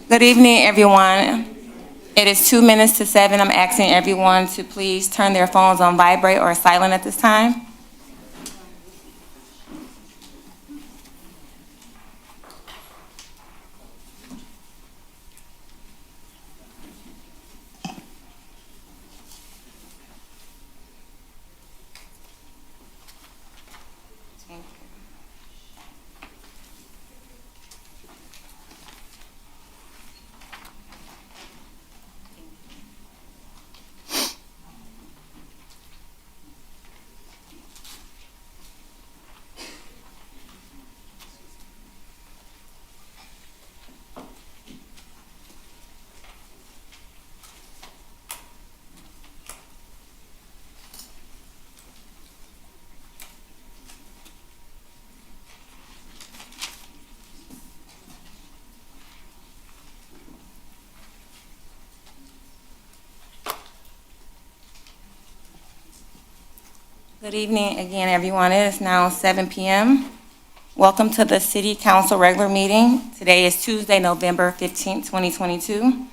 Good evening, everyone. It is 2 minutes to 7. I'm asking everyone to please turn their phones on vibrate or silent at this time. Good evening again, everyone. It is now 7 p.m. Welcome to the City Council regular meeting. Today is Tuesday, November 15, 2022,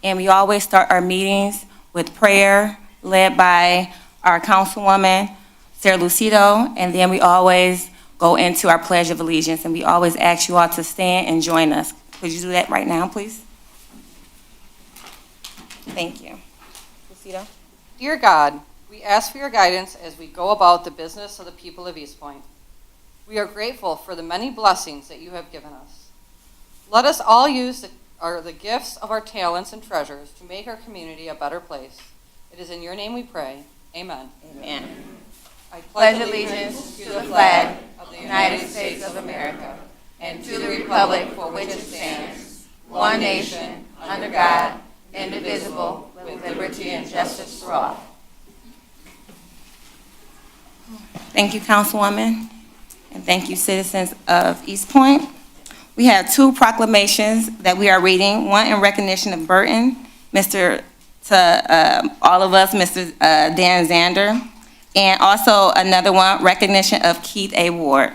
and we always start our meetings with prayer led by our Councilwoman, Sarah Lucido, and then we always go into our Pledge of Allegiance, and we always ask you all to stand and join us. Could you do that right now, please? Thank you. Lucido? Dear God, we ask for your guidance as we go about the business of the people of Eastpointe. We are grateful for the many blessings that you have given us. Let us all use the gifts of our talents and treasures to make our community a better place. It is in your name we pray. Amen. Amen. I Pledge allegiance to the flag of the United States of America and to the republic for which it stands, one nation, under God, indivisible, with liberty and justice for all. Thank you, Councilwoman, and thank you, citizens of Eastpointe. We have two proclamations that we are reading, one in recognition of Burton, all of us, Mr. Dan Zander, and also another one, recognition of Keith A. Ward.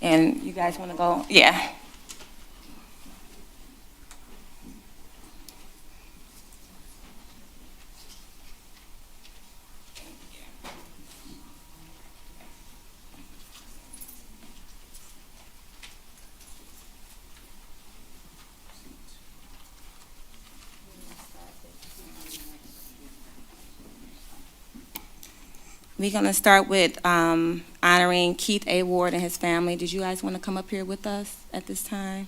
And you guys want to go? Yeah. We're going to start with honoring Keith A. Ward and his family. Did you guys want to come up here with us at this time?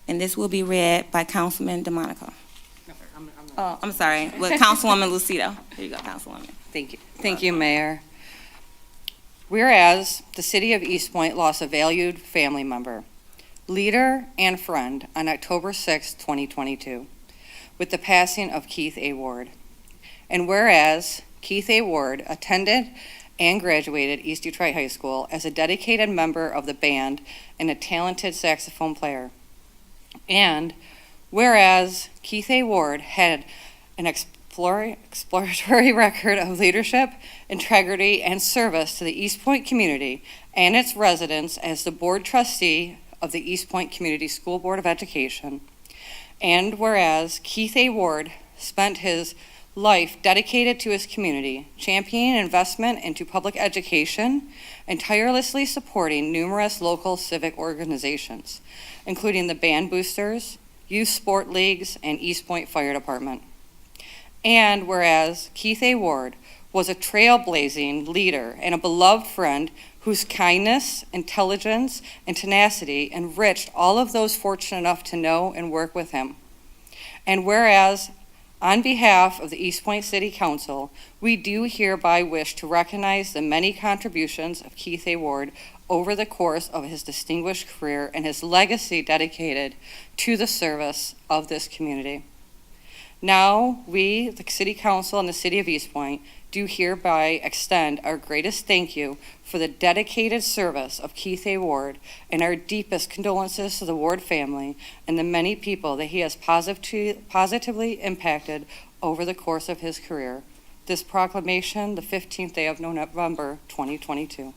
And this will be read by Councilman DeMonico. Oh, I'm sorry, with Councilwoman Lucido. Here you go, Councilwoman. Thank you. Thank you, Mayor. Whereas the city of Eastpointe lost a valued family member, leader, and friend on October 6, 2022. With the passing of Keith A. Ward. And whereas Keith A. Ward attended and graduated East Detroit High School as a dedicated member of the band and a talented saxophone player. And whereas Keith A. Ward had an exploratory record of leadership, integrity, and service to the Eastpointe community and its residents as the board trustee of the Eastpointe Community School Board of Education. And whereas Keith A. Ward spent his life dedicated to his community, championing investment into public education and tirelessly supporting numerous local civic organizations, including the Band Boosters, Youth Sport Leagues, and Eastpointe Fire Department. And whereas Keith A. Ward was a trailblazing leader and a beloved friend whose kindness, intelligence, and tenacity enriched all of those fortunate enough to know and work with him. And whereas, on behalf of the Eastpointe City Council, we do hereby wish to recognize the many contributions of Keith A. Ward over the course of his distinguished career and his legacy dedicated to the service of this community. Now, we, the City Council and the City of Eastpointe, do hereby extend our greatest thank you for the dedicated service of Keith A. Ward and our deepest condolences to the Ward family and the many people that he has positively impacted over the course of his career. This proclamation, the 15th day of November, 2022.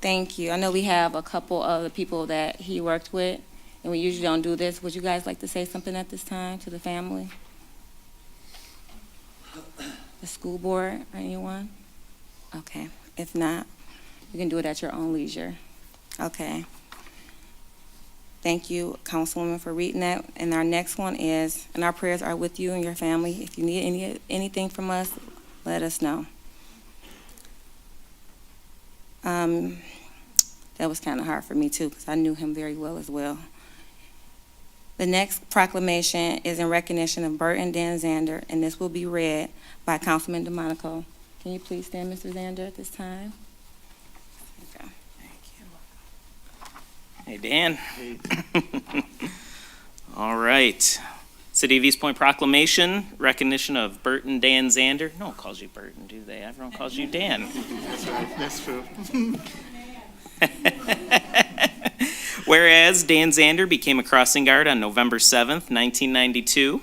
Thank you. I know we have a couple other people that he worked with, and we usually don't do this. Would you guys like to say something at this time to the family? The school board or anyone? Okay. If not, you can do it at your own leisure. Okay. Thank you, Councilwoman, for reading that. And our next one is, and our prayers are with you and your family. If you need anything from us, let us know. That was kind of hard for me, too, because I knew him very well as well. The next proclamation is in recognition of Burton Dan Zander, and this will be read by Councilman DeMonico. Can you please stand, Mr. Zander, at this time? Okay. Hey, Dan. All right. City of Eastpointe proclamation, recognition of Burton Dan Zander. No one calls you Burton, do they? Everyone calls you Dan. That's right. That's true. Whereas Dan Zander became a crossing guard on November 7th, 1992,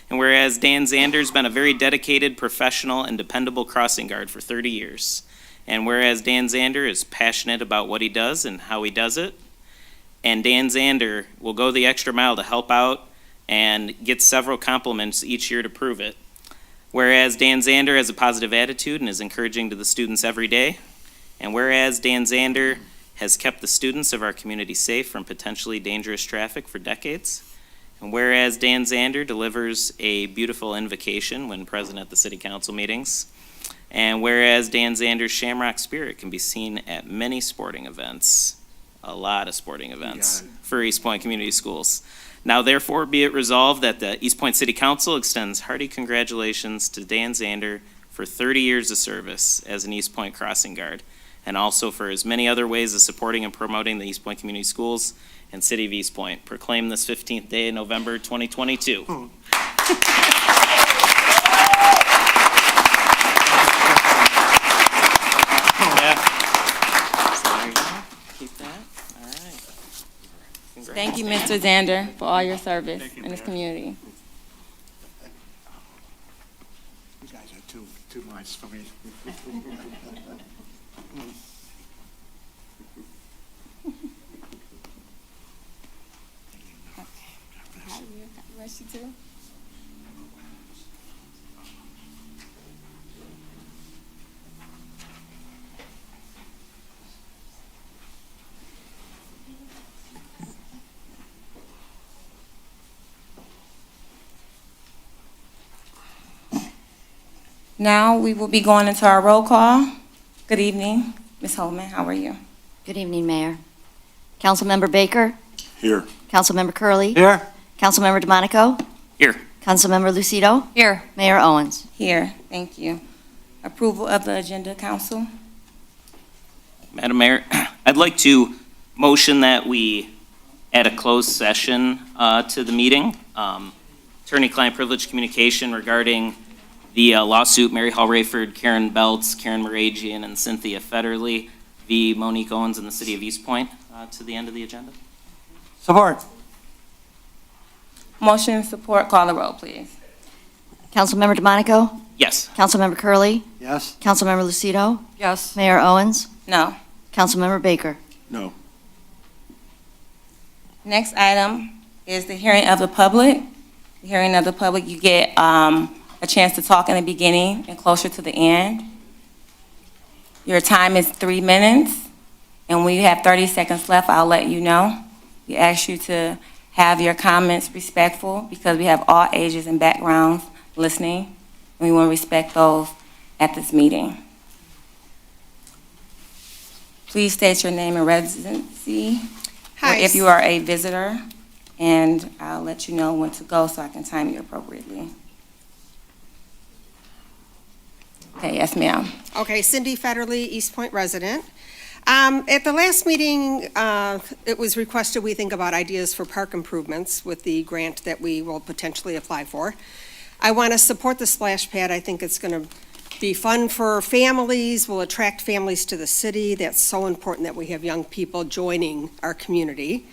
and whereas Dan Zander's been a very dedicated, professional, and dependable crossing guard for 30 years, and whereas Dan Zander is passionate about what he does and how he does it, and Dan Zander will go the extra mile to help out and get several compliments each year to prove it. Whereas Dan Zander has a positive attitude and is encouraging to the students every day, and whereas Dan Zander has kept the students of our community safe from potentially dangerous traffic for decades, and whereas Dan Zander delivers a beautiful invocation when present at the city council meetings, and whereas Dan Zander's Shamrock spirit can be seen at many sporting events, a lot of sporting events for Eastpointe Community Schools. Now therefore be it resolved that the Eastpointe City Council extends hearty congratulations to Dan Zander for 30 years of service as an Eastpointe crossing guard, and also for his many other ways of supporting and promoting the Eastpointe Community Schools and City of Eastpointe. Proclaim this 15th day of November 2022. Yeah. So there you go. Keep that. All right. Thank you, Mr. Zander, for all your service in this community. You guys are too much for me. Now we will be going into our roll call. Good evening, Ms. Holman, how are you? Good evening, Mayor. Councilmember Baker? Here. Councilmember Curley? Here. Councilmember DeMonico? Here. Councilmember Lucido? Here. Mayor Owens? Here, thank you. Approval of the agenda, council? Madam Mayor, I'd like to motion that we add a closed session to the meeting. Attorney-client privilege communication regarding the lawsuit Mary Hall Rayford, Karen Belts, Karen Moragian, and Cynthia Federley v. Monique Owens in the city of Eastpointe to the end of the agenda. Support. Motion and support, call the roll, please. Councilmember DeMonico? Yes. Councilmember Curley? Yes. Councilmember Lucido? Yes. Mayor Owens? No. Councilmember Baker? No. Next item is the hearing of the public. The hearing of the public, you get a chance to talk in the beginning and closer to the end. Your time is 3 minutes, and when you have 30 seconds left, I'll let you know. We ask you to have your comments respectful because we have all ages and backgrounds listening, and we want to respect those at this meeting. Please state your name and residency, or if you are a visitor, and I'll let you know when to go so I can time you appropriately. Okay, yes, ma'am. Okay, Cindy Federley, Eastpointe resident. At the last meeting, it was requested we think about ideas for park improvements with the grant that we will potentially apply for. I want to support the splash pad. I think it's going to be fun for families, will attract families to the city. That's so important that we have young people joining our community.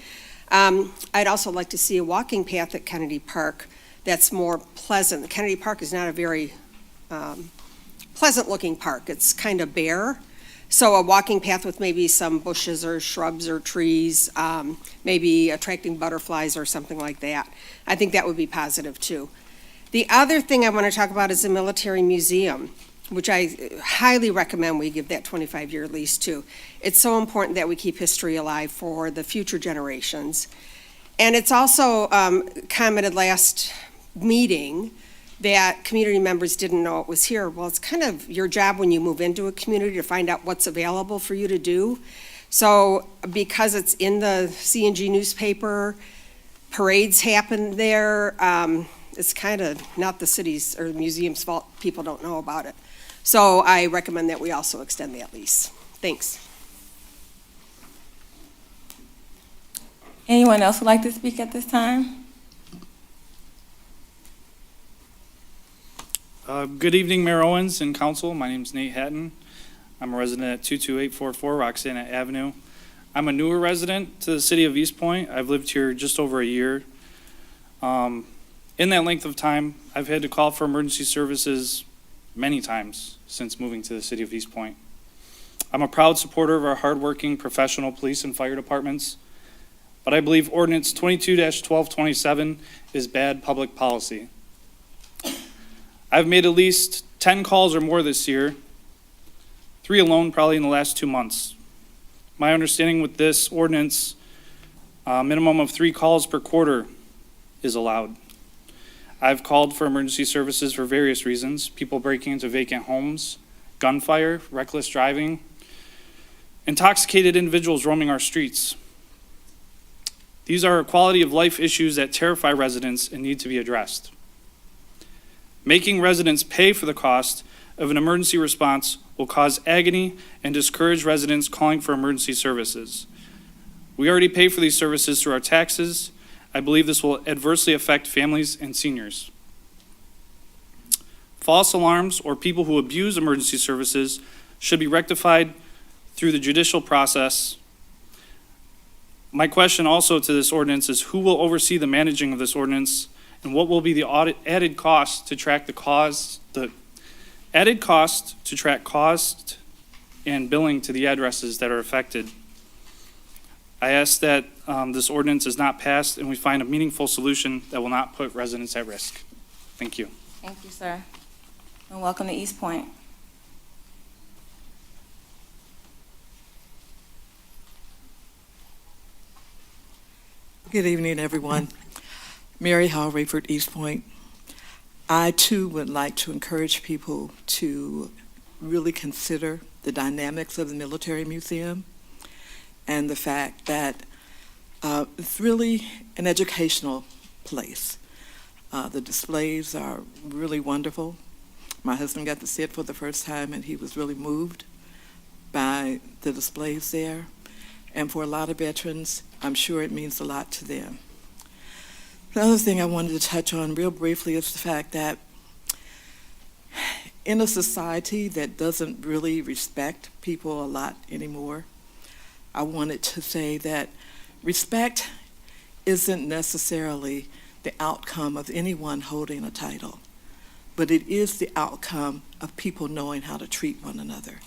I'd also like to see a walking path at Kennedy Park that's more pleasant. Kennedy Park is not a very pleasant-looking park. It's kind of bare. So a walking path with maybe some bushes or shrubs or trees, maybe attracting butterflies or something like that. I think that would be positive too. The other thing I want to talk about is the military museum, which I highly recommend we give that 25-year lease to. It's so important that we keep history alive for the future generations. And it's also commented last meeting that community members didn't know it was here. Well, it's kind of your job when you move into a community to find out what's available for you to do. So because it's in the C&G newspaper, parades happen there, it's kind of not the city's or the museum's fault people don't know about it. So I recommend that we also extend that lease. Thanks. Anyone else would like to speak at this time? Good evening, Mayor Owens and Council. My name is Nate Hatton. I'm a resident at 22844 Roxana Avenue. I'm a newer resident to the city of Eastpointe. I've lived here just over a year. In that length of time, I've had to call for emergency services many times since moving to the city of Eastpointe. I'm a proud supporter of our hardworking professional police and fire departments, but I believe Ordinance 22-1227 is bad public policy. I've made at least 10 calls or more this year, 3 alone probably in the last 2 months. My understanding with this ordinance, a minimum of 3 calls per quarter is allowed. I've called for emergency services for various reasons: people breaking into vacant homes, gunfire, reckless driving, intoxicated individuals roaming our streets. These are quality of life issues that terrify residents and need to be addressed. Making residents pay for the cost of an emergency response will cause agony and discourage residents calling for emergency services. We already pay for these services through our taxes. I believe this will adversely affect families and seniors. False alarms or people who abuse emergency services should be rectified through the judicial process. My question also to this ordinance is who will oversee the managing of this ordinance, and what will be the added cost to track the added cost to track cost and billing to the addresses that are affected. I ask that this ordinance is not passed and we find a meaningful solution that will not put residents at risk. Thank you. Thank you, sir. And welcome to Eastpointe. Good evening, everyone. Mary Hall, Rayford, Eastpointe. I, too, would like to encourage people to really consider the dynamics of the Military Museum and the fact that it's really an educational place. The displays are really wonderful. My husband got to see it for the first time, and he was really moved by the displays there. And for a lot of veterans, I'm sure it means a lot to them. The other thing I wanted to touch on real briefly is the fact that in a society that doesn't really respect people a lot anymore, I wanted to say that respect isn't necessarily the outcome of anyone holding a title, but it is the outcome of people knowing how to treat one another.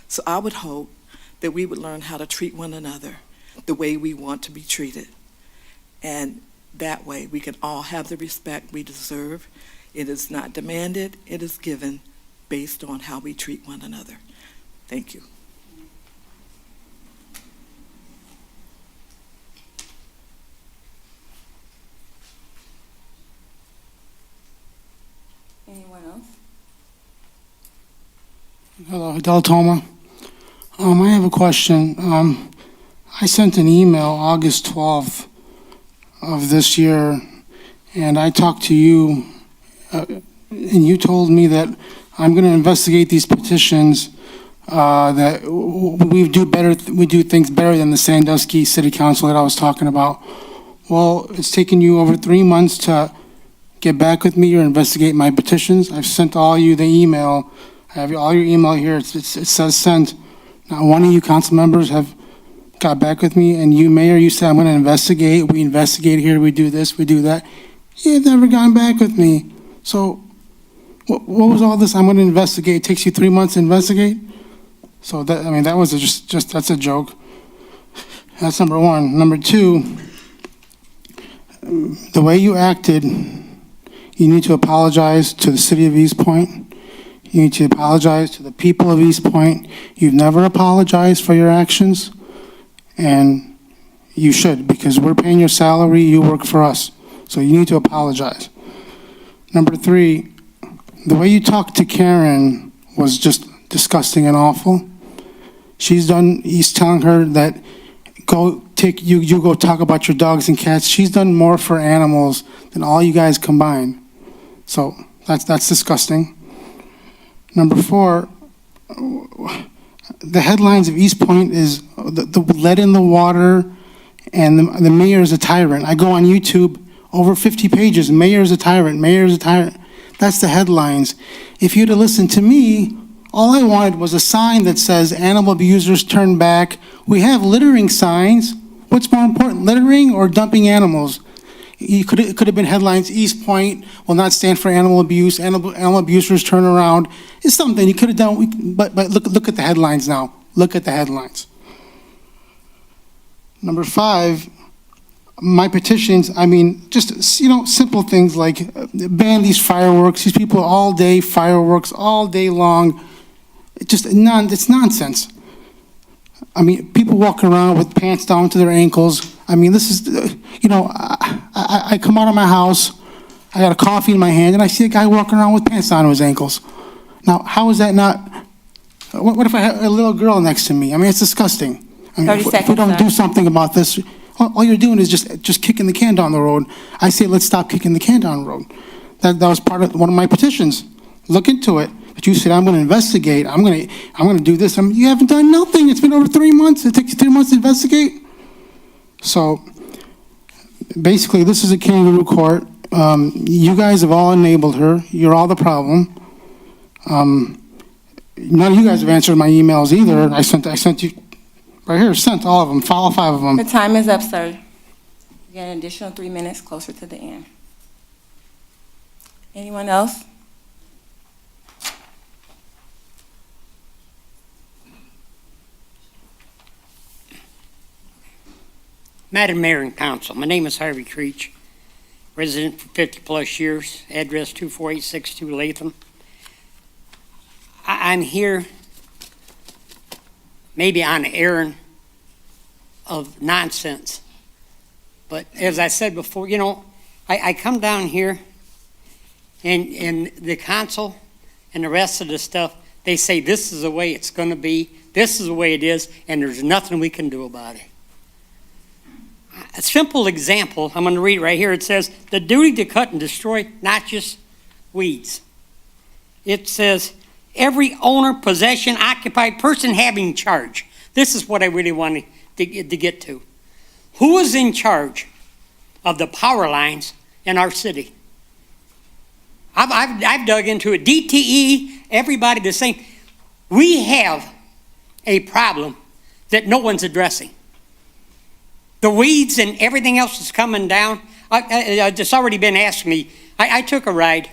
So I would hope that we would learn how to treat one another the way we want to be treated. And that way we can all have the respect we deserve. It is not demanded, it is given based on how we treat one another. Thank you. Anyone else? Hello, Del Toma. I have a question. I sent an email August 12th of this year, and I talked to you, and you told me that I'm going to investigate these petitions, that we do things better than the Sandusky City Council that I was talking about. Well, it's taken you over 3 months to get back with me or investigate my petitions. I've sent all you the email. I have all your email here. It says sent. Not one of you council members have got back with me, and you, Mayor, you said I'm going to investigate. We investigate here. We do this. We do that. You've never gotten back with me. So what was all this? I'm going to investigate. It takes you 3 months to investigate? So that, I mean, that was just that's a joke. That's number one. Number two, the way you acted, you need to apologize to the city of Eastpointe. You need to apologize to the people of Eastpointe. You've never apologized for your actions, and you should, because we're paying your salary, you work for us. So you need to apologize. Number three, the way you talked to Karen was just disgusting and awful. He's telling her that you go talk about your dogs and cats. She's done more for animals than all you guys combined. So that's disgusting. Number four, the headlines of Eastpointe is the lead in the water and the mayor is a tyrant. I go on YouTube, over 50 pages, mayor is a tyrant, mayor is a tyrant. That's the headlines. If you'd have listened to me, all I wanted was a sign that says animal abusers turn back. We have littering signs. What's more important, littering or dumping animals? It could have been headlines, Eastpointe will not stand for animal abuse, animal abusers turn around. It's something you could have done, but look at the headlines now. Look at the headlines. Number five, my petitions, I mean, just, simple things like ban these fireworks. These people all day, fireworks all day long. It's nonsense. I mean, people walk around with pants down to their ankles. I mean, this is, I come out of my house, I got a coffee in my hand, and I see a guy walking around with pants down to his ankles. Now, how is that not, what if I have a little girl next to me? I mean, it's disgusting. I mean, 30 if we seconds, don't sir. do something about this, all you're doing is just kicking the can down the road. I say, let's stop kicking the can down the road. That was part of one of my petitions. Look into it. But you said, I'm going to investigate. I'm going to do this. You haven't done nothing. It's been over 3 months. It takes you 3 months to investigate. So basically, this is a kangaroo court. You guys have all enabled her. You're all the problem. None of you guys have answered my emails either. I sent you right here. Sent all of them. All 5 of them. The time is up, sir. You get an additional 3 minutes closer to the end. Anyone else? Madam Mayor and Council, my name is Harvey Creech, resident for 50-plus years, address 24862 Latham. I'm here maybe on an errand of nonsense. But as I said before, I come down here and the council and the rest of the stuff, they say this is the way it's going to be, this is the way it is, and there's nothing we can do about it. A simple example, I'm going to read it right here. It says, the duty to cut and destroy not just weeds. It says, every owner, possession, occupied person having charge. This is what I really wanted to get to. Who is in charge of the power lines in our city? I've dug into it. DTE, everybody the same. We have a problem that no one's addressing. The weeds and everything else is coming down. It's already been asked me. I took a ride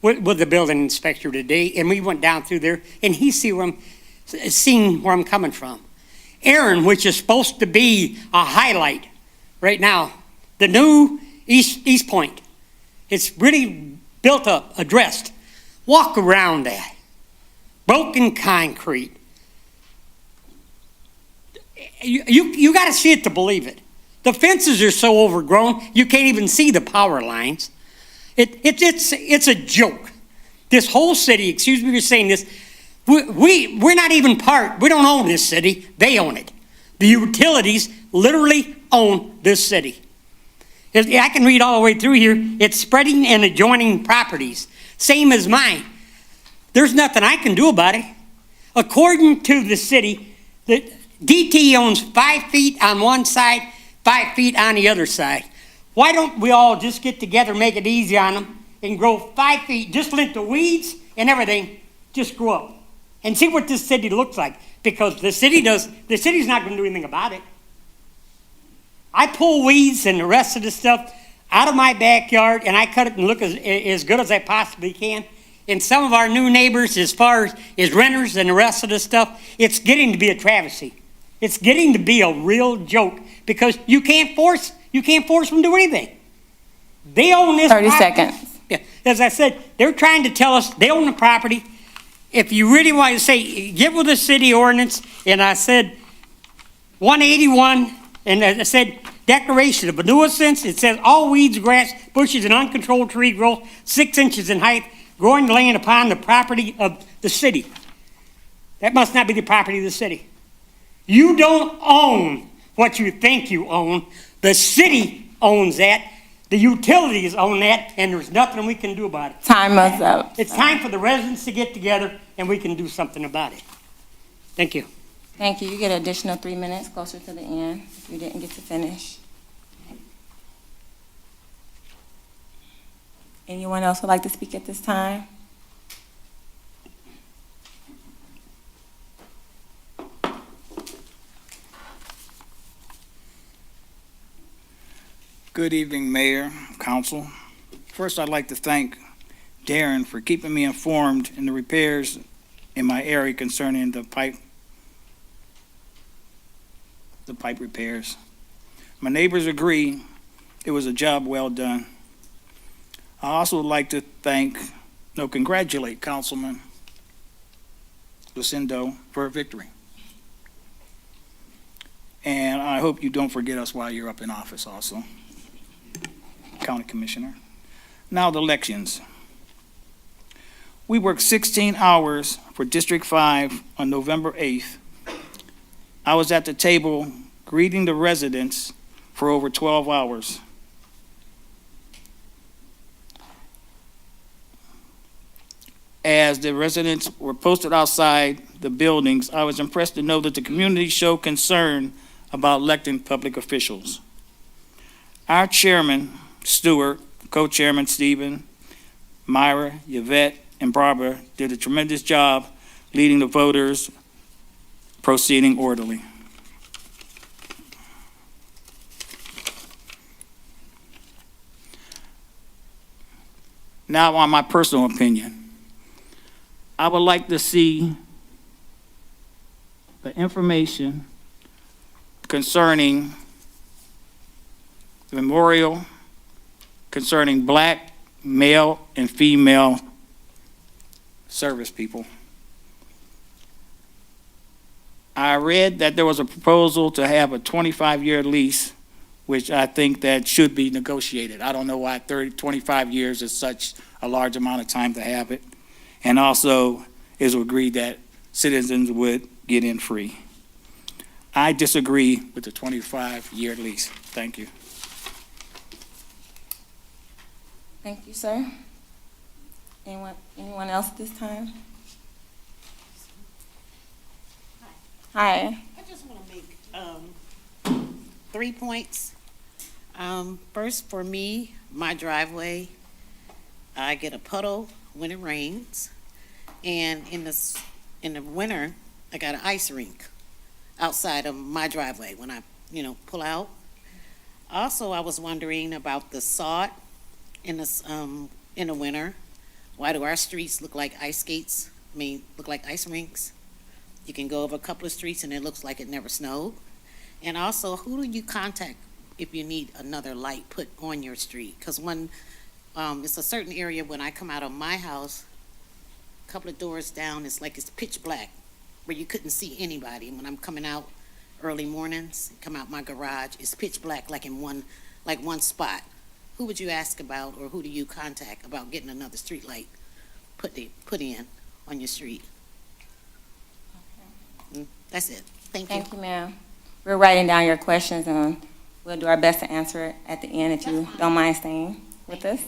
with the building inspector today, and we went down through there, and he seen where I'm coming from. Aaron, which is supposed to be a highlight right now, the new Eastpointe, it's really built up, addressed. Walk around that. Broken concrete. You got to see it to believe it. The fences are so overgrown, you can't even see the power lines. It's a joke. This whole city, excuse me for saying this, we're not even we don't own this city, they own it. The utilities literally own this city. I can read all the way through here. It's spreading and adjoining properties, same as mine. There's nothing I can do about it. According to the city, the DT owns 5 feet on one side, 5 feet on the other side. Why don't we all just get together, make it easy on them, and grow 5 feet, just let the weeds and everything just grow up, and see what this city looks like, because the city's not going to do anything about it. I pull weeds and the rest of the stuff out of my backyard, and I cut it and look as good as I possibly can, and some of our new neighbors as far as renters and the rest of the stuff, it's getting to be a travesty. It's getting to be a real joke because you can't force them to do anything. They own this 30 property. seconds. Yeah, as I said, they're trying to tell us they own the property. If you really want to say, get with the city ordinance, and I said 181, and I said declaration of a nuisance, it says all weeds, grass, bushes, and uncontrolled tree growth 6 inches in height, growing land upon the property of the city. That must not be the property of the city. You don't own what you think you own. The city owns that. The utilities own that, and there's nothing we can do about it. Time is up. It's time for the residents to get together, and we can do something about it. Thank you. Thank you. You get an additional 3 minutes closer to the end if you didn't get to finish. Anyone else would like to speak at this time? Good evening, Mayor, Council. First, I'd like to thank Darren for keeping me informed in the repairs in my area concerning the pipe repairs. My neighbors agree it was a job well done. I also would like to congratulate Councilman Lucindo for a victory. And I hope you don't forget us while you're up in office also. County Commissioner. Now the elections. We worked 16 hours for District 5 on November 8th. I was at the table greeting the residents for over 12 hours. As the residents were posted outside the buildings, I was impressed to know that the community showed concern about electing public officials. Our chairman, Stewart, co-chairman Stephen, Myra, Yvette, and Barbara did a tremendous job leading the voters, proceeding orderly. Now on my personal opinion, I would like to see the information concerning the memorial concerning black, male, and female service people. I read that there was a proposal to have a 25-year lease, which I think that should be negotiated. I don't know why 25 years is such a large amount of time to have it. And also, it was agreed that citizens would get in free. I disagree with the 25-year lease. Thank you. Thank you, sir. Anyone else at this time? Hi. I just want to make 3 points. First, for me, my driveway, I get a puddle when it rains, and in the winter, I got an ice rink outside of my driveway when I, pull out. Also, I was wondering about the sod in the winter. Why do our streets look like ice skates? Look like ice rinks? You can go over a couple of streets and it looks like it never snowed. And also, who do you contact if you need another light put on your street? Because when it's a certain area when I come out of my house, a couple of doors down, it's like it's pitch black where you couldn't see anybody. When I'm coming out early mornings, come out my garage, it's pitch black like in one spot. Who would you ask about, or who do you contact about getting another street light put in on your street? That's it. Thank you. Thank you, ma'am. We're writing down your questions, and we'll do our best to answer it at the end if you don't mind staying with us.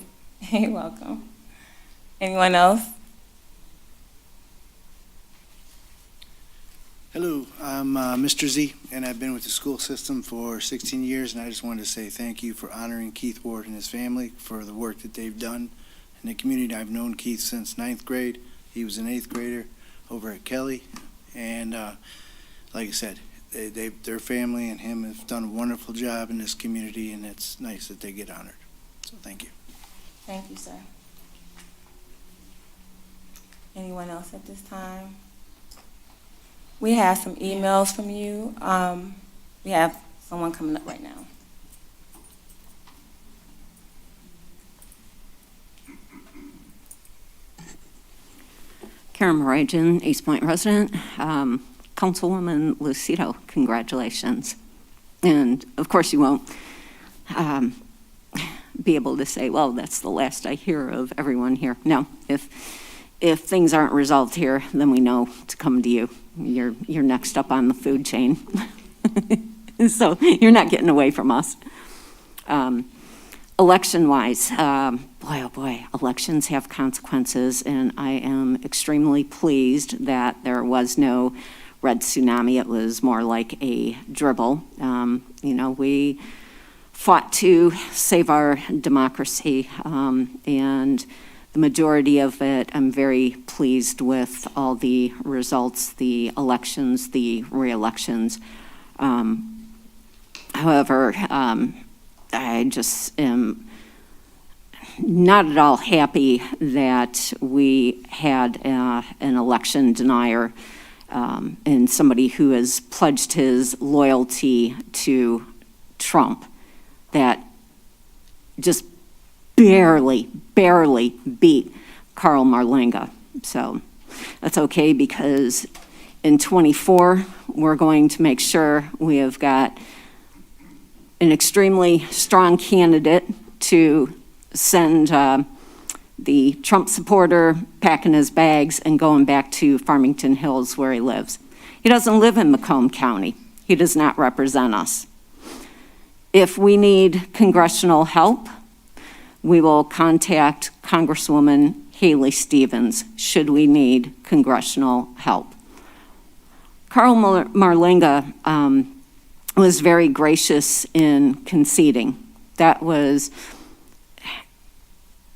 You're welcome. Anyone else? Hello, I'm Mr. Z, and I've been with the school system for 16 years, and I just wanted to say thank you for honoring Keith Ward and his family for the work that they've done in the community. I've known Keith since 9th grade. He was an 8th grader over at Kelly, and like I said, their family and him have done a wonderful job in this community, and it's nice that they get honored. So thank you. Thank you, sir. Anyone else at this time? We have some emails from you. We have someone coming up right now. Karen Morajan, Eastpointe resident. Councilwoman Lucido, congratulations. And of course you won't be able to say, well, that's the last I hear of everyone here. No, if things aren't resolved here, then we know to come to you. You're next up on the food chain. So you're not getting away from us. Election-wise, boy, oh boy, elections have consequences, and I am extremely pleased that there was no red tsunami. It was more like a dribble. We fought to save our democracy, and the majority of it, I'm very pleased with all the results, the elections, the re-elections. However, I just am not at all happy that we had an election denier and somebody who has pledged his loyalty to Trump that just barely beat Carl Marlenga. So that's okay, because in 24, we're going to make sure we have got an extremely strong candidate to send the Trump supporter packing his bags and going back to Farmington Hills where he lives. He doesn't live in Macomb County. He does not represent us. If we need congressional help, we will contact Congresswoman Haley Stevens should we need congressional help. Carl Marlenga was very gracious in conceding. That was,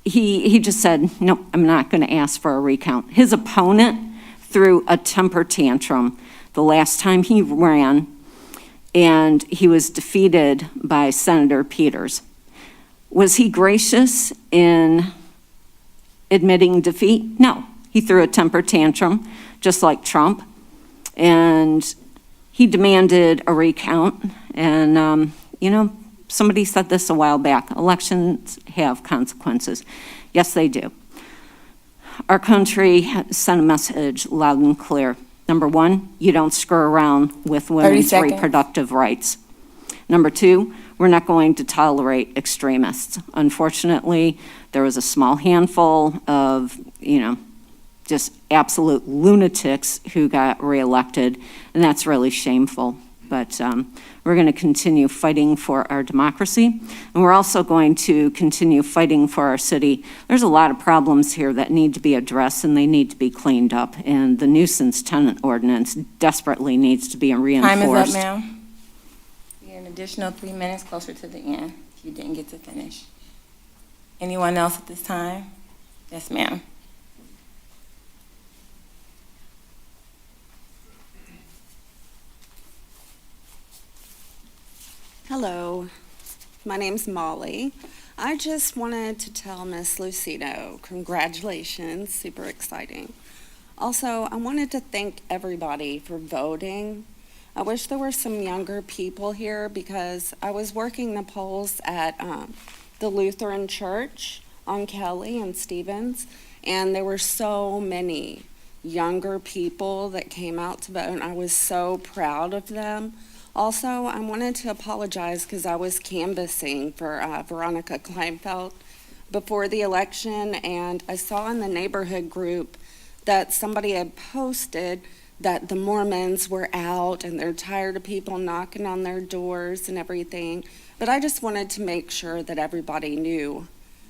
he just said, no, I'm not going to ask for a recount. His opponent threw a temper tantrum the last time he ran, and he was defeated by Senator Peters. Was he gracious in admitting defeat? No. He threw a temper tantrum, just like Trump, and he demanded a recount. And, somebody said this a while back, elections have consequences. Yes, they do. Our country sent a message loud and clear. Number one, you don't screw around with women's reproductive rights. Number two, we're not going to tolerate extremists. Unfortunately, there was a small handful of, just absolute lunatics who got reelected, and that's really shameful. But we're going to continue fighting for our democracy, and we're also going to continue fighting for our city. There's a lot of problems here that need to be addressed, and they need to be cleaned up, and the nuisance tenant ordinance desperately needs to be reinforced. Time is up, ma'am. You're an additional 3 minutes closer to the end if you didn't get to finish. Anyone else at this time? Yes, ma'am. Hello, my name's Molly. I just wanted to tell Miss Lucido, congratulations, super exciting. Also, I wanted to thank everybody for voting. I wish there were some younger people here because I was working the polls at the Lutheran Church on Kelly and Stevens, and there were so many younger people that came out to vote, and I was so proud of them. Also, I wanted to apologize because I was canvassing for Veronica Kleinfeld before the election, and I saw in the neighborhood group that somebody had posted that the Mormons were out and they're tired of people knocking on their doors and everything. But I just wanted to make sure that everybody knew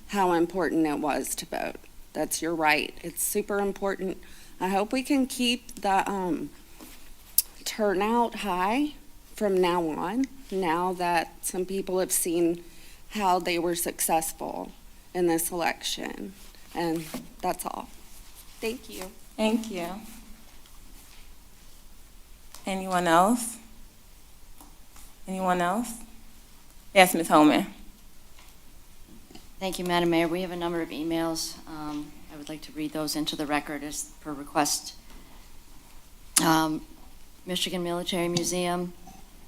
how important it was to vote. That's your right. It's super important. I hope we can keep the turnout high from now on, now that some people have seen how they were successful in this election. And that's all. Thank you. Thank you. Anyone else? Anyone else? Yes, Ms. Holman. Thank you, Madam Mayor. We have a number of emails. I I would like to read those into the record as per request. Michigan Military Museum,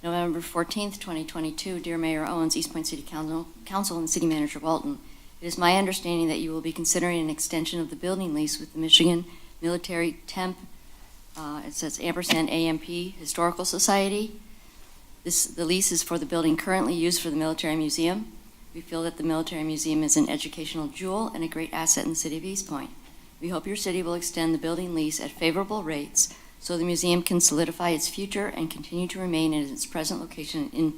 November 14th, 2022. Dear Mayor Owens, Eastpointe City Council and City Manager Walton, it is my understanding that you will be considering an extension of the building lease with the Michigan Military Temp, it says ampersand AMP Historical Society. The lease is for the building currently used for the Military Museum. We feel that the Military Museum is an educational jewel and a great asset in the city of Eastpointe. We hope your city will extend the building lease at favorable rates so the museum can solidify its future and continue to remain in its present location in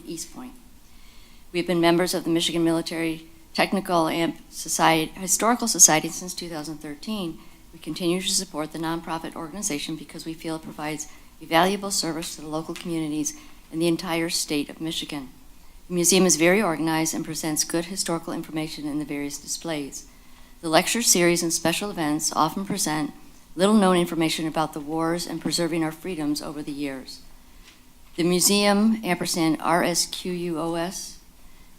Eastpointe. We have been members of the Michigan Military Technical and Historical Society since 2013. We continue to support the nonprofit organization because we feel it provides a valuable service to the local communities and the entire state of Michigan. The museum is very organized and presents good historical information in the various displays. The lecture series and special events often present little-known information about the wars and preserving our freedoms over the years. The museum, ampersand RSQUOS,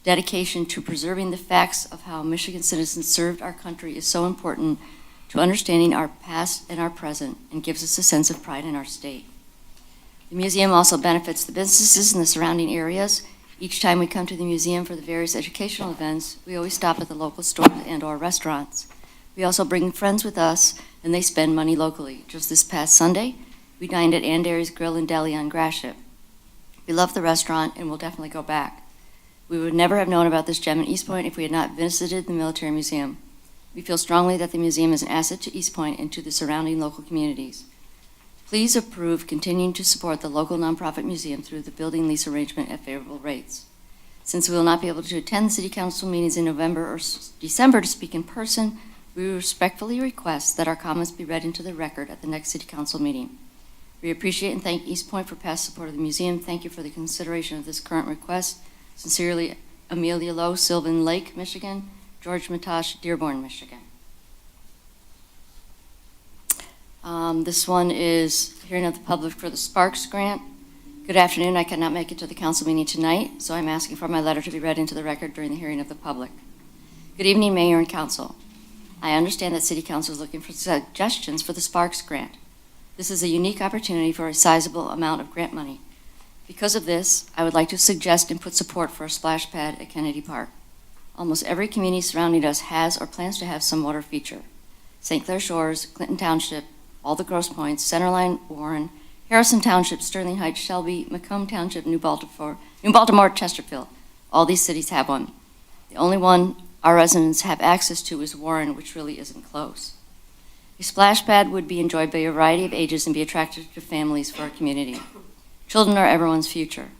dedication to preserving the facts of how Michigan citizens served our country is so important to understanding our past and our present and gives us a sense of pride in our state. The museum also benefits the businesses in the surrounding areas. Each time we come to the museum for the various educational events, we always stop at the local stores and/or restaurants. We also bring friends with us, and they spend money locally. Just this past Sunday, we dined at Andary's Grill and Deli on Gratiot. We love the restaurant and will definitely go back. We would never have known about this gem in Eastpointe if we had not visited the Military Museum. We feel strongly that the museum is an asset to Eastpointe and to the surrounding local communities. Please approve continuing to support the local nonprofit museum through the building lease arrangement at favorable rates. Since we will not be able to attend the City Council meetings in November or December to speak in person, we respectfully request that our comments be read into the record at the next City Council meeting. We appreciate and thank Eastpointe for past support of the museum. Thank you for the consideration of this current request. Sincerely, Amelia Lowe, Sylvan Lake, Michigan. George Matosh, Dearborn, Michigan. This one is hearing of the public for the Sparks Grant. Good afternoon. I cannot make it to the council meeting tonight, so I'm asking for my letter to be read into the record during the hearing of the public. Good evening, Mayor and Council. I understand that City Council is looking for suggestions for the Sparks Grant. This is a unique opportunity for a sizable amount of grant money. Because of this, I would like to suggest and put support for a splash pad at Kennedy Park. Almost every community surrounding us has or plans to have some water feature. St. Clair Shores, Clinton Township, all the Grosse Pointes, Centerline, Warren, Harrison Township, Sterling Heights, Shelby, Macomb Township, New Baltimore, Chesterfield. All these cities have one. The only one our residents have access to is Warren, which really isn't close. A splash pad would be enjoyed by a variety of ages and be attractive to families for our community. Children are everyone's future.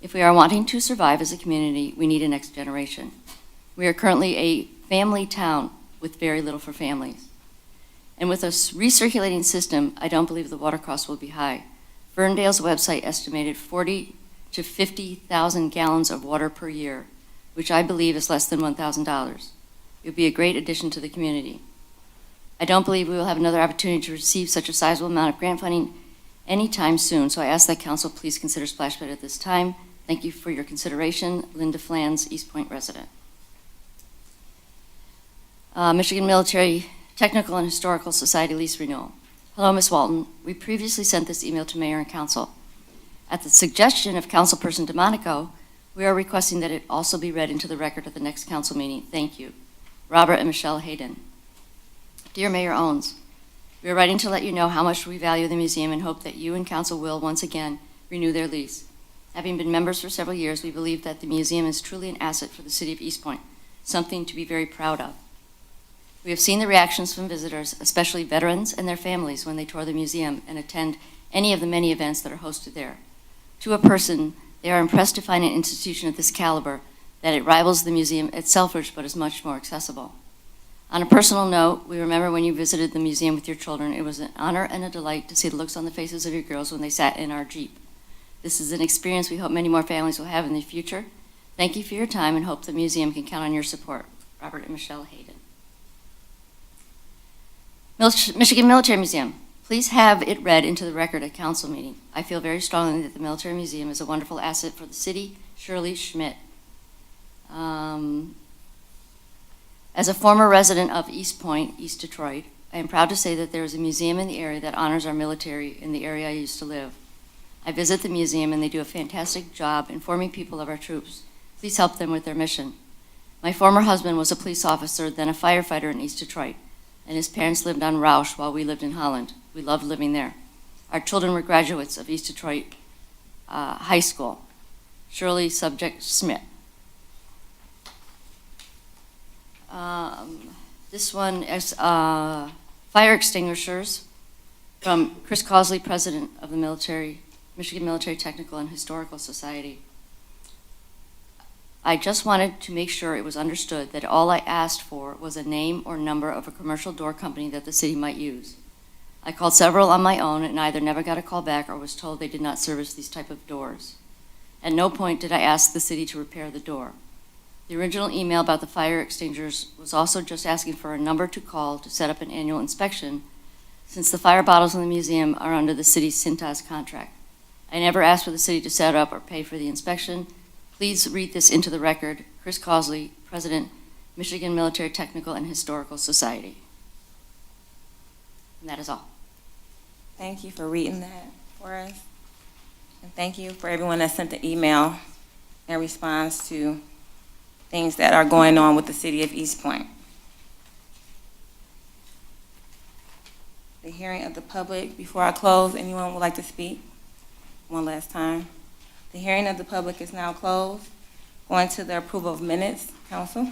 If we are wanting to survive as a community, we need a next generation. We are currently a family town with very little for families. And with a recirculating system, I don't believe the water costs will be high. Ferndale's website estimated 40 to 50,000 gallons of water per year, which I believe is less than $1,000. It would be a great addition to the community. I don't believe we will have another opportunity to receive such a sizable amount of grant funding anytime soon, so I ask that council please consider splash pad at this time. Thank you for your consideration. Linda Flans, Eastpointe resident. Michigan Military Technical and Historical Society lease renewal. Hello, Ms. Walton. We previously sent this email to Mayor and Council. At the suggestion of Councilperson DeMonico, we are requesting that it also be read into the record at the next council meeting. Thank you. Robert and Michelle Hayden. Dear Mayor Owens, we are writing to let you know how much we value the museum and hope that you and council will once again renew their lease. Having been members for several years, we believe that the museum is truly an asset for the city of Eastpointe, something to be very proud of. We have seen the reactions from visitors, especially veterans and their families, when they tour the museum and attend any of the many events that are hosted there. To a person, they are impressed to find an institution of this caliber, that it rivals the museum at Selfridge, but is much more accessible. On a personal note, we remember when you visited the museum with your children. It was an honor and a delight to see the looks on the faces of your girls when they sat in our Jeep. This is an experience we hope many more families will have in the future. Thank you for your time and hope the museum can count on your support. Robert and Michelle Hayden. Michigan Military Museum. Please have it read into the record at council meeting. I feel very strongly that the Military Museum is a wonderful asset for the city. Shirley Schmidt. As a former resident of Eastpointe, East Detroit, I am proud to say that there is a museum in the area that honors our military in the area I used to live. I visit the museum and they do a fantastic job informing people of our troops. Please help them with their mission. My former husband was a police officer, then a firefighter in East Detroit, and his parents lived on Roush while we lived in Holland. We loved living there. Our children were graduates of East Detroit High School. Shirley Subject Smith. This one is fire extinguishers from Chris Causley, President of the Michigan Military Technical and Historical Society. I just wanted to make sure it was understood that all I asked for was a name or number of a commercial door company that the city might use. I called several on my own and either never got a call back or was told they did not service these type of doors. At no point did I ask the city to repair the door. The original email about the fire extinguishers was also just asking for a number to call to set up an annual inspection, since the fire bottles in the museum are under the city's Cintas contract. I never asked for the city to set up or pay for the inspection. Please read this into the record. Chris Causley, President, Michigan Military Technical and Historical Society. And that is all. Thank you for reading that for us. And thank you for everyone that sent the email in response to things that are going on with the city of Eastpointe. The hearing of the public, before I close, anyone would like to speak? One last time. The hearing of the public is now closed. Going to the approval of minutes, council.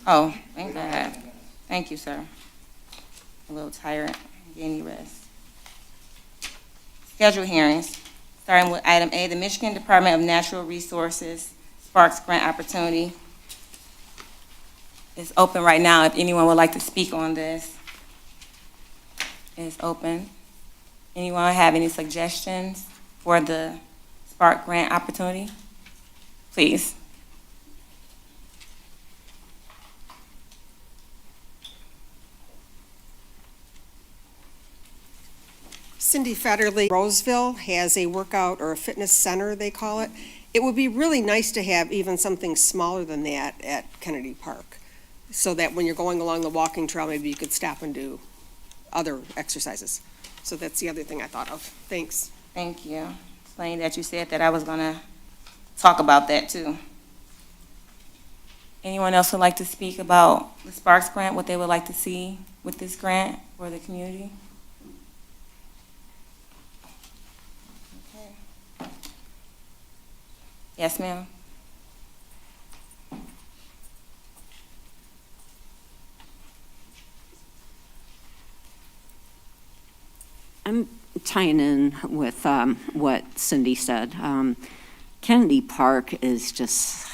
Oh, thank God. Thank you, sir. A little tired, getting rest. Scheduled hearings, starting with item A, the Michigan Department of Natural Resources Sparks Grant Opportunity is open right now. If anyone would like to speak on this, it's open. Anyone have any suggestions for the Spark Grant Opportunity? Please. Cindy Federle, Roseville has a workout or a fitness center, they call it. It would be really nice to have even something smaller than that at Kennedy Park, so that when you're going along the walking trail, maybe you could stop and do other exercises. So that's the other thing I thought of. Thanks. Thank you. It's funny that you said that. I was going to talk about that too. Anyone else would like to speak about the Sparks Grant, what they would like to see with this grant for the community? Okay. Yes, ma'am. I'm tying in with what Cindy said. Kennedy Park is just,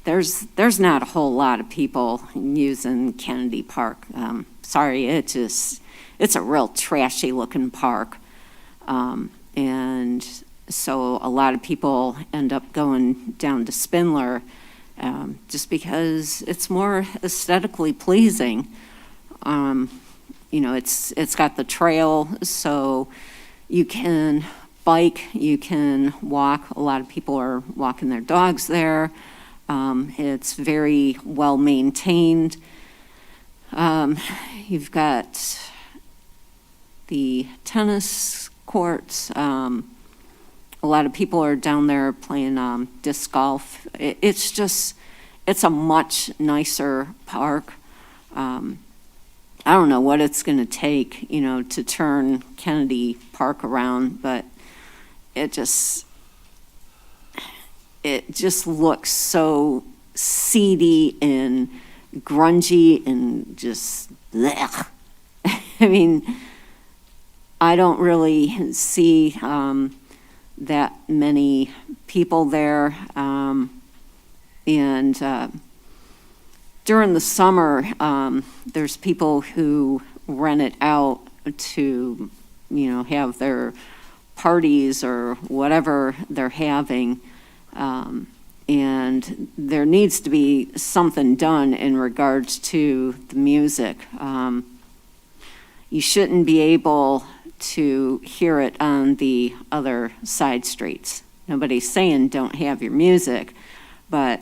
there's not a whole lot of people using Kennedy Park. Sorry, it's a real trashy looking park. And so a lot of people end up going down to Spindler just because it's more aesthetically pleasing. You know, it's got the trail, so you can bike, you can walk. A lot of people are walking their dogs there. It's very well maintained. You've got the tennis courts. A lot of people are down there playing disc golf. It's a much nicer park. I don't know what it's going to take, you know, to turn Kennedy Park around, but it just looks so seedy and grungy and just blech. I mean, I don't really see that many people there, and during the summer, there's people who rent it out to, you know, have their parties or whatever they're having. And there needs to be something done in regards to the music. You shouldn't be able to hear it on the other side streets. Nobody's saying don't have your music, But,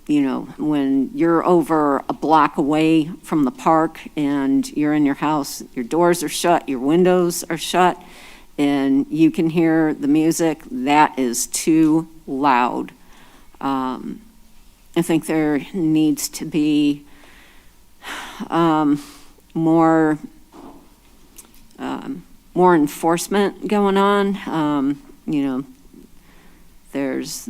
you know, when you're over a block away from the park and you're in your house, your doors are shut, your windows are shut, and you can hear the music, that is too loud. I think there needs to be more enforcement going on. You know, there's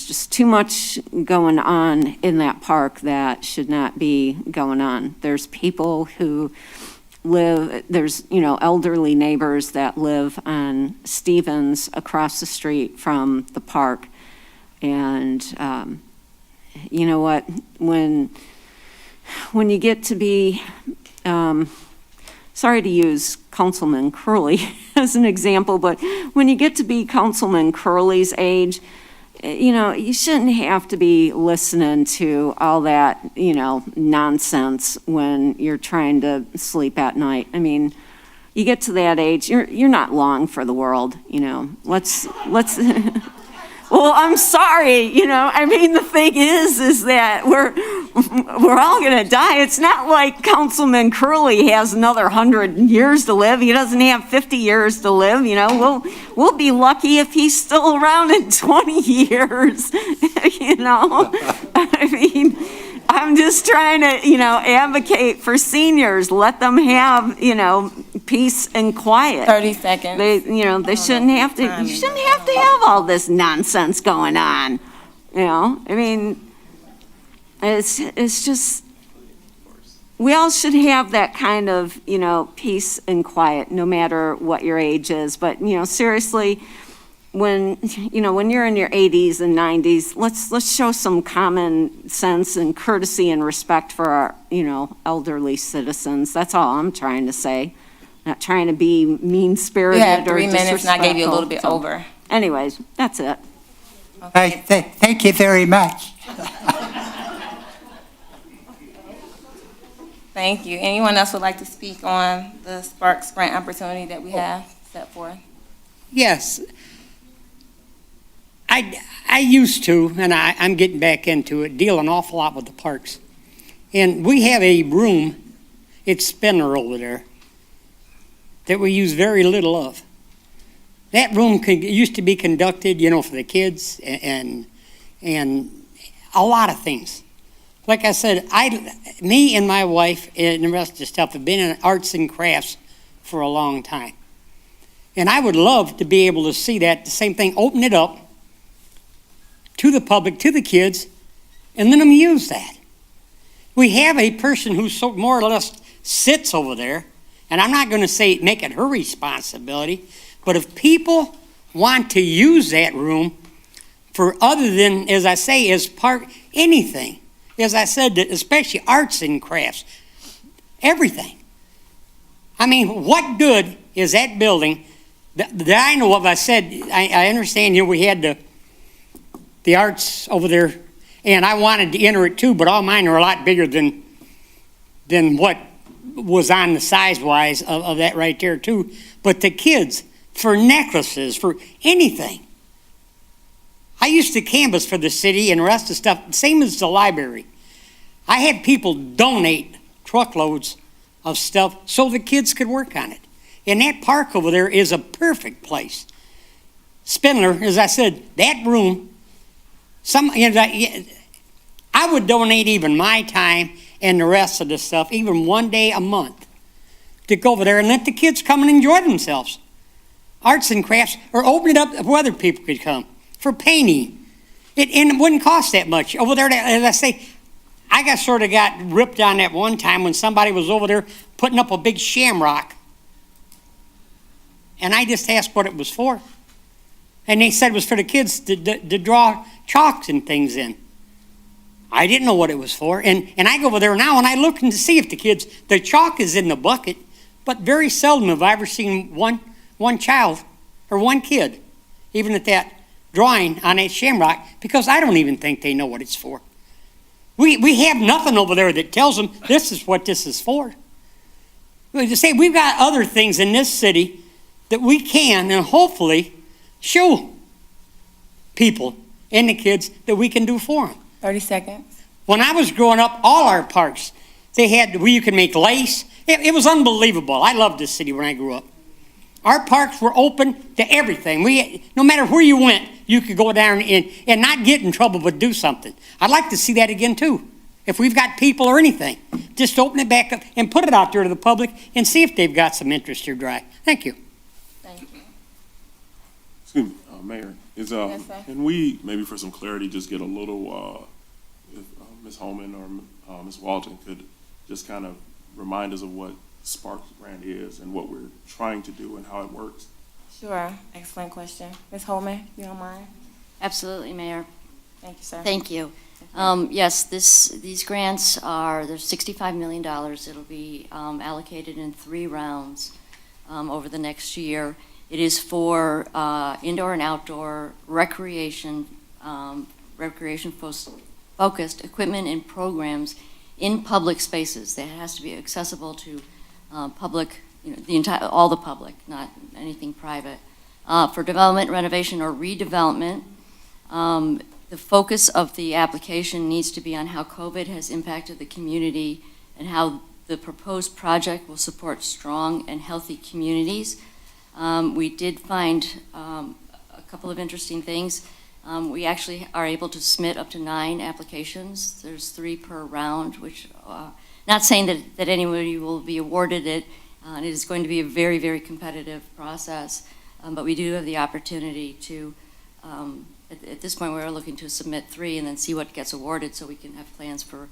just too much going on in that park that should not be going on. There's people who there's, you know, elderly neighbors that live on Stevens across the street from the park. And, you know what, when you get to be, sorry to use Councilman Curley as an example, but when you get to be Councilman Curley's age, you know, you shouldn't have to be listening to all that, you know, nonsense when you're trying to sleep at night. I mean, you get to that age, you're not long for the world, you know. Let's well, I'm sorry, you know, I mean, the thing is that we're all gonna die. It's not like Councilman Curley has another 100 years to live. He doesn't have 50 years to live, you know. We'll be lucky if he's still around in 20 years, you know. I mean, I'm just trying to, you know, advocate for seniors. Let them have, you know, peace and quiet. 30 seconds. They shouldn't have to, you shouldn't have to have all this nonsense going on. You know, I mean, it's just, we all should have that kind of, you know, peace and quiet, no matter what your age is. But, you know, seriously, when you're in your 80s and 90s, let's show some common sense and courtesy and respect for our, you know, elderly citizens. That's all I'm trying to say. Not trying to be mean-spirited You have or 3 minutes, and I gave you a little bit disrespectful. over. Anyways, that's it. Thank you very much. Thank you. Anyone else would like to speak on the Sparks grant opportunity that we have set forth? Yes. I used to, and I'm getting back into it, deal an awful lot with the parks. And we have a room, it's Spinner over there, that we use very little of. That room used to be conducted, you know, for the kids and a lot of things. Like I said, me and my wife and the rest of the stuff have been in arts and crafts for a long time. And I would love to be able to see that, the same thing, open it up to the public, to the kids, and let them use that. We have a person who so more or less sits over there, and I'm not going to say make it her responsibility, but if people want to use that room for other than, as I say, as part, anything, as I said, especially arts and crafts, everything. I mean, what good is that building that I know of? I said, I understand, you know, we had the arts over there, and I wanted to enter it too, but all mine are a lot bigger than what was on the size-wise of that right there too. But the kids, for necklaces, for anything. I used to canvas for the city and the rest of the stuff, same as the library. I had people donate truckloads of stuff so the kids could work on it. And that park over there is a perfect place. Spindler, as I said, that room, I would donate even my time and the rest of the stuff, even one day a month, to go over there and let the kids come and enjoy themselves. Arts and crafts, or open it up where other people could come for painting. And it wouldn't cost that much. Over there, as I say, I got ripped on that one time when somebody was over there putting up a big shamrock. And I just asked what it was for. And they said it was for the kids to draw chalks and things in. I didn't know what it was for. And I go over there now and I look to see if the chalk is in the bucket, but very seldom have I ever seen one child or one kid, even at that drawing on that shamrock, because I don't even think they know what it's for. We have nothing over there that tells them this is what this is for. To say we've got other things in this city that we can and hopefully show people and the kids that we can do for them. 30 seconds. When I was growing up, all our parks, they had where you could make lace. It was unbelievable. I loved this city when I grew up. Our parks were open to everything. No matter where you went, you could go down and not get in trouble, but do something. I'd like to see that again too. If we've got people or anything, just open it back up and put it out there to the public and see if they've got some interest or drive. Thank you. Thank you. Excuse me, Mayor, Yes, sir. can we, maybe for some clarity, just get a little, if Ms. Holman or Ms. Walton could just kind of remind us of what Sparks Grant is and what we're trying to do and how it works? Sure. Excellent question. Ms. Holman, you don't mind? Absolutely, Mayor. Thank you, sir. Thank you. Yes, these grants there's $65 million. It'll be allocated in 3 rounds over the next year. It is for indoor and outdoor recreation, focused equipment and programs in public spaces. That has to be accessible to public, all the public, not anything private. For development, renovation, or redevelopment, the focus of the application needs to be on how COVID has impacted the community and how the proposed project will support strong and healthy communities. We did find a couple of interesting things. We actually are able to submit up to 9 applications. There's 3 per round, which, not saying that anybody will be awarded it. It is going to be a very, very competitive process, but we do have the opportunity to, at this point, we're looking to submit 3 and then see what gets awarded so we can have plans for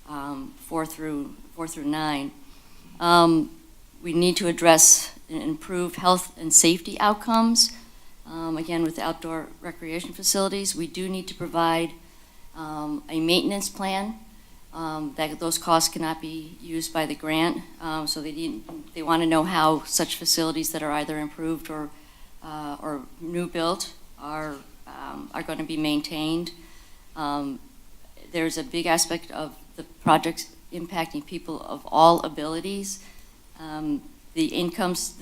4 through 9. We need to address and improve health and safety outcomes. Again, with the outdoor recreation facilities, we do need to provide a maintenance plan. That those costs cannot be used by the grant, so they want to know how such facilities that are either improved or new built are going to be maintained. There's a big aspect of the projects impacting people of all abilities. The incomes,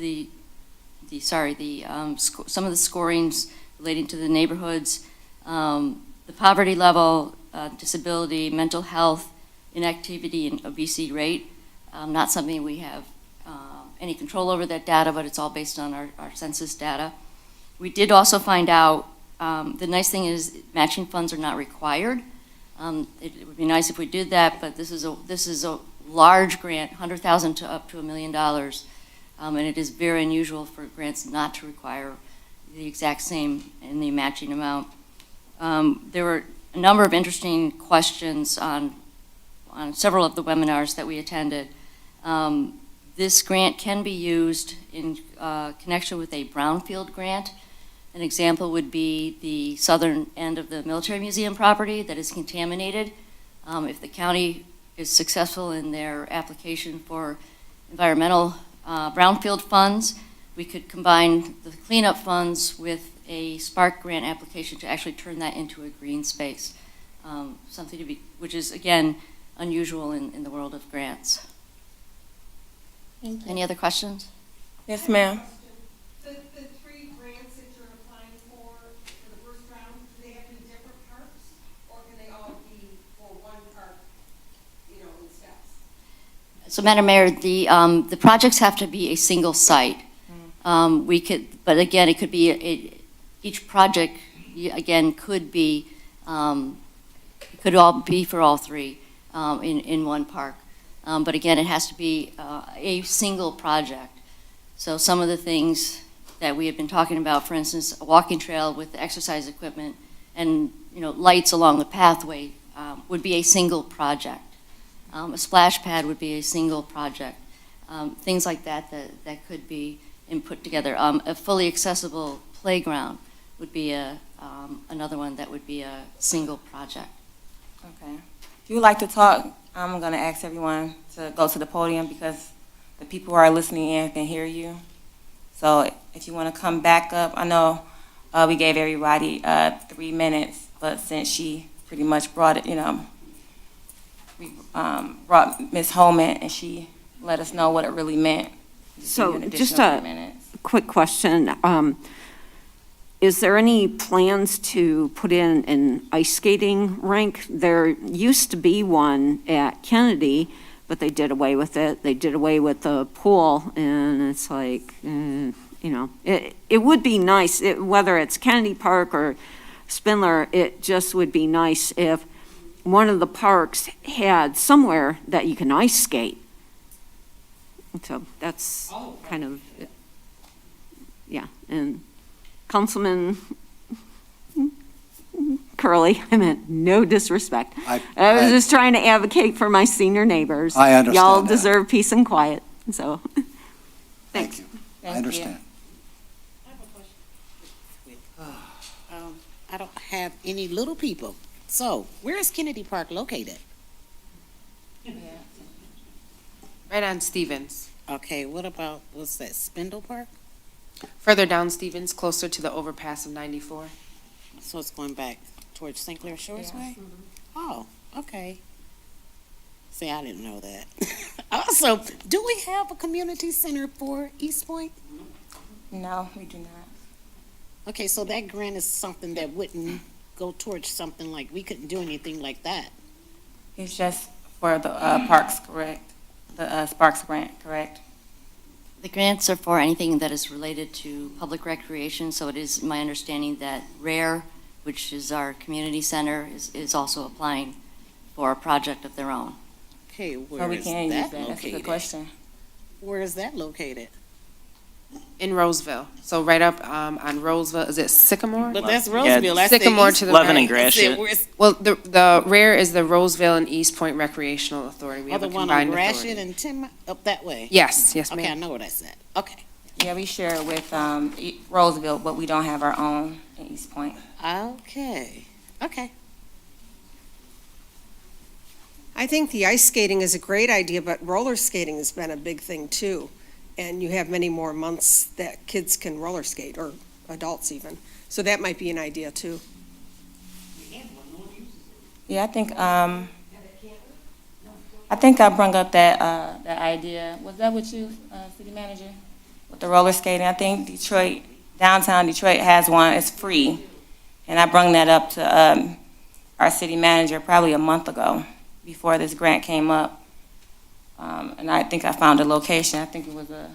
some of the scorings relating to the neighborhoods, the poverty level, disability, mental health, inactivity, and obesity rate. Not something we have any control over that data, but it's all based on our census data. We did also find out, the nice thing is matching funds are not required. It would be nice if we did that, but this is a large grant, $100,000 to up to $1 million. And it is very unusual for grants not to require the exact same in the matching amount. There were a number of interesting questions on several of the webinars that we attended. This grant can be used in connection with a brownfield grant. An example would be the southern end of the military museum property that is contaminated. If the county is successful in their application for environmental brownfield funds, we could combine the cleanup funds with a Spark grant application to actually turn that into a green space. Something to be, which is again unusual in the world of grants. Any other questions? Yes, ma'am. The 3 grants that you're applying for the first round, do they have to be different parks, or can they all be for one park, in steps? So, Madam Mayor, the projects have to be a single site. We could, but again, it could be each project again could be could all be for all 3 in one park. But again, it has to be a single project. So some of the things that we have been talking about, for instance, a walking trail with the exercise equipment and lights along the pathway would be a single project. A splash pad would be a single project. Things like that could be put together. A fully accessible playground would be another one that would be a single project. Okay. If you would like to talk, I'm going to ask everyone to go to the podium because the people who are listening in can hear you. So if you want to come back up, I know we gave everybody 3 minutes, but since she pretty much brought it, we brought Ms. Holman and she let us know what it really meant. So just a quick question. is there any plans to put in an ice skating rink? There used to be one at Kennedy, but they did away with it. They did away with the pool, and it's like, you know, it would be nice, whether it's Kennedy Park or Spindler, it just would be nice if one of the parks had somewhere that you can ice skate. So that's kind of, yeah, and Councilman Curley, I meant no disrespect. I was just trying to advocate for my senior neighbors. I understand Y'all that. deserve peace and quiet, so, thanks. Thank you. I understand. I have a question. I don't have any little people. So, where is Kennedy Park located? Right on Stevens. Okay, what about, what's that, Spindle Park? Further down Stevens, closer to the overpass of 94. So it's going back towards St. Clair Shores Way? Oh, okay. See, I didn't know that. Also, do we have a community center for Eastpointe? No, we do not. Okay, so that grant is something that wouldn't go towards something like, we couldn't do anything like that. It's just for the parks, correct? The Sparks grant, correct? The grants are for anything that is related to public recreation, so it is my understanding that RARE, which is our community center, is also applying for a project of their own. Okay, Or where we is can use that that, that's a good located? question. Where is that located? In Roseville. So right up on Roseville, is it Sycamore? But that's Roseville, that's the Sycamore east- to the Levin right. and Gratiot. Where's Well, the RARE is the Roseville and Eastpointe Recreational Authority. We have the a one on combined Gratiot authority. and Tim, up that way? Yes, yes, Okay, I ma'am. know what I said. Okay. Yeah, we share it with Roseville, but we don't have our own in East Point. Okay, okay. I think the ice skating is a great idea, but roller skating has been a big thing too. And you have many more months that kids can roller skate, or adults even. So that might be an idea too. Yeah, I think I brung up that idea. Was that with you, city manager? With the roller skating? I think downtown Detroit has one. It's free. And I brung that up to our city manager probably a month ago before this grant came up. And I think I found a location. I think it was a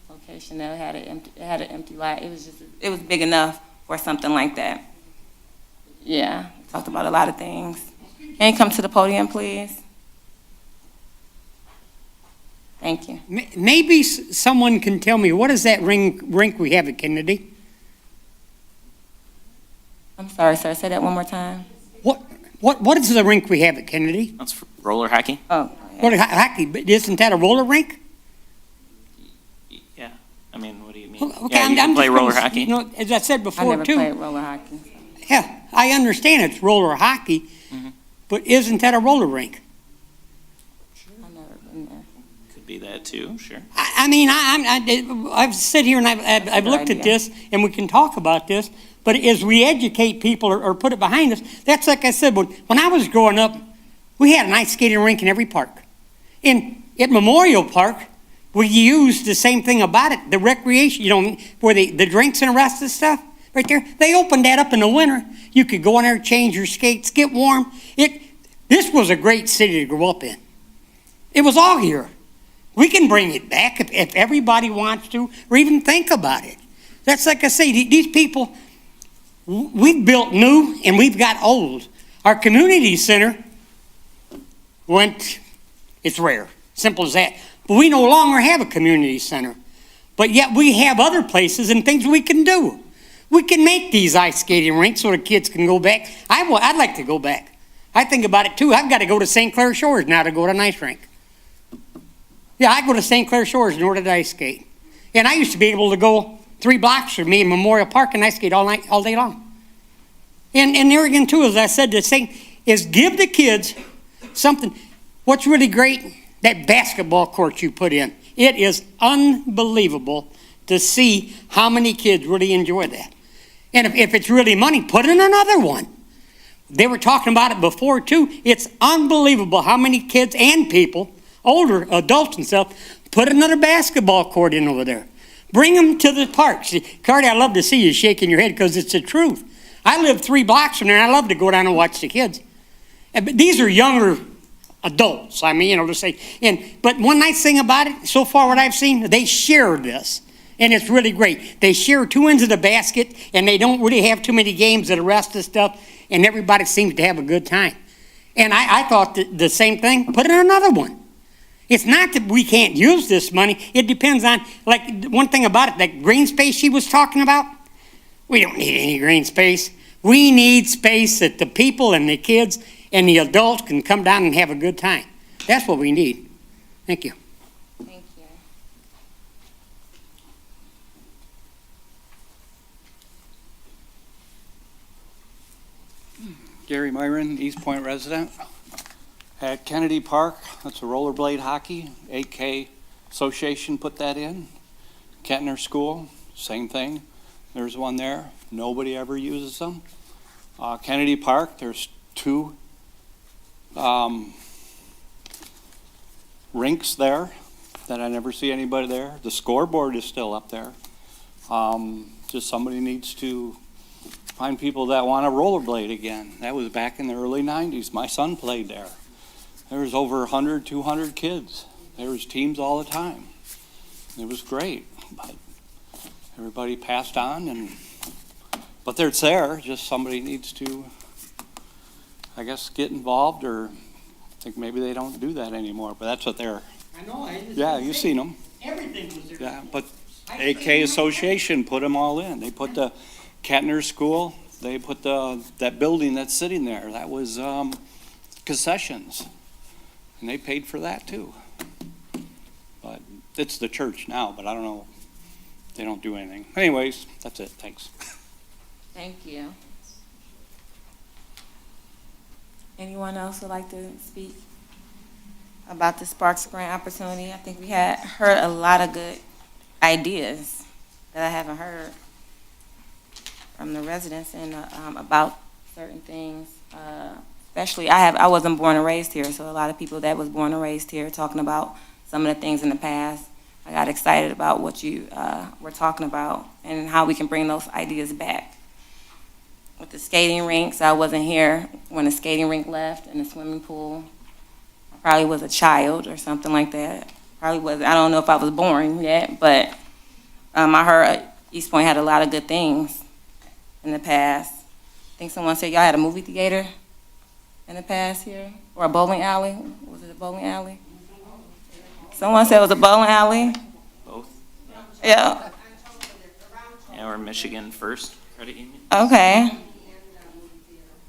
location that had an empty lot. It was big enough for something like that. Yeah, talked about a lot of things. Can you come to the podium, please? Thank you. Maybe someone can tell me, what is that rink we have at Kennedy? I'm sorry, sir. Say that one more time. What is the rink we have at Kennedy? That's for roller hockey. Oh, What, hockey, but isn't that a roller rink? Yeah. I mean, what do you mean? Okay, Yeah, you can play just roller gonna- hockey. You know, as I said I before never too. played roller hockey. Yeah, I understand it's roller hockey, Mhm. but isn't that a roller rink? I've never been there. Could be that too, sure. I mean, I've sit here and I've good looked at idea. this, and we can talk about this, but as we educate people or put it behind us, that's like I said, when I was growing up, we had an ice skating rink in every park. At Memorial Park, we used the same thing about it, the recreation, you know, where the drinks and the rest of the stuff, right there, they opened that up in the winter. You could go in there, change your skates, get warm. This was a great city to grow up in. It was all here. We can bring it back if everybody wants to, or even think about it. That's like I say, these people, we've built new and we've got old. Our community center it's rare, simple as that. But we no longer have a community center. But yet we have other places and things we can do. We can make these ice skating rinks so the kids can go back. I'd like to go back. I think about it too. I've got to go to St. Clair Shores now to go to an ice rink. Yeah, I go to St. Clair Shores in order to ice skate. And I used to be able to go 3 blocks from me in Memorial Park and ice skate all day long. And there again too, as I said, the thing is give the kids something. What's really great, that basketball court you put in. It is unbelievable to see how many kids really enjoy that. And if it's really money, put in another one. They were talking about it before too. It's unbelievable how many kids and people, older adults and stuff, put another basketball court in over there. Bring them to the parks. Cardi, I love to see you shaking your head because it's the truth. I live 3 blocks from there, and I love to go down and watch the kids. But these are younger adults, I mean, to say. But one nice thing about it, so far what I've seen, they share this, and it's really great. They share 2 ends of the basket, and they don't really have too many games of the rest of the stuff, and everybody seems to have a good time. And I thought the same thing, put in another one. It's not that we can't use this money. It depends on, like, one thing about it, that green space she was talking about, we don't need any green space. We need space that the people and the kids and the adults can come down and have a good time. That's what we need. Thank you. Thank you. Gary Myron, Eastpointe resident. At Kennedy Park, that's a rollerblade hockey. 8K Association put that in. Kettner School, same thing. There's one there. Nobody ever uses them. Kennedy Park, there's 2 rinks there that I never see anybody there. The scoreboard is still up there. Just somebody needs to find people that want to rollerblade again. That was back in the early 90s. My son played there. There was over 100, 200 kids. There was teams all the time. It was great, but everybody passed on, but it's there. Just somebody needs to, I guess, get involved, or I think maybe they don't do that anymore, but that's what they're. I know. Yeah, you've seen them. Everything was there. Yeah, but AK Association put them all in. They put the Kettner School, they put that building that's sitting there. That was concessions. And they paid for that too. But it's the church now, but I don't know. They don't do anything. Anyways, that's it. Thanks. Thank you. Anyone else would like to speak about the Sparks Grant opportunity? I think we had heard a lot of good ideas that I haven't heard from the residents and about certain things. Especially, I wasn't born and raised here, so a lot of people that was born and raised here talking about some of the things in the past. I got excited about what you were talking about and how we can bring those ideas back. With the skating rinks, I wasn't here when the skating rink left and the swimming pool. I probably was a child or something like that. Probably was. I don't know if I was born yet, but I heard Eastpointe had a lot of good things in the past. I think someone said y'all had a movie theater in the past here, or a bowling alley. Was it a bowling alley? Someone said it was a bowling alley. Both. Yeah. Yeah, or Michigan First Credit Union. Okay.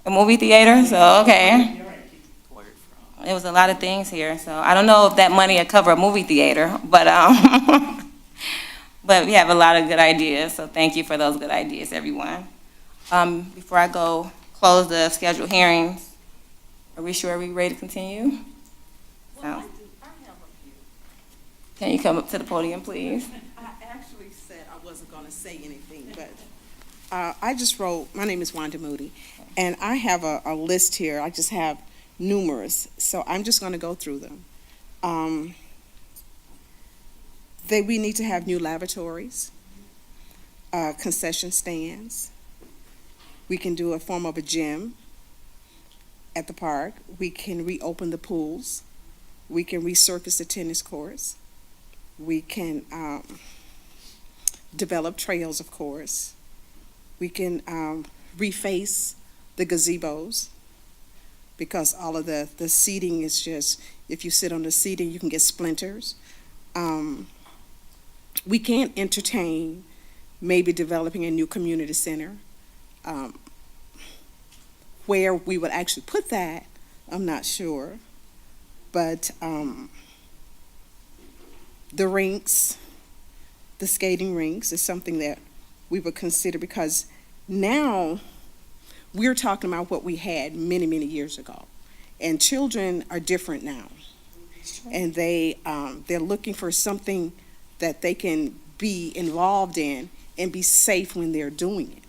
A movie theater, so okay. There was a lot of things here, so I don't know if that money would cover a movie theater, but but we have a lot of good ideas, so thank you for those good ideas, everyone. Before I go close the scheduled hearings, are we sure we're ready to continue? No. Can you come up to the podium, please? I actually said I wasn't going to say anything, but I just wrote, my name is Wanda Moody, and I have a list here. I just have numerous, so I'm just going to go through them. We need to have new lavatories, concession stands. We can do a form of a gym at the park. We can reopen the pools. We can resurface the tennis courts. We can develop trails, of course. We can reface the gazebos, because all of the seating is just, if you sit on the seating, you can get splinters. We can entertain, maybe developing a new community center. Where we would actually put that, I'm not sure. But the rinks, the skating rinks, is something that we would consider, because now we're talking about what we had many, many years ago. And children are different now. And they're looking for something that they can be involved in and be safe when they're doing it.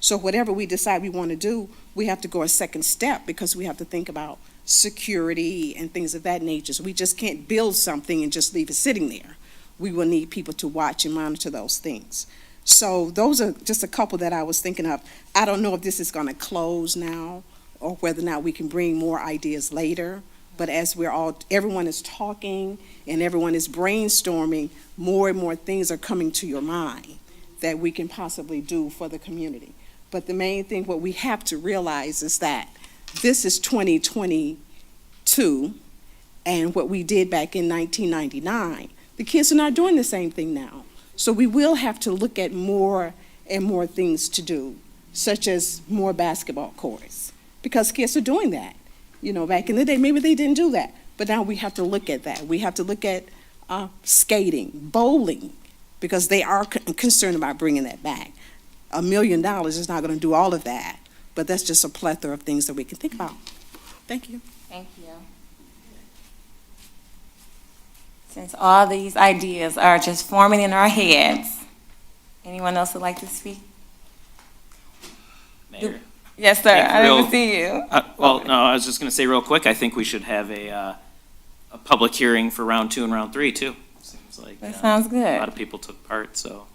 So whatever we decide we want to do, we have to go a second step, because we have to think about security and things of that nature. So we just can't build something and just leave it sitting there. we will need people to watch and monitor those things. So those are just a couple that I was thinking of. I don't know if this is going to close now or whether or not we can bring more ideas later. But as everyone is talking and everyone is brainstorming, more and more things are coming to your mind that we can possibly do for the community. But the main thing, what we have to realize is that this is 2022, and what we did back in 1999, the kids are not doing the same thing now. So we will have to look at more and more things to do, such as more basketball courts, because kids are doing that. You know, back in the day, maybe they didn't do that, but now we have to look at that. We have to look at skating, bowling, because they are concerned about bringing that back. $1 million is not going to do all of that, but that's just a plethora of things that we can think about. Thank you. Thank you. Since all these ideas are just forming in our heads, anyone else would like to speak? Mayor? Yes, sir. I didn't see you. Well, no, I was just going to say real quick, I think we should have a public hearing for round 2 and round 3, too. Seems like That sounds good. a lot of people took part, so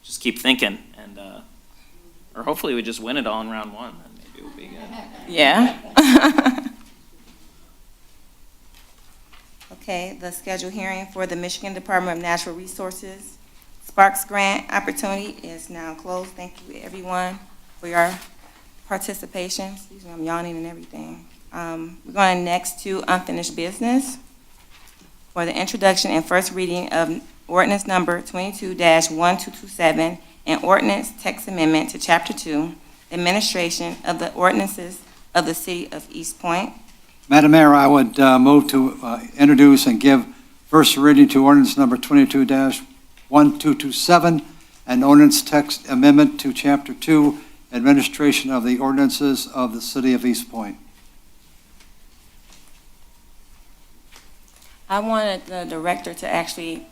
just keep thinking, and or hopefully we just win it all in round 1, then maybe it would be good. Yeah. Okay, the scheduled hearing for the Michigan Department of Natural Resources Sparks Grant opportunity is now closed. Thank you, everyone, for your participation. Excuse me, I'm yawning and everything. We're going next to unfinished business for the introduction and first reading of ordinance number 22-1227, an ordinance text amendment to Chapter 2, administration of the ordinances of the City of Eastpointe. Madam Mayor, I would move to introduce and give first reading to ordinance number 22-1227, an ordinance text amendment to Chapter 2, administration of the ordinances of the City of Eastpointe. I wanted the director to actually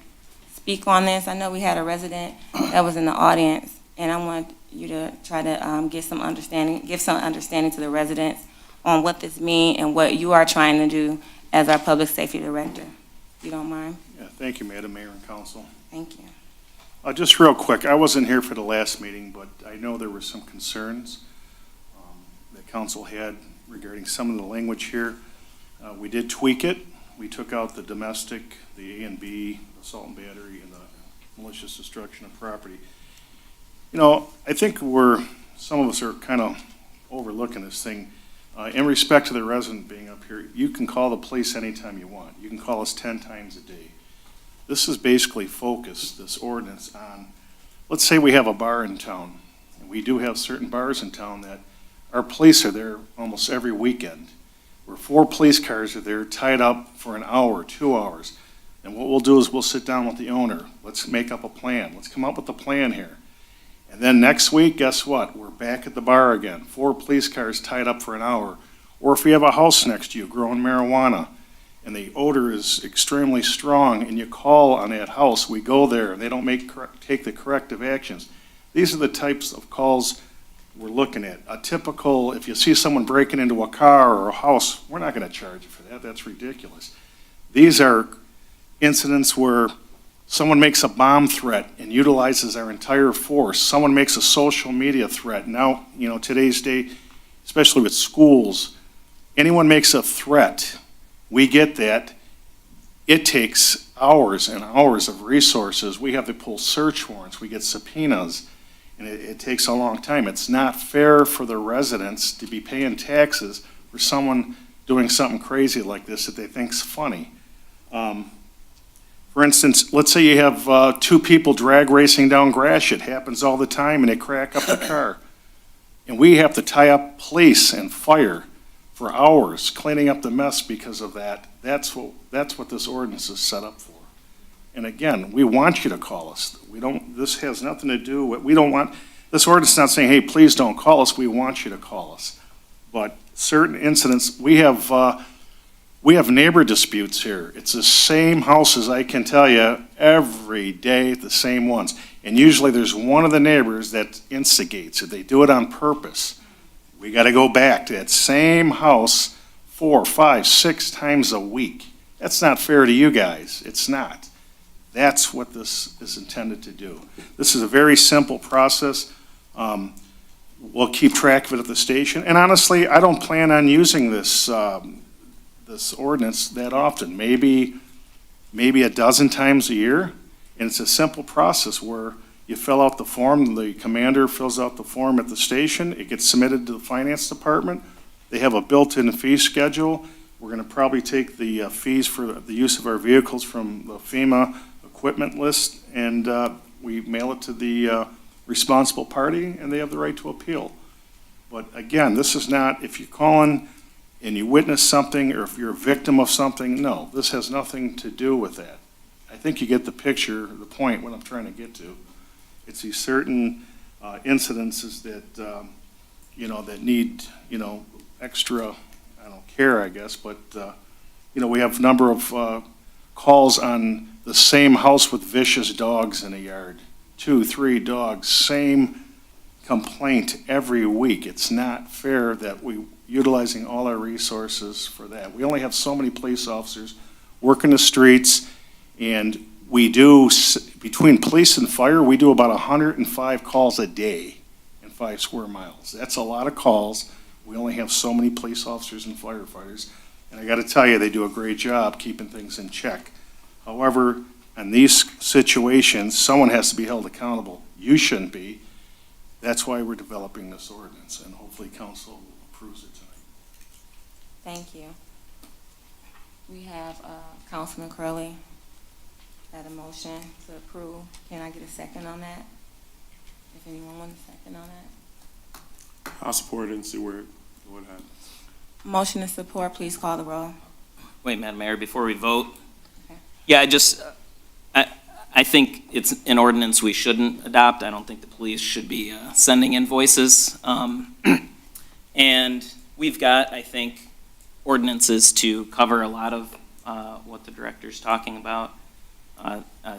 speak on this. I know we had a resident that was in the audience, and I want you to try to give some understanding to the residents on what this means and what you are trying to do as our public safety director. If you don't mind. Yeah, thank you, Madam Mayor and Council. Thank you. Just real quick, I wasn't here for the last meeting, but I know there were some concerns that council had regarding some of the language here. We did tweak it. We took out the domestic, the A and B, assault and battery, and the malicious destruction of property. You know, I think some of us are kind of overlooking this thing. In respect to the resident being up here, you can call the police anytime you want. You can call us 10 times a day. This is basically focused, this ordinance, on, let's say we have a bar in town, and we do have certain bars in town that our police are there almost every weekend, where 4 police cars are there tied up for an hour, 2 hours. And what we'll do is we'll sit down with the owner. Let's make up a plan. Let's come up with a plan here. And then next week, guess what? We're back at the bar again. 4 police cars tied up for an hour. Or if you have a house next to you growing marijuana and the odor is extremely strong and you call on that house, we go there and they don't take the corrective actions. These are the types of calls we're looking at. A typical, if you see someone breaking into a car or a house, we're not going to charge you for that. That's ridiculous. These are incidents where someone makes a bomb threat and utilizes our entire force. Someone makes a social media threat. Now, you know, today's day, especially with schools, anyone makes a threat, we get that. It takes hours and hours of resources. We have to pull search warrants. We get subpoenas, and it takes a long time. It's not fair for the residents to be paying taxes for someone doing something crazy like this that they think's funny. For instance, let's say you have 2 people drag racing down Gratiot. It happens all the time, and they crack up the car. And we have to tie up police and fire for hours cleaning up the mess because of that. That's what this ordinance is set up for. And again, we want you to call us. This has nothing to do with, this ordinance is not saying, hey, please don't call us. We want you to call us. But certain incidents, we have neighbor disputes here. It's the same houses, I can tell you, every day, the same ones. And usually there's one of the neighbors that instigates it. They do it on purpose. We got to go back to that same house 4, 5, 6 times a week. That's not fair to you guys. It's not. That's what this is intended to do. This is a very simple process. We'll keep track of it at the station. And honestly, I don't plan on using this, this ordinance that often, maybe a dozen times a year. And it's a simple process where you fill out the form, the commander fills out the form at the station, it gets submitted to the finance department. They have a built-in fee schedule. We're gonna probably take the fees for the use of our vehicles from the FEMA equipment list, and we mail it to the responsible party, and they have the right to appeal. But again, this is not, if you're calling and you witness something, or if you're a victim of something, no, this has nothing to do with that. I think you get the picture, the point, what I'm trying to get to. It's these certain incidences that, you know, that need, you know, extra, I don't care, I guess, but, you know, we have a number of calls on the same house with vicious dogs in a yard. 2, 3 dogs, same complaint every week. It's not fair that we utilizing all our resources for that. We only have so many police officers working the streets, and we do, between police and fire, we do about 105 calls a day in 5 square miles. That's a lot of calls. We only have so many police officers and firefighters, and I gotta tell you, they do a great job keeping things in check. However, in these situations, someone has to be held accountable. You shouldn't be. That's why we're developing this ordinance, and hopefully council approves it tonight. Thank you. We have Councilman Curley had a motion to approve. Can I get a second on that? If anyone wants a second on that? I'll support it and see what happens. Motion to support, please call the roll. Wait, Madam Mayor, before we vote. Okay. Yeah, I think it's an ordinance we shouldn't adopt. I don't think the police should be sending invoices. And we've got, I think, ordinances to cover a lot of what the director's talking about.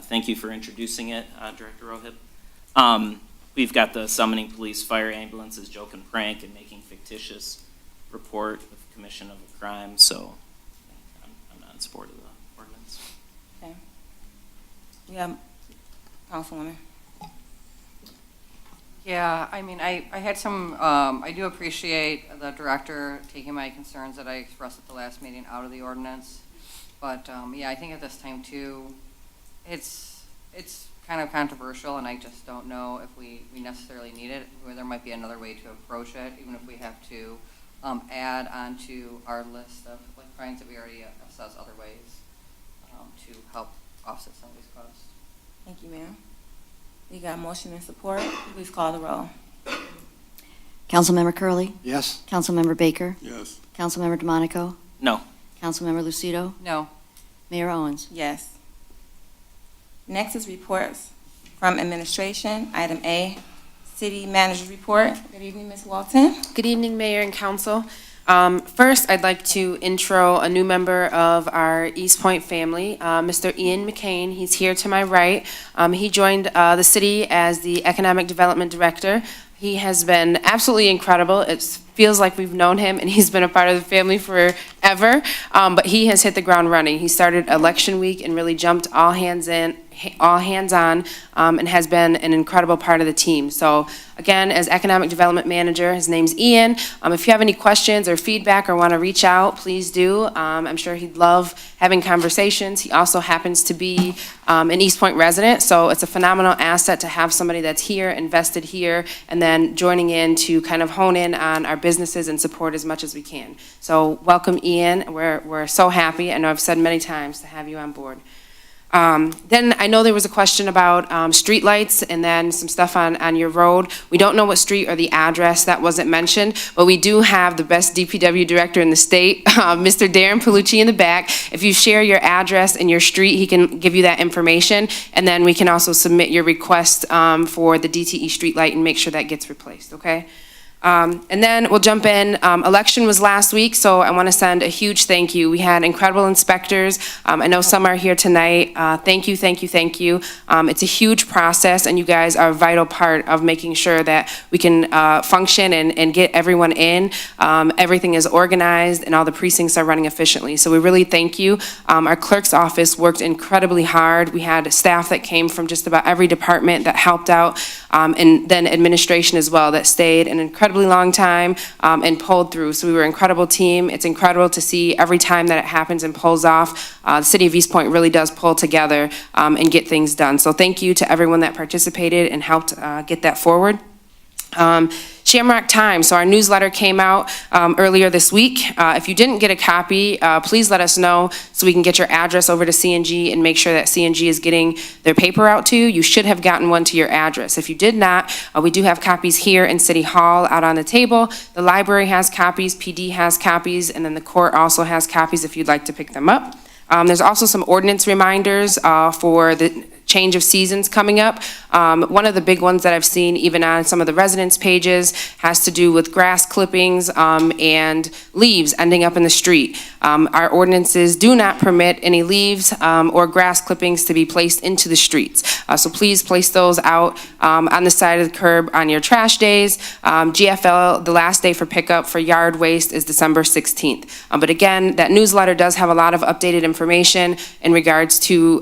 Thank you for introducing it, Director Rohit. We've got the summoning police, fire, ambulances, joke and prank, and making fictitious report with commission of a crime, so I'm not in support of the ordinance. Okay. We have Councilwoman. Yeah, I mean, I had some, I do appreciate the director taking my concerns that I expressed at the last meeting out of the ordinance. But, yeah, I think at this time too, it's kind of controversial, and I just don't know if we necessarily need it, or there might be another way to approach it, even if we have to add onto our list of like crimes that we already assess other ways to help offset some of these costs. Thank you, ma'am. We got motion and support. Please call the roll. Councilmember Curley, Yes? Councilmember Baker, Yes. Councilmember DeMonico, No. Councilmember Lucido, No. Mayor Owens. Yes. Next is reports from administration. Item A, city manager's report. Good evening, Ms. Walton. Good evening, Mayor and Council. First, I'd like to intro a new member of our Eastpointe family, Mr. Ian McCain. He's here to my right. He joined the city as the Economic Development Director. He has been absolutely incredible. It feels like we've known him, and he's been a part of the family forever, but he has hit the ground running. He started election week and really jumped all hands on, and has been an incredible part of the team. So again, as Economic Development Manager, his name's Ian. If you have any questions or feedback or want to reach out, please do. I'm sure he'd love having conversations. He also happens to be an Eastpointe resident, so it's a phenomenal asset to have somebody that's here, invested here, and then joining in to kind of hone in on our businesses and support as much as we can. So welcome, Ian. We're so happy. I know I've said many times to have you on board. Then I know there was a question about streetlights and then some stuff on your road. We don't know what street or the address, that wasn't mentioned, but we do have the best DPW director in the state, Mr. Darren Palucci in the back. If you share your address and your street, he can give you that information, and then we can also submit your request for the DTE streetlight and make sure that gets replaced, okay? And then we'll jump in. Election was last week, so I want to send a huge thank you. We had incredible inspectors. I know some are here tonight. Thank you, thank you, thank you. It's a huge process, and you guys are a vital part of making sure that we can function and get everyone in. Everything is organized, and all the precincts are running efficiently. So we really thank you. Our clerk's office worked incredibly hard. We had staff that came from just about every department that helped out, and then administration as well that stayed an incredibly long time and pulled through. So we were an incredible team. It's incredible to see every time that it happens and pulls off. The city of Eastpointe really does pull together and get things done. So thank you to everyone that participated and helped get that forward. Shamrock Times, so our newsletter came out earlier this week. If you didn't get a copy, please let us know so we can get your address over to CNG and make sure that CNG is getting their paper out to you. You should have gotten one to your address. If you did not, we do have copies here in City Hall out on the table. The library has copies, PD has copies, and then the court also has copies if you'd like to pick them up. There's also some ordinance reminders for the change of seasons coming up. One of the big ones that I've seen even on some of the residents' pages has to do with grass clippings and leaves ending up in the street. Our ordinances do not permit any leaves or grass clippings to be placed into the streets. So please place those out on the side of the curb on your trash days. GFL, the last day for pickup for yard waste is December 16th. But again, that newsletter does have a lot of updated information in regards to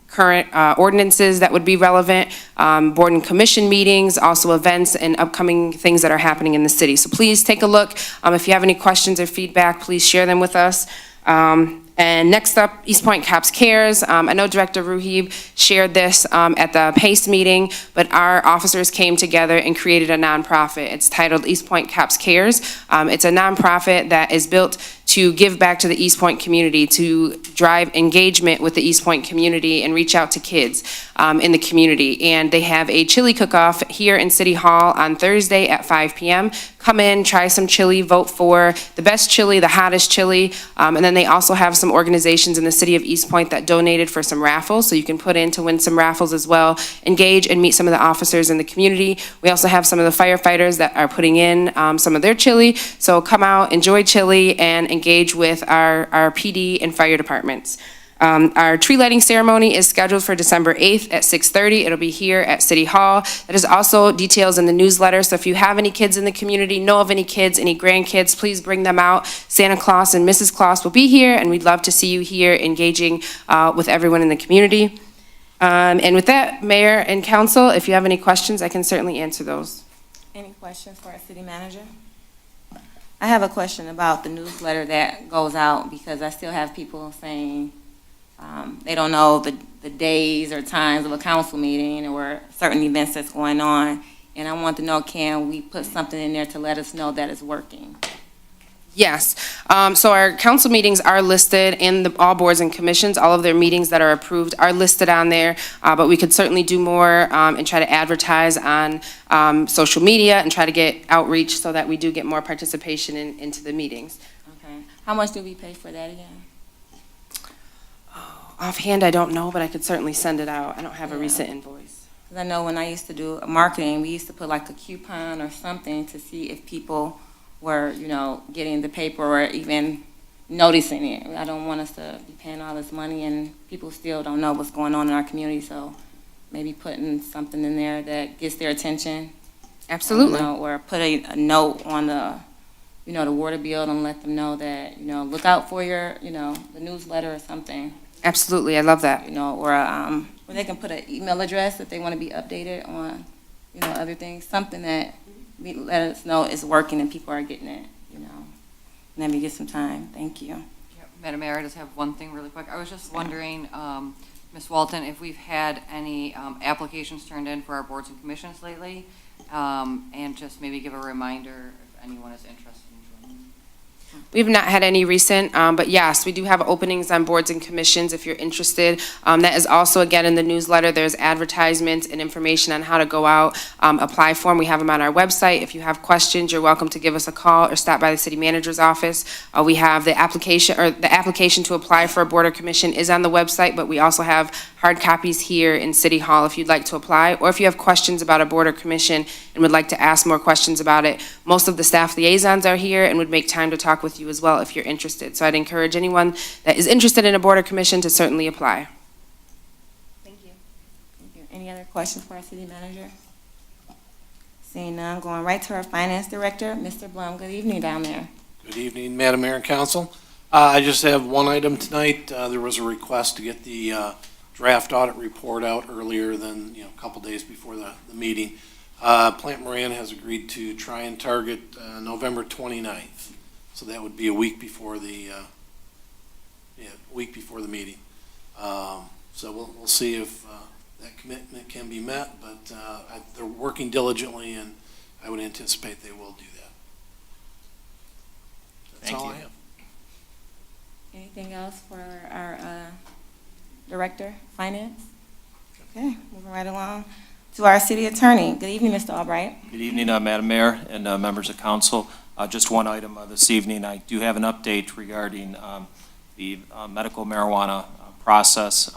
current ordinances that would be relevant, board and commission meetings, also events and upcoming things that are happening in the city. So please take a look. If you have any questions or feedback, please share them with us. And next up, Eastpointe Cops Cares. I know Director Ruhib shared this at the PACE meeting, but our officers came together and created a nonprofit. It's titled Eastpointe Cops Cares. It's a nonprofit that is built to give back to the Eastpointe community, to drive engagement with the Eastpointe community and reach out to kids in the community. And they have a chili cook-off here in City Hall on Thursday at 5 p.m. Come in, try some chili, vote for the best chili, the hottest chili. And then they also have some organizations in the city of Eastpointe that donated for some raffles, so you can put in to win some raffles as well, engage and meet some of the officers in the community. We also have some of the firefighters that are putting in some of their chili. So come out, enjoy chili, and engage with our PD and fire departments. Our tree lighting ceremony is scheduled for December 8th at 6:30. It'll be here at City Hall. That is also details in the newsletter. So if you have any kids in the community, know of any kids, any grandkids, please bring them out. Santa Claus and Mrs. Claus will be here, and we'd love to see you here engaging with everyone in the community. And with that, Mayor and Council, if you have any questions, I can certainly answer those. Any questions for our city manager? I have a question about the newsletter that goes out, because I still have people saying they don't know the days or times of a council meeting or certain events that's going on. And I want to know, can we put something in there to let us know that it's working? Yes. So our council meetings are listed in all boards and commissions. All of their meetings that are approved are listed on there, but we could certainly do more and try to advertise on social media and try to get outreach so that we do get more participation into the meetings. Okay. How much do we pay for that again? Offhand, I don't know, but I could certainly send it out. I don't have a recent invoice. Because I know when I used to do marketing, we used to put like a coupon or something to see if people were, getting the paper or even noticing it. I don't want us to be paying all this money and people still don't know what's going on in our community, so maybe putting something in there that gets their attention. Absolutely. Or put a note on the, the water bill and let them know that, look out for your, the newsletter or something. Absolutely, I love that. Or they can put an email address if they want to be updated on, other things, something that let us know it's working and people are getting it, Let me get some time. Thank you. Yeah, Madam Mayor, I just have one thing really quick. I was just wondering, Ms. Walton, if we've had any applications turned in for our boards and commissions lately, and just maybe give a reminder if anyone is interested in joining. We've not had any recent, but yes, we do have openings on boards and commissions if you're interested. That is also, again, in the newsletter. There's advertisements and information on how to go out, apply for them. We have them on our website. If you have questions, you're welcome to give us a call or stop by the city manager's office. We have the application to apply for a board or commission is on the website, but we also have hard copies here in City Hall if you'd like to apply, or if you have questions about a board or commission and would like to ask more questions about it. Most of the staff liaisons are here and would make time to talk with you as well if you're interested. So I'd encourage anyone that is interested in a board or commission to certainly apply. Thank you. Thank you. Any other questions for our city manager? Seeing none, going right to our finance director, Mr. Blum. Good evening down there. Good evening, Madam Mayor and Council. I just have one item tonight. There was a request to get the draft audit report out earlier than, a couple days before the meeting. Plant Moran has agreed to try and target November 29th. So that would be a week before the meeting. So we'll see if that commitment can be met, but they're working diligently, and I would anticipate they will do that. That's all I have. Anything else for our director, finance? Okay, moving right along to our city attorney. Good evening, Mr. Albright. Good evening, Madam Mayor and members of council. Just one item this evening. I do have an update regarding the medical marijuana process.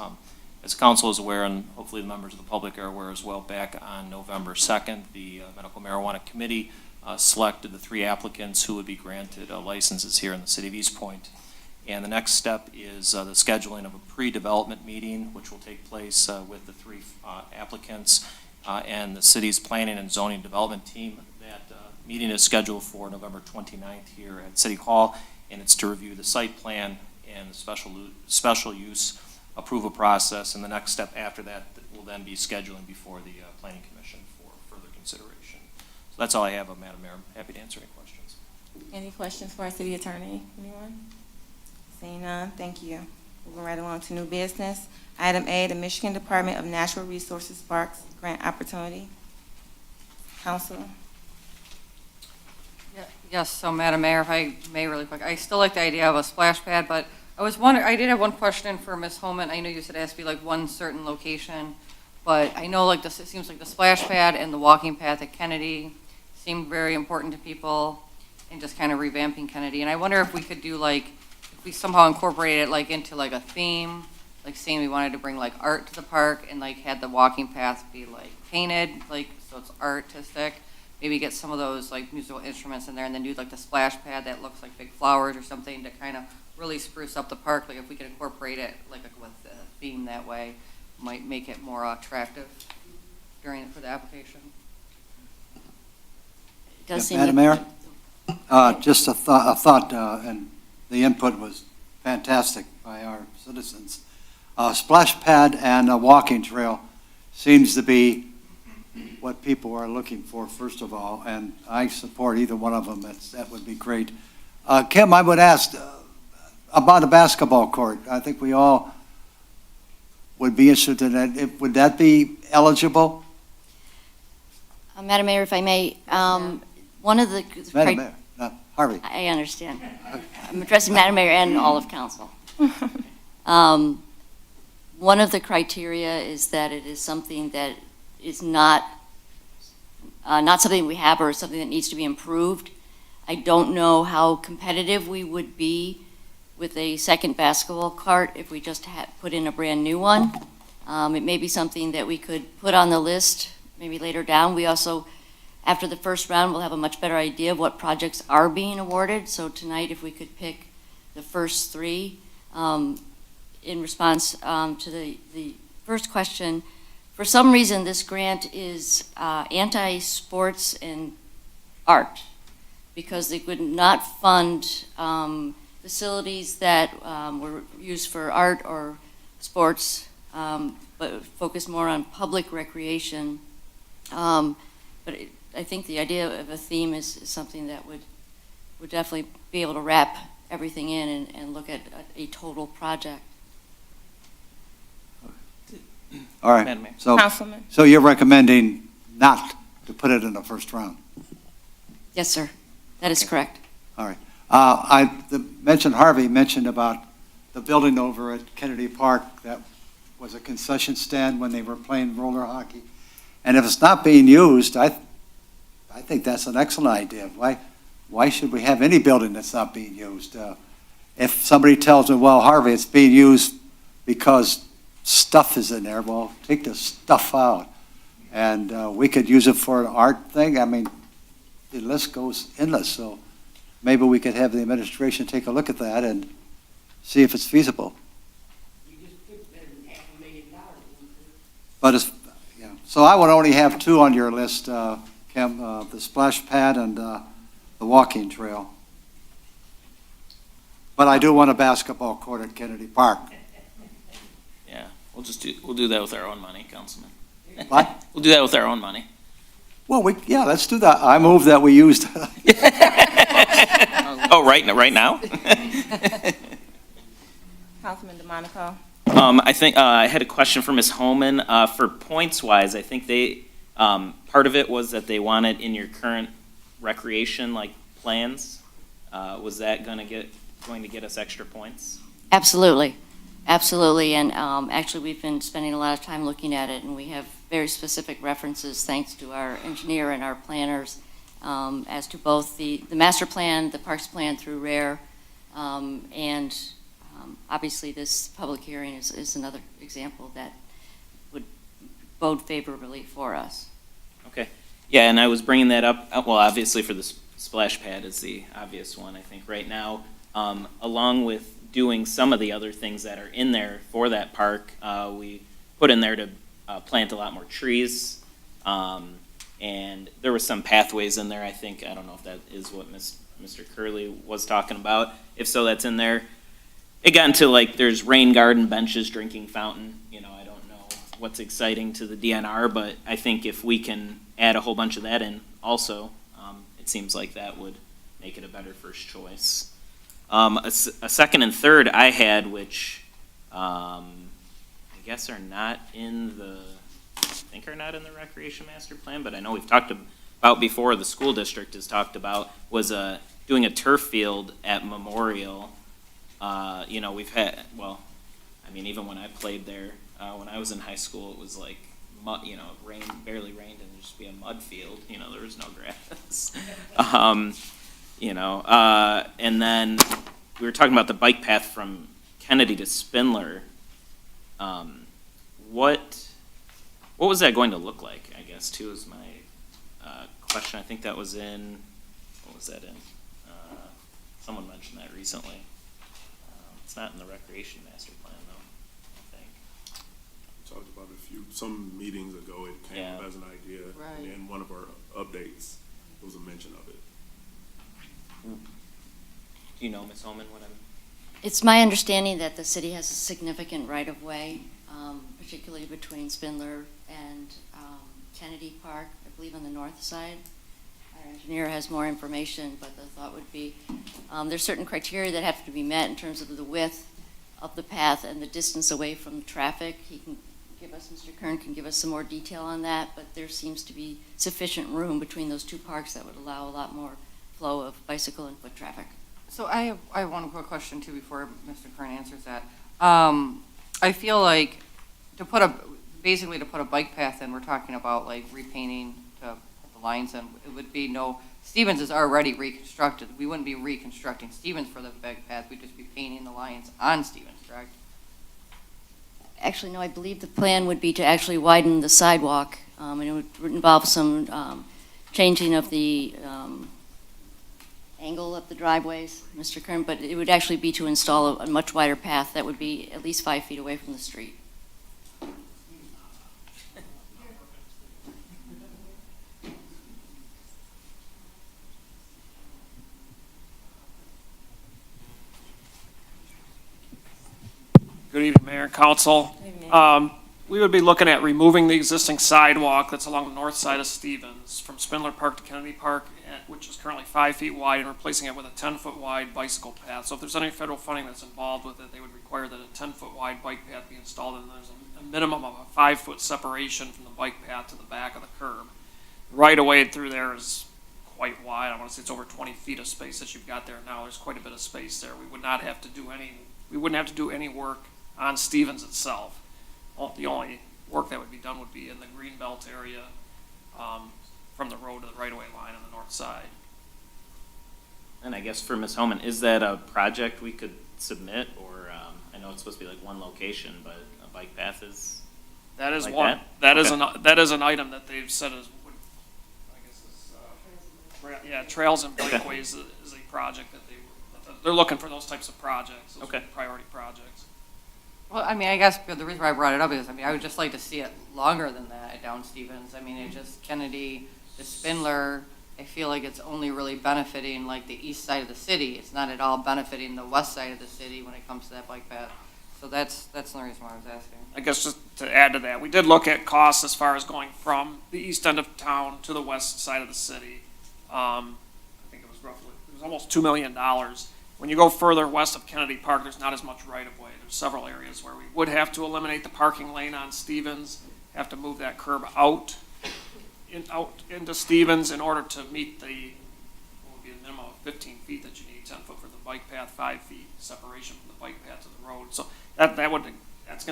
As council is aware, and hopefully the members of the public are aware as well, back on November 2nd, the Medical Marijuana Committee selected the 3 applicants who would be granted licenses here in the city of Eastpointe. And the next step is the scheduling of a pre-development meeting, which will take place with the 3 applicants and the city's planning and zoning development team. That meeting is scheduled for November 29th here at City Hall, and it's to review the site plan and the special use approval process. And the next step after that will then be scheduling before the Planning Commission for further consideration. So that's all I have, Madam Mayor. I'm happy to answer any questions. Any questions for our city attorney? Anyone? Seeing none, thank you. Moving right along to new business. Item A, the Michigan Department of Natural Resources Parks Grant Opportunity. Council. Yes, so Madam Mayor, if I may really quick, I still like the idea of a splash pad, but I did have one question for Ms. Holman. I know you said it has to be like one certain location, but I know it seems like the splash pad and the walking path at Kennedy seemed very important to people, and just kind of revamping Kennedy. And I wonder if we could do if we somehow incorporated it into a theme, saying we wanted to bring art to the park and had the walking path be painted, so it's artistic. Maybe get some of those musical instruments in there, and then do the splash pad that looks like big flowers or something to kind of really spruce up the park. If we could incorporate it with the theme that way, might make it more attractive for the application. It does seem Madam Mayor, just a thought, and the input was fantastic by our citizens. Splash pad and a walking trail seems to be what people are looking for, first of all, and I support either one of them. That would be great. Kim, I would ask about a basketball court. I think we all would be interested in that. Would that be eligible? Madam Mayor, if I may, one of the... Madam Mayor, Harvey. I understand. I'm addressing Madam Mayor and all of council. One of the criteria is that it is something that is not something we have or something that needs to be improved. I don't know how competitive we would be with a second basketball court if we just put in a brand new one. It may be something that we could put on the list maybe later down. We also, after the first round, we'll have a much better idea of what projects are being awarded. So tonight, if we could pick the first 3 in response to the first question, for some reason, this grant is anti-sports and art because they would not fund facilities that were used for art or sports, but focus more on public recreation. But I think the idea of a theme is something that would definitely be able to wrap everything in and look at a total project. All right. Madam Mayor. So you're recommending not to put it in the first round? Yes, sir. That is correct. All right. Harvey mentioned about the building over at Kennedy Park that was a concession stand when they were playing roller hockey. And if it's not being used, I think that's an excellent idea. Why should we have any building that's not being used? If somebody tells me, well, Harvey, it's being used because stuff is in there, well, take the stuff out. And we could use it for an art thing. I mean, the list goes endless, so maybe we could have the administration take a look at that and see if it's feasible. But it's, yeah, so I would only have two on your list, Kim, the splash pad and the walking trail. But I do want a basketball court at Kennedy Park. Yeah, we'll do that with our own money, Councilman. What? We'll do that with our own money. Well, let's do that. I move that we used. Oh, right now? Councilman DeMonico. I think I had a question for Ms. Homan. For points-wise, I think part of it was that they wanted in your current recreation plans. Was that going to get us extra points? Absolutely, absolutely, and actually we've been spending a lot of time looking at it, and we have very specific references thanks to our engineer and our planners as to both the master plan, the parks plan through RARE, and obviously this public hearing is another example that would bode favorably for us. Okay. Yeah, and I was bringing that up, well, obviously for the splash pad is the obvious one, I think, right now. Along with doing some of the other things that are in there for that park, we put in there to plant a lot more trees. And there were some pathways in there, I think. I don't know if that is what Mr. Curley was talking about. If so, that's in there. It got into there's rain garden benches, drinking fountain. I don't know what's exciting to the DNR, but I think if we can add a whole bunch of that in also, it seems like that would make it a better first choice. A second and third I had, which I guess are not in the recreation master plan, but I know we've talked about before, the school district has talked about, was doing a turf field at Memorial. We've had, even when I played there, when I was in high school, it was mud, barely rained and there'd just be a mud field, there was no grass. And then we were talking about the bike path from Kennedy to Spindler. What was that going to look like, I guess, too, is my question. I think that was in, what was that in? Someone mentioned that recently. It's not in the recreation master plan, though, I think. We talked about some meetings ago, it came up as an idea. Right. And in one of our updates, there was a mention of it. Do you know, Ms. Holman, what I'm... It's my understanding that the city has a significant right-of-way, particularly between Spindler and Kennedy Park, I believe on the north side. Our engineer has more information, but the thought would be there's certain criteria that have to be met in terms of the width of the path and the distance away from traffic. Mr. Kern can give us some more detail on that, but there seems to be sufficient room between those two parks that would allow a lot more flow of bicycle and foot traffic. So I have one quick question too before Mr. Kern answers that. I feel like to put a bike path in, we're talking about repainting to put the lines in. It would be Stevens is already reconstructed. We wouldn't be reconstructing Stevens for the bike path. We'd just be painting the lines on Stevens, correct? Actually, no, I believe the plan would be to actually widen the sidewalk, and it would involve some changing of the angle of the driveways, Mr. Kern, but it would actually be to install a much wider path that would be at least 5 feet away from the street. Good evening, Mayor and Council. We would be looking at removing the existing sidewalk that's along the north side of Stevens from Spindler Park to Kennedy Park, which is currently 5 feet wide, and replacing it with a 10-foot wide bicycle path. So if there's any federal funding that's involved with it, they would require that a 10-foot wide bike path be installed, and there's a minimum of a 5-foot separation from the bike path to the back of the curb. Right away through there is quite wide. I want to say it's over 20 feet of space that you've got there now. There's quite a bit of space there. We wouldn't have to do any work on Stevens itself. The only work that would be done would be in the greenbelt area, from the road to the right-of-way line on the north side. And I guess for Ms. Homan, is that a project we could submit, or, I know it's supposed to be like one location, but a bike path is? That is like one, that? that is an item that they've said is, I guess is, trails and bikeways is a project that they're looking for those types of projects, those priority projects. Well, I mean, I guess the reason why I brought it up is, I mean, I would just like to see it longer than that down Stevens. I mean, it just, Kennedy to Spindler, I feel like it's only really benefiting like the east side of the city. It's not at all benefiting the west side of the city when it comes to that bike path. So that's the reason why I was asking. I guess just to add to that, we did look at costs as far as going from the east end of town to the west side of the city. I think it was almost $2 million. When you go further west of Kennedy Park, there's not as much right-of-way. There's several areas where we would have to eliminate the parking lane on Stevens, have to move that curb out into Stevens in order to meet what would be a minimum of 15 feet that you need, 10 foot for the bike path, 5 feet separation from the bike path to the road. So that's going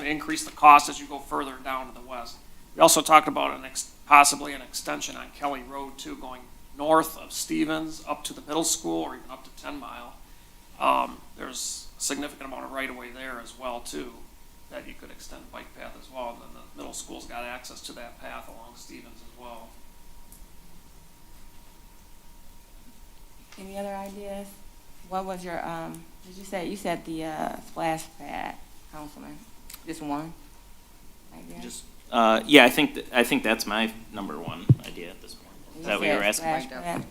to increase the cost as you go further down to the west. We also talked about possibly an extension on Kelly Road too, going north of Stevens up to the middle school or even up to 10 Mile. There's a significant amount of right-of-way there as well too, that you could extend bike path as well. And then the middle school's got access to that path along Stevens as well. Any other ideas? What was your, you said the splash pad, Councilman? Just one idea? Just, yeah, I think that's my number one idea at this point. Is that what you were asking? Splash pad.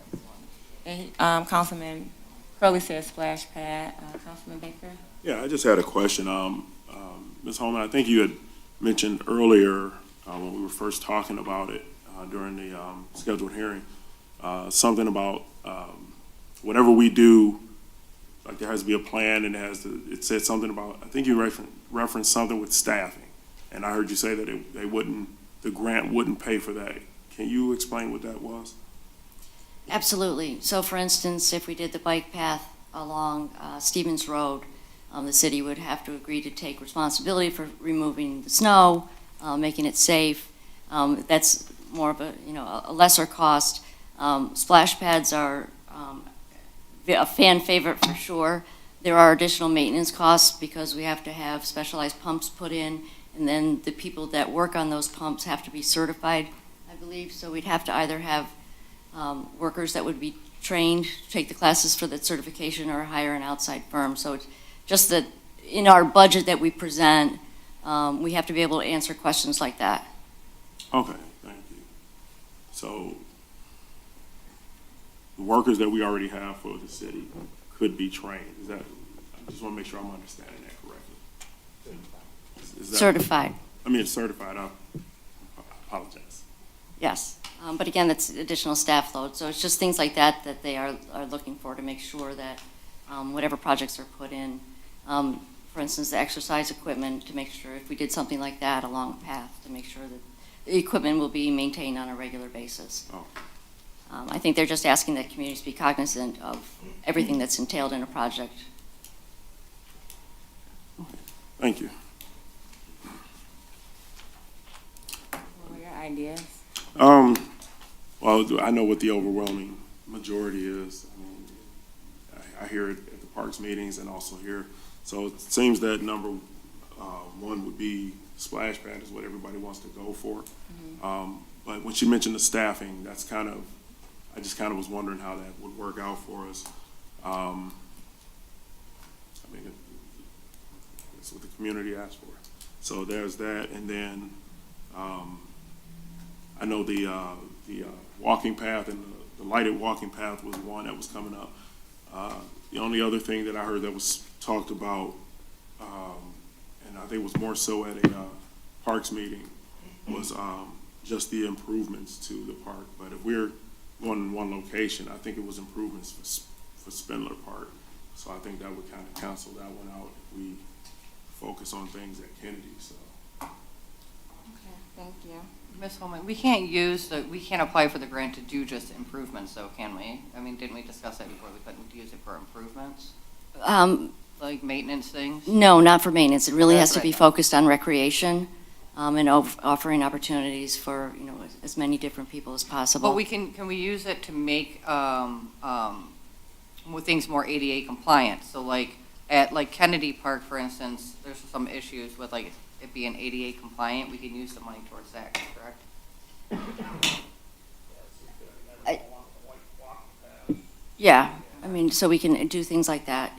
And Councilman Crowley said splash pad. Councilman Baker? Yeah, I just had a question. Ms. Holman, I think you had mentioned earlier when we were first talking about it during the scheduled hearing, something about whatever we do, like there has to be a plan and it said something about, I think you referenced something with staffing. And I heard you say that the grant wouldn't pay for that. Can you explain what that was? Absolutely. So for instance, if we did the bike path along Stevens Road, the city would have to agree to take responsibility for removing the snow, making it safe. That's more of a lesser cost. Splash pads are a fan favorite for sure. There are additional maintenance costs because we have to have specialized pumps put in, and then the people that work on those pumps have to be certified, I believe. So we'd have to either have workers that would be trained to take the classes for that certification or hire an outside firm. So it's just that in our budget that we present, we have to be able to answer questions like that. Okay, thank you. So the workers that we already have for the city could be trained. I just want to make sure I'm understanding that correctly. Is that, Certified. I mean, it's certified. I apologize. Yes. But again, that's additional staff load. So it's just things like that that they are looking for to make sure that whatever projects are put in, for instance, the exercise equipment, to make sure if we did something like that along a path, to make sure that the equipment will be maintained on a regular basis. Oh. I think they're just asking that communities be cognizant of everything that's entailed in a project. Thank you. What were your ideas? Well, I know what the overwhelming majority is. I mean, I hear it at the parks meetings and also here. So it seems that number one would be splash pad is what everybody wants to go for. Mm-hmm. But when she mentioned the staffing, that's I just kind of was wondering how that would work out for us. I mean, it's what the community asked for. So there's that, and then I know the walking path and the lighted walking path was one that was coming up. The only other thing that I heard that was talked about, and I think it was more so at a parks meeting, was just the improvements to the park. But if we're going in one location, I think it was improvements for Spindler Park. So I think that would kind of cancel that one out if we focus on things at Kennedy. So. Okay, thank you. Ms. Holman, we can't apply for the grant to do just improvements though, can we? I mean, didn't we discuss that before? We couldn't use it for improvements, like maintenance things? No, not for maintenance. It really has That's to what be I thought. focused on recreation, and offering opportunities for, as many different people as possible. But can we use it to make, things more ADA compliant? So like, at like Kennedy Park, for instance, there's some issues with like it being ADA compliant. We can use the money towards that, correct? Yeah, I mean, so we can do things like that.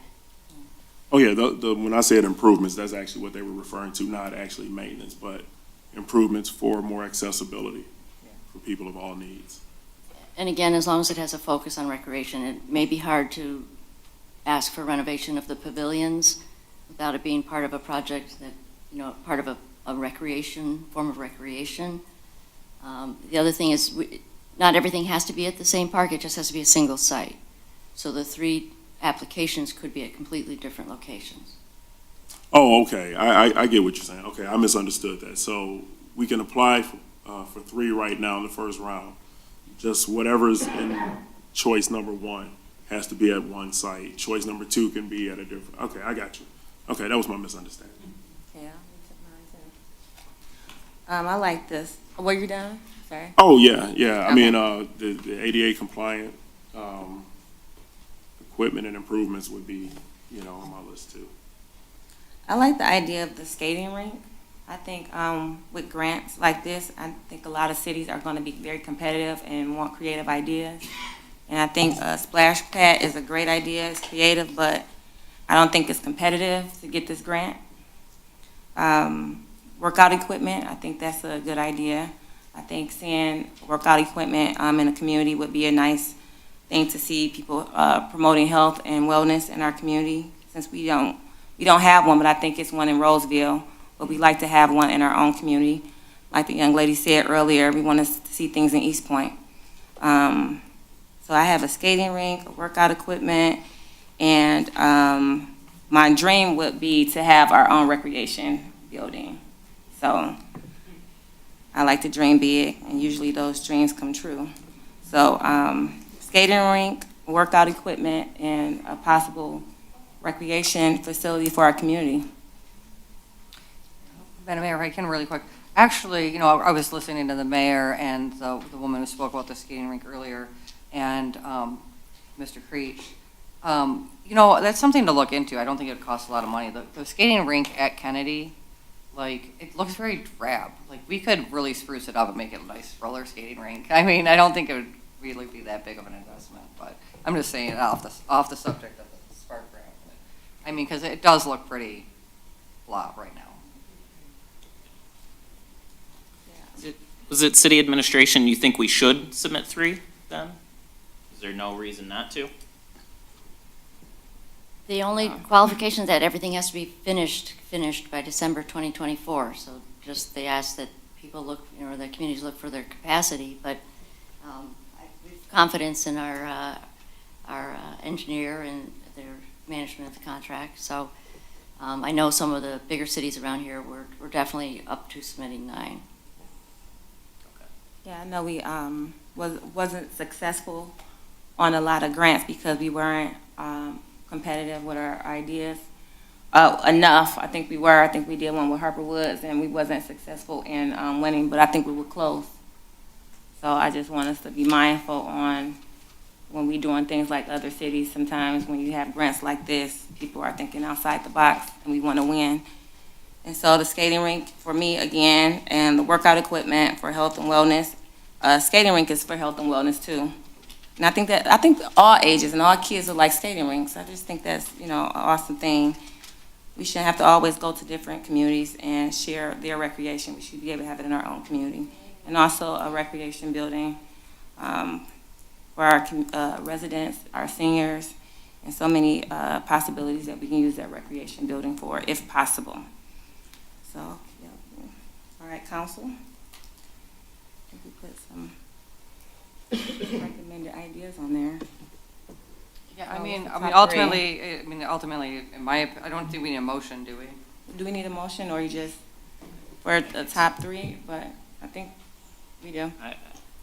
Oh, yeah, when I said improvements, that's actually what they were referring to, not actually maintenance, but improvements for more accessibility for people of all needs. And again, as long as it has a focus on recreation, it may be hard to ask for renovation of the pavilions without it being part of a project that, part of a recreation, form of recreation. The other thing is, not everything has to be at the same park, it just has to be a single site. So the 3 applications could be at completely different locations. Oh, okay, I get what you're saying. Okay, I misunderstood that. So we can apply for 3 right now in the first round. Just whatever's in choice number 1 has to be at one site. Choice number 2 can be at a different, okay, I got you. Okay, that was my misunderstanding. Yeah. I like this. Were you done? Sorry. Oh, yeah. I Okay. mean, the ADA compliant equipment and improvements would be, on my list too. I like the idea of the skating rink. I think with grants like this, I think a lot of cities are going to be very competitive and want creative ideas. And I think a splash pad is a great idea. It's creative, but I don't think it's competitive to get this grant. Workout equipment, I think that's a good idea. I think seeing workout equipment in a community would be a nice thing to see people promoting health and wellness in our community. Since we don't have one, but I think it's one in Roseville. But we like to have one in our own community. Like the young lady said earlier, we want to see things in Eastpointe. So I have a skating rink, workout equipment, and my dream would be to have our own recreation building. So I like to dream big, and usually those dreams come true. So skating rink, workout equipment, and a possible recreation facility for our community. Madam Mayor, if I can really quick. Actually, I was listening to the mayor and the woman who spoke about the skating rink earlier, and Mr. Creech. That's something to look into. I don't think it costs a lot of money. The skating rink at Kennedy, it looks very drab. We could really spruce it up and make it a nice roller skating rink. I mean, I don't think it would really be that big of an investment, but I'm just saying off the subject of the Spark grant. I mean, because it does look pretty blah right now. Was it city administration, you think we should submit 3 then? Is there no reason not to? The only qualification is that everything has to be finished by December 2024. So just they ask that people look, the communities look for their capacity. But we have confidence in our engineer and their management of the contract. So I know some of the bigger cities around here, we're definitely up to submitting 9. Yeah, I know we wasn't successful on a lot of grants because we weren't competitive with our ideas enough. I think we were. I think we did one with Harper Woods, and we wasn't successful in winning, but I think we were close. So I just want us to be mindful on when we're doing things like other cities. Sometimes when you have grants like this, people are thinking outside the box, and we want to win. And so the skating rink for me again, and the workout equipment for health and wellness. Skating rink is for health and wellness too. And I think all ages and all kids are like skating rinks. I just think that's, an awesome thing. We shouldn't have to always go to different communities and share their recreation. We should be able to have it in our own community. And also a recreation building for our residents, our seniors, and so many possibilities that we can use that recreation building for, if possible. So, yeah. All right, council. I think we put some recommended ideas on there. Yeah, ultimately, I don't think we need a motion, do we? Do we need a motion, or you just for the top 3? But I think We do. I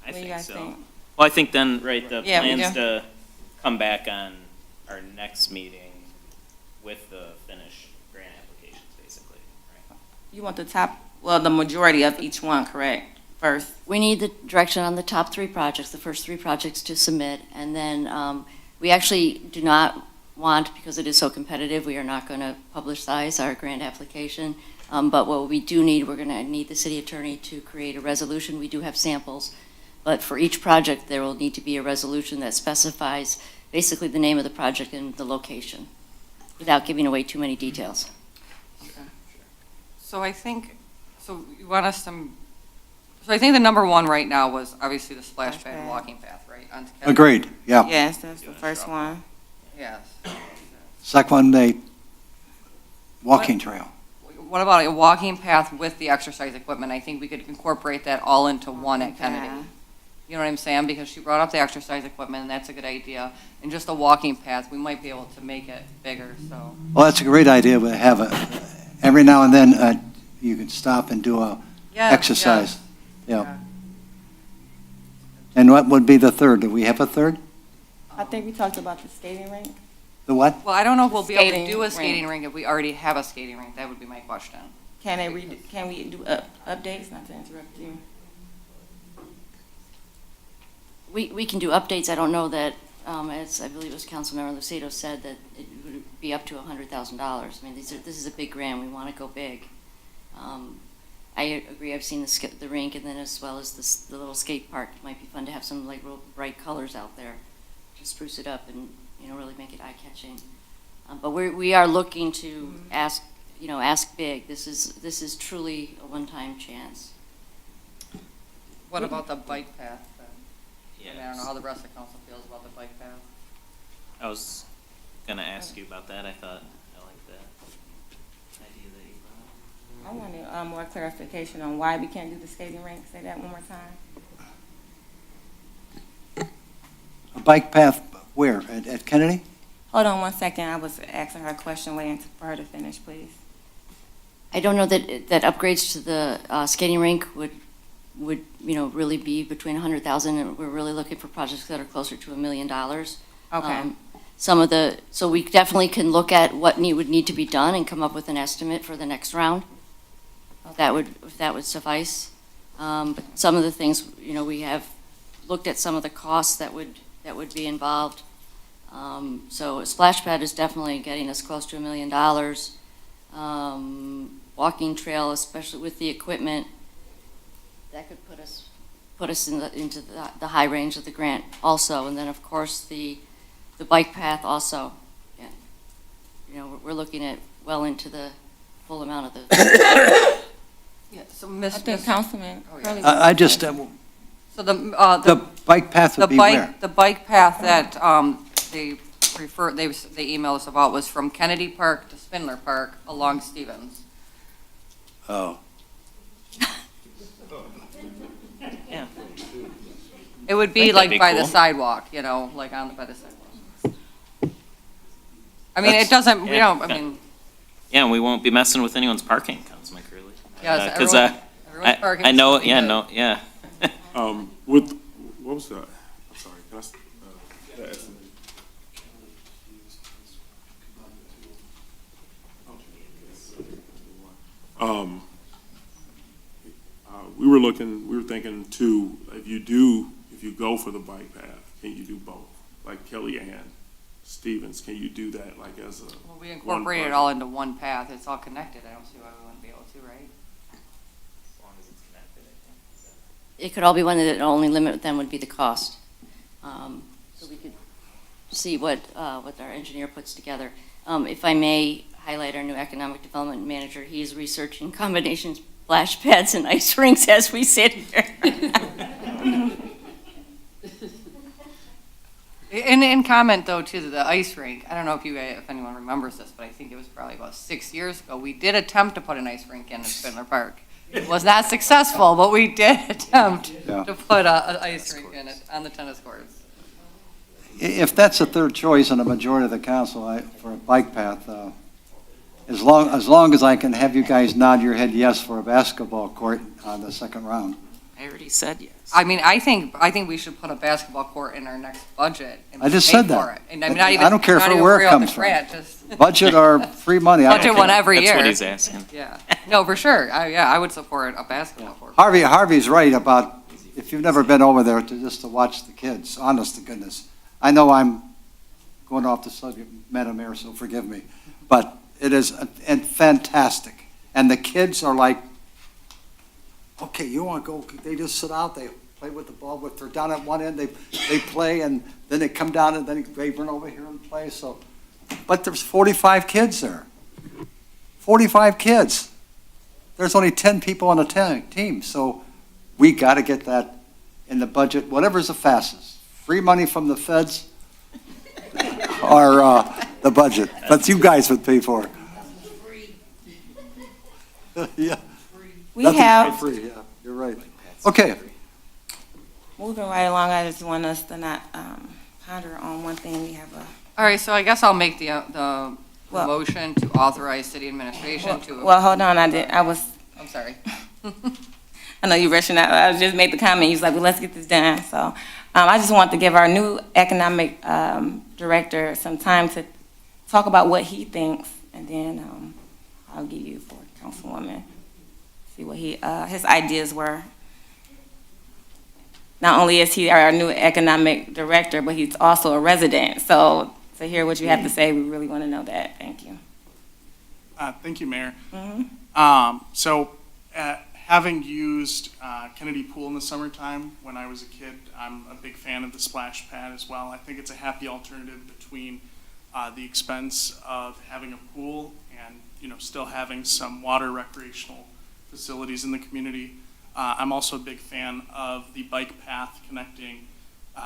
What do you think guys so. think? Well, I think then, right, the Yeah, we plan's do. to come back on our next meeting with the finished grant applications, basically, right? You want the top, well, the majority of each one, correct, first? We need the direction on the top three projects, the first three projects to submit, and then we actually do not want, because it is so competitive, we are not going to publicize our grant application. But what we do need, we're going to need the city attorney to create a resolution. We do have samples, but for each project, there will need to be a resolution that specifies basically the name of the project and the location, without giving away too many details. So I think, so you want us to, so I think the number one right now was obviously the splash pad and walking path, right? onto Kennedy. Agreed, yeah. Yes, that's the first one. Yes. Second one, the walking trail. What about a walking path with the exercise equipment? I think we could incorporate that all into one at Kennedy. Yeah. You know what I'm saying? Because she brought up the exercise equipment, and that's a good idea. And just a walking path, we might be able to make it bigger, so. Well, that's a great idea, but have every now and then, you can stop and do a Yes, exercise. yes. Yeah. And what would be the third? Do we have a third? I think we talked about the skating rink. The what? Well, I don't know if we'll be able to Skating do a rink. skating rink if we already have a skating rink. That would be my question. Can we do updates, not to interrupt you? We can do updates. I don't know that, as I believe it was Councilmember Lucido said, that it would be up to $100,000. I mean, this is a big grant. We want to go big. I agree. I've seen the rink, and then as well as the little skate park. It might be fun to have some like real bright colors out there to spruce it up and really make it eye-catching. But we are looking to ask big. This is truly a one-time chance. What about the bike path? Yeah. I mean, I don't know how the rest of the council feels about the bike path. I was gonna ask you about that. I thought, I liked that idea that you brought up. I wanted more clarification on why we can't do the skating rink. Say that one more time. A bike path where? At Kennedy? Hold on one second. I was asking her a question, waiting for her to finish, please. I don't know that upgrades to the skating rink would really be between 100,000, and we're really looking for projects that are closer to $1 million. Okay. So we definitely can look at what would need to be done and come up with an estimate for the next round. If that would suffice. But some of the things, we have looked at some of the costs that would be involved. So a splash pad is definitely getting us close to $1 million. Walking trail, especially with the equipment, that could put us into the high range of the grant also. And then, of course, the bike path also. Yeah. We're looking at well into the full amount of the. Yeah, so I Miss. think Councilman Curley. I just, So the bike path would be where? The bike path that they emailed us about was from Kennedy Park to Spindler Park along Stevens. Oh. Yeah. It would be Think like that'd be by the cool. sidewalk, like by the sidewalk. I mean, it doesn't, we Yeah. don't, I mean, Yeah, and we won't be messing with anyone's parking, Councilman Curley. Yes, Because everyone's parking I know, is yeah, good. no, yeah. What was that? I'm sorry, can I, the estimate? We were thinking too, if you go for the bike path, can you do both? Like Kelly Ann Stevens, can you do that like as a? Well, we incorporated it all into one path. It's all connected. I don't see why we wouldn't be able to, right? As long as it's connected, I think. It could all be one that the only limit then would be the cost. So we could see what our engineer puts together. If I may highlight our new economic development manager, he is researching combinations, splash pads and ice rinks as we sit here. In comment though to the ice rink, I don't know if anyone remembers this, but I think it was probably about 6 years ago. We did attempt to put an ice rink in Spindler Park. It was not successful, but we did attempt to put an ice rink in it on the tennis courts. If that's a third choice on the majority of the council for a bike path, as long as I can have you guys nod your head yes for a basketball court on the second round. I already said yes. I mean, I think we should put a basketball court in our next budget. And I just pay said for that. it. And I'm not even, I don't care not even where it worried about comes the from. grant, just Budget or free money. I don't budget care. one every year. That's what he's asking. Yeah, no, for sure. I would support a basketball court. Harvey's right about, if you've never been over there just to watch the kids, honest to goodness. I know I'm going off the subject, Madam Mayor, so forgive me, but it is fantastic. And the kids are like, okay, you want to go, they just sit out, they play with the ball, if they're down at one end, they play, and then they come down, and then they run over here and play, so. But there's 45 kids there. 45 kids. There's only 10 people on a team, so we got to get that in the budget, whatever's the fastest. Free money from the feds or the budget, but you guys would pay for it. Yeah. We Nothing's have, for free, yeah, you're right. Okay, moving right along, I just want us to not ponder on one thing. We have a, All right, so I guess I'll make the Well- motion to authorize city administration to. well, hold on, I'm sorry. I know you're rushing out. I just made the comment. You was like, well, let's get this done. So I just want to give our new economic director some time to talk about what he thinks, and then I'll give you for Councilwoman, see what his ideas were. Not only is he our new economic director, but he's also a resident. So to hear what you have to say, we really want to know that. Thank you. Thank you, Mayor. Mhm. So, having used Kennedy Pool in the summertime when I was a kid, I'm a big fan of the splash pad as well. I think it's a happy alternative between the expense of having a pool and, still having some water recreational facilities in the community. I'm also a big fan of the bike path connecting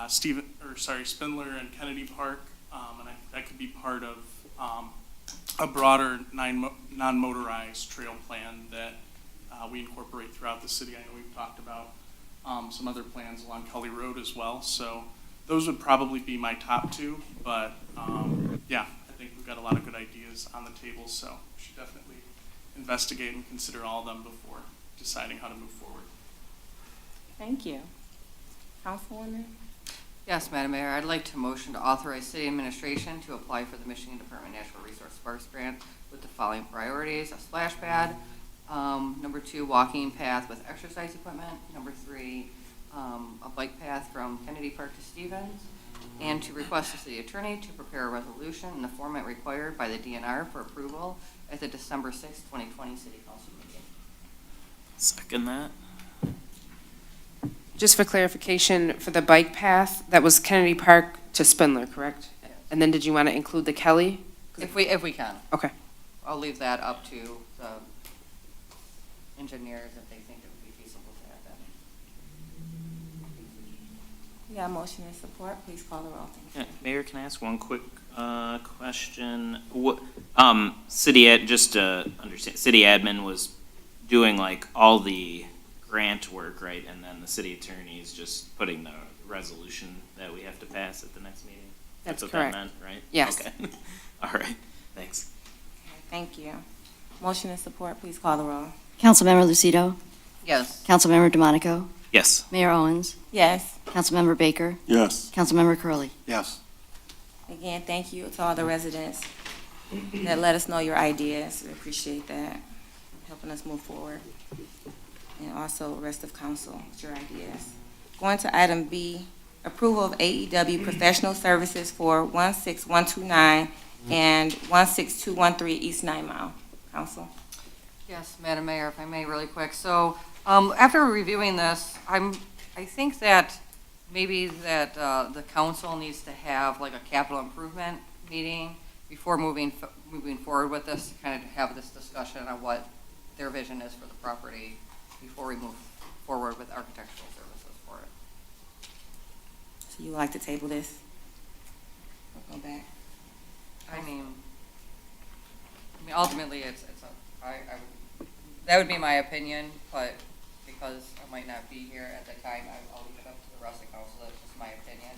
Spindler and Kennedy Park, and that could be part of a broader non-motorized trail plan that we incorporate throughout the city. I know we've talked about some other plans along Kelly Road as well, so those would probably be my top two, but yeah, I think we've got a lot of good ideas on the table, so we should definitely investigate and consider all of them before deciding how to move forward. Thank you. Councilwoman? Yes, Madam Mayor, I'd like to motion to authorize city administration to apply for the Michigan Department of Natural Resource Parks grant with the following priorities: a splash pad, number 2, walking path with exercise equipment, number 3, a bike path from Kennedy Park to Stevens, and to request the city attorney to prepare a resolution in the format required by the DNR for approval at the December 6, 2020 City Council meeting. Second that. Just for clarification, for the bike path, that was Kennedy Park to Spindler, correct? And then did you want to include the Kelly? If we can. Okay. I'll leave that up to the engineers if they think it would be feasible to have that. We got a motion and support. Please call the roll. Thank you. Mayor, can I ask one quick question? City admin was doing like all the grant work, right? And then the city attorney is just putting the resolution that we have to pass at the next meeting? That's what correct. that meant, right? Yes. Okay. All right, thanks. Thank you. Motion and support. Please call the roll. Councilmember Lucido? Yes. Councilmember DeMonico? Yes. Mayor Owens? Yes. Councilmember Baker? Yes. Councilmember Curley. yes. Again, thank you to all the residents that let us know your ideas. We appreciate that, helping us move forward. And also rest of council with your ideas. Going to item B, approval of AEW professional services for 16129 and 16213 East 9 Mile. Council. Yes, Madam Mayor, if I may, really quick. So, after reviewing this, I think that maybe that the council needs to have like a capital improvement meeting before moving forward with this, to kind of have this discussion on what their vision is for the property before we move forward with architectural services for it. So you would like to table this? Or go back? I mean, ultimately, that would be my opinion, but because I might not be here at the time, I'll leave it up to the rest of council. That's just my opinion.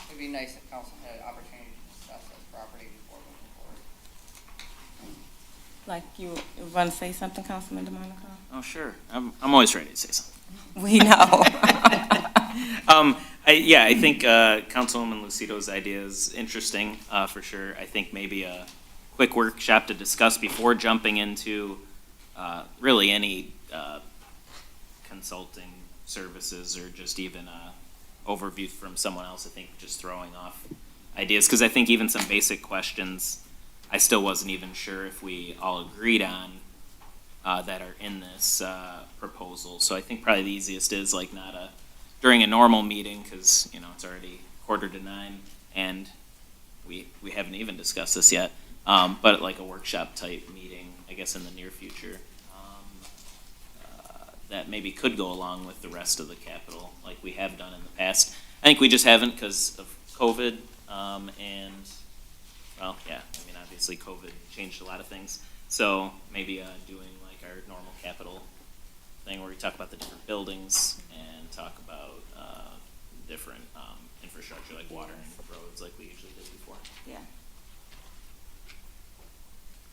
It'd be nice if council had an opportunity to discuss this property before moving forward. Like you want to say something, Councilman DeMonico? Oh, sure. I'm always ready to say something. We know. I think Councilwoman Lucido's idea is interesting, for sure. I think maybe a quick workshop to discuss before jumping into really any consulting services or just even a overview from someone else. I think just throwing off ideas, because I think even some basic questions, I still wasn't even sure if we all agreed on that are in this proposal. So I think probably the easiest is like not during a normal meeting, because it's already 8:45 and we haven't even discussed this yet. But like a workshop type meeting, I guess in the near future, that maybe could go along with the rest of the capital like we have done in the past. I think we just haven't because of COVID, and well, yeah, I mean, obviously COVID changed a lot of things. So maybe doing like our normal capital thing where we talk about the different buildings and talk about different infrastructure like water and roads like we usually did before. Yeah.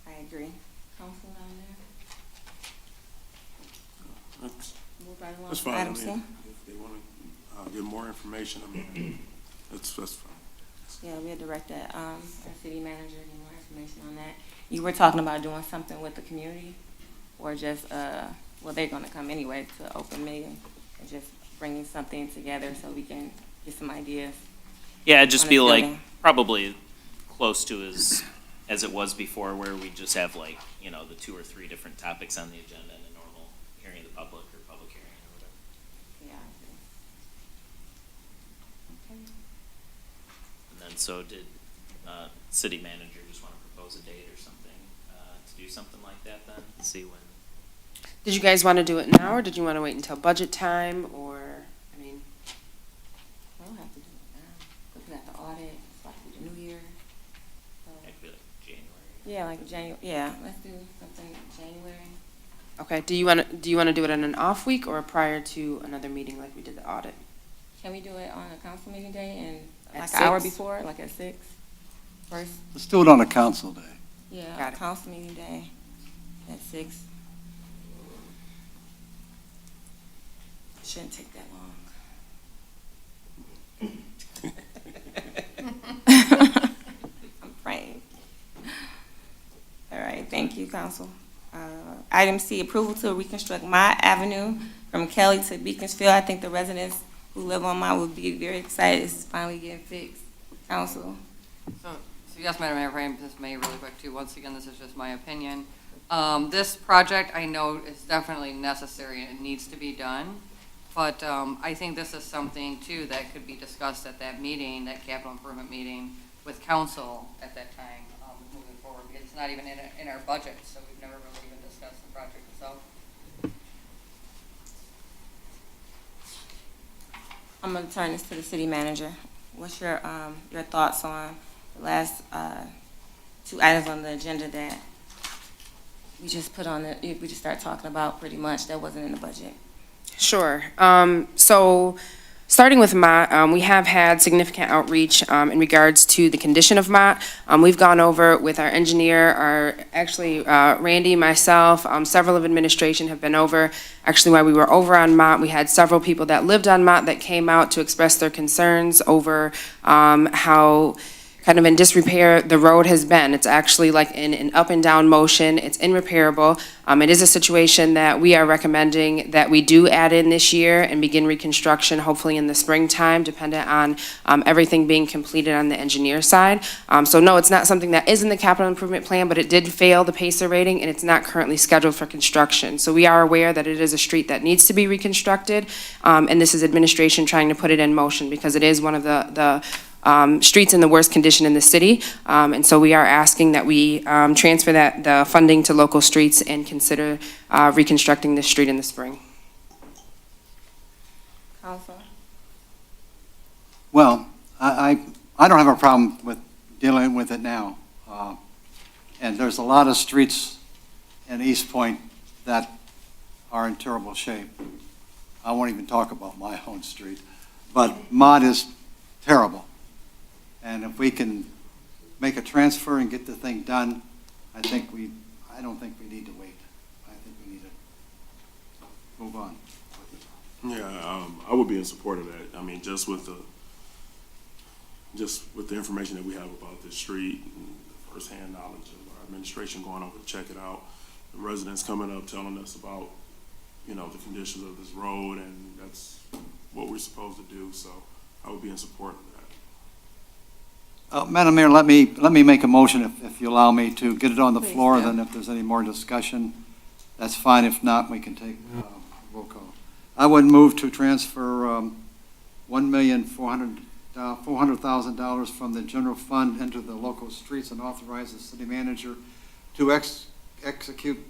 I agree. Council down there? Move right along. That's fine. Item C? If they want to get more information, I mean, that's fine. Yeah, we'll direct that, our city manager, need more information on that. You were talking about doing something with the community, or just, well, they're gonna come anyway to open meeting, and just bringing something together so we can get some ideas. Yeah, it'd just on be the like building. probably close to as it was before, where we just have like, the 2 or 3 different topics on the agenda in a normal hearing of the public or public hearing or whatever. Yeah, I agree. Okay. And then so did city manager just want to propose a date or something to do something like that then? See when. Did you guys want to do it now, or did you want to wait until budget time, or, I mean? We'll have to do it now. Looking at the audit, it's like the new year. So, It could be like January. yeah, like January, yeah, let's do something January. Okay, do you want to do it on an off week or prior to another meeting like we did the audit? Can we do it on a council meeting day and At like an hour 6? before, like at 6? First, Let's do it on a council day. yeah, Got it. council meeting day at 6. Shouldn't take that long. I'm praying. All right, thank you, council. Item C, approval to reconstruct Mott Avenue from Kelly to Beaconsfield. I think the residents who live on Mott would be very excited this is finally getting fixed. Council. So yes, Madam Mayor, if I just may really quick too, once again, this is just my opinion. This project, I know, is definitely necessary and it needs to be done. But I think this is something too that could be discussed at that meeting, that capital improvement meeting with council at that time, moving forward. Because it's not even in our budget, so we've never really even discussed the project itself. I'm gonna turn this to the city manager. What's your thoughts on the last 2 items on the agenda that we just put on we just started talking about pretty much that wasn't in the budget? Sure. So starting with Mott, we have had significant outreach in regards to the condition of Mott. We've gone over with our engineer, Randy, myself, several of administration have been over. Actually, while we were over on Mott, we had several people that lived on Mott that came out to express their concerns over how kind of in disrepair the road has been. It's actually like in an up and down motion. It's irreparable. It is a situation that we are recommending that we do add in this year and begin reconstruction hopefully in the springtime, dependent on everything being completed on the engineer side. So no, it's not something that is in the capital improvement plan, but it did fail the PACER rating and it's not currently scheduled for construction. So we are aware that it is a street that needs to be reconstructed, and this is administration trying to put it in motion because it is one of the streets in the worst condition in the city, and so we are asking that we transfer the funding to local streets and consider reconstructing this street in the spring. Council? Well, I don't have a problem with dealing with it now. And there's a lot of streets in Eastpointe that are in terrible shape. I won't even talk about my own street, but Mott is terrible. And if we can make a transfer and get the thing done, I don't think we need to wait. I think we need to move on. Yeah, I would be in support of that. I mean, just with the information that we have about this street and the firsthand knowledge of our administration going over to check it out, the residents coming up telling us about, you know, the conditions of this road, and that's what we're supposed to do. So I would be in support of that. Madam Mayor, let me make a motion, if you allow me, to get it on the Please floor. do. Then if there's any more discussion, that's fine. If not, we can take roll call. I would move to transfer $1,400,000 from the general fund into the local streets and authorize the city manager to execute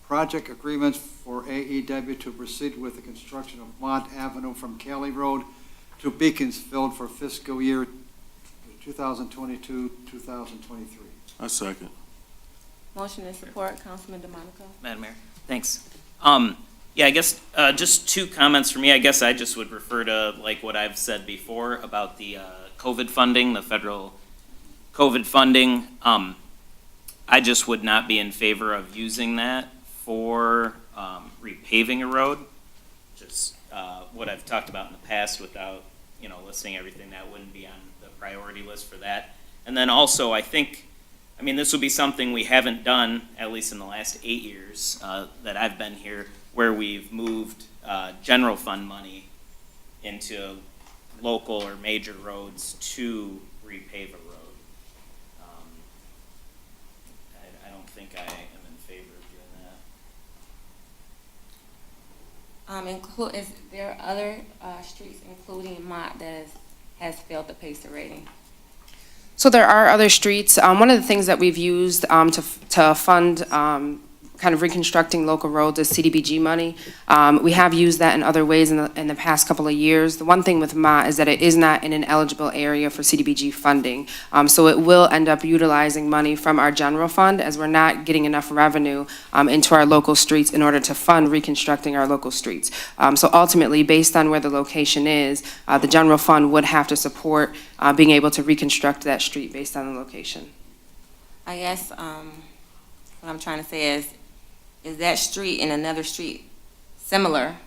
project agreements for AEW to proceed with the construction of Mont Avenue from Cali Road to Beaconsfield for fiscal year 2022-2023. I second. Motion and support, Councilman DeMonico. Madam Mayor, thanks. Yeah, I guess, just two comments for me. I guess I just would refer to like what I've said before about the, COVID funding, the federal COVID funding. I just would not be in favor of using that for, repaving a road. Just, what I've talked about in the past without, you know, listing everything, that wouldn't be on the priority list for that. And then also, I mean, this will be something we haven't done, at least in the last 8 years that I've been here, where we've moved general fund money into local or major roads to repave a road. I don't think I am in favor of doing that. Is there other streets, including Mott, that has failed the PACER rating? So there are other streets. One of the things that we've used to fund kind of reconstructing local roads is CDBG money. We have used that in other ways in the past couple of years. The one thing with Mott is that it is not in an eligible area for CDBG funding. So it will end up utilizing money from our general fund, as we're not getting enough revenue into our local streets in order to fund reconstructing our local streets. So ultimately, based on where the location is, the general fund would have to support being able to reconstruct that street based on the location. I guess what I'm trying to say is that street and another street similar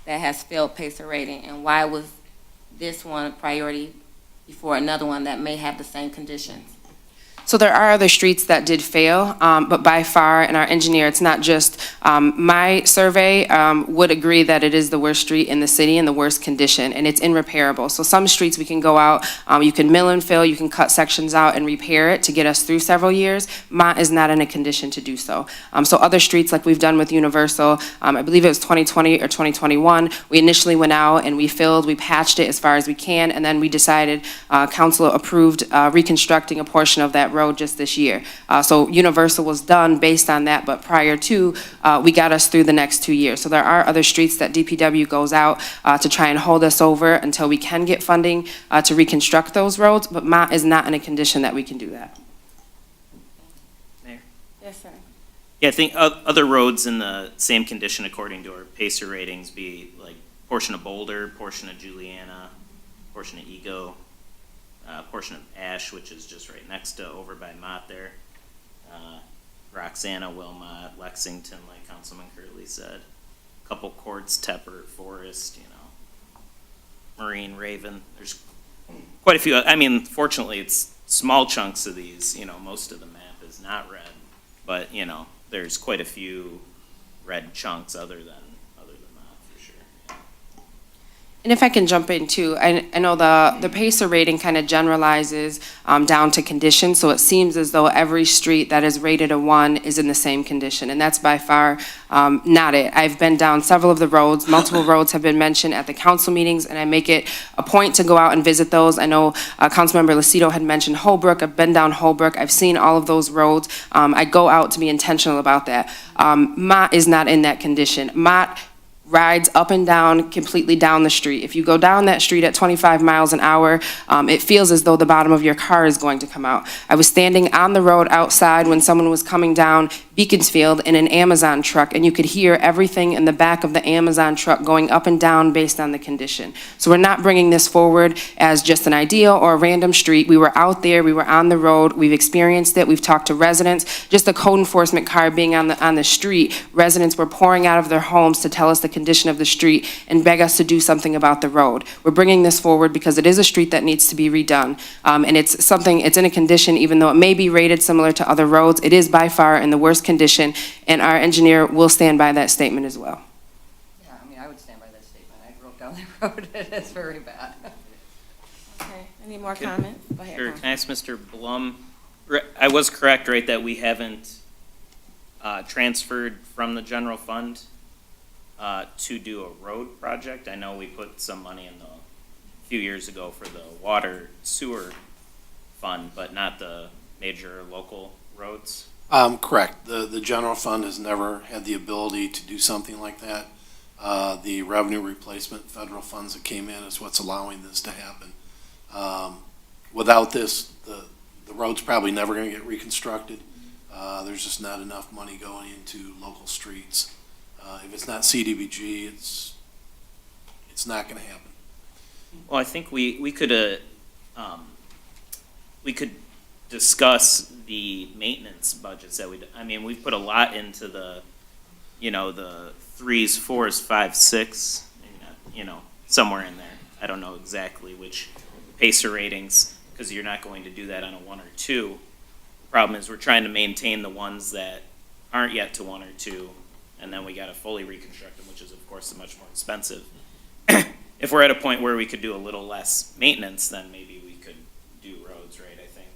that has failed PACER rating, and why was this one a priority before another one that may have the same conditions? So there are other streets that did fail, but by far, and our engineer, it's not just, my survey would agree that it is the worst street in the city in the worst condition, and it's irreparable. So some streets we can go out, you can mill and fill, you can cut sections out and repair it to get us through several years. Mott is not in a condition to do so. So other streets, like we've done with Universal, I believe it was 2020 or 2021, we initially went out and we filled, we patched it as far as we can, and then we decided, council approved reconstructing a portion of that road just this year. So Universal was done based on that, but prior to, we got us through the next 2 years. So there are other streets that DPW goes out to try and hold us over until we can get funding to reconstruct those roads, but Mott is not in a condition that we can do that. Mayor? Yes, sir. Yeah, I think other roads in the same condition according to our PACER ratings be like portion of Boulder, portion of Juliana, portion of Ego, portion of Ash, which is just right next to over by Mott there. Roxana, Wilmot, Lexington, like Councilman Curley said. A couple courts, Teppert, Forest, you know, Marine, Raven. There's quite a few. I mean, fortunately, it's small chunks of these. You know, most of the map is not red, but you know, there's quite a few red chunks other than Mott for sure. Yeah. And if I can jump in too, I know the PACER rating kind of generalizes down to condition, so it seems as though every street that is rated a 1 is in the same condition, and that's by far not it. I've been down several of the roads, multiple roads have been mentioned at the council meetings, and I make it a point to go out and visit those. I know Councilmember Lucido had mentioned Holbrook. I've been down Holbrook. I've seen all of those roads. I go out to be intentional about that. Mott is not in that condition. Mott rides up and down, completely down the street. If you go down that street at 25 miles an hour, it feels as though the bottom of your car is going to come out. I was standing on the road outside when someone was coming down Beaconsfield in an Amazon truck, and you could hear everything in the back of the Amazon truck going up and down based on the condition. So we're not bringing this forward as just an idea or a random street. We were out there, we were on the road, we've experienced it, we've talked to residents. Just the code enforcement car being on the street, residents were pouring out of their homes to tell us the condition condition of the street and beg us to do something about the road. We're bringing this forward because it is a street that needs to be redone. And it's in a condition, even though it may be rated similar to other roads, it is by far in the worst condition, and our engineer will stand by that statement as well. Yeah, I mean, I would stand by that statement. I drove down the road. It's very bad. Okay, any more comments? Go ahead. Sure, can I ask Mr. Blum, I was correct, right, that we haven't transferred from the general fund to do a road project? I know we put some money in a few years ago for the water sewer fund, but not the major local roads? Correct. The general fund has never had the ability to do something like that. The revenue replacement federal funds that came in is what's allowing this to happen. Without this, the road's probably never going to get reconstructed. There's just not enough money going into local streets. If it's not CDBG, it's not going to happen. Well, I think we could discuss the maintenance budgets that we've put a lot into the 3s, 4s, 5s, 6, somewhere in there. I don't know exactly which pacer ratings, because you're not going to do that on a 1 or 2. The problem is we're trying to maintain the ones that aren't yet to 1 or 2, and then we got to fully reconstruct them, which is of course much more expensive. If we're at a point where we could do a little less maintenance, then maybe we could do roads, right? I think.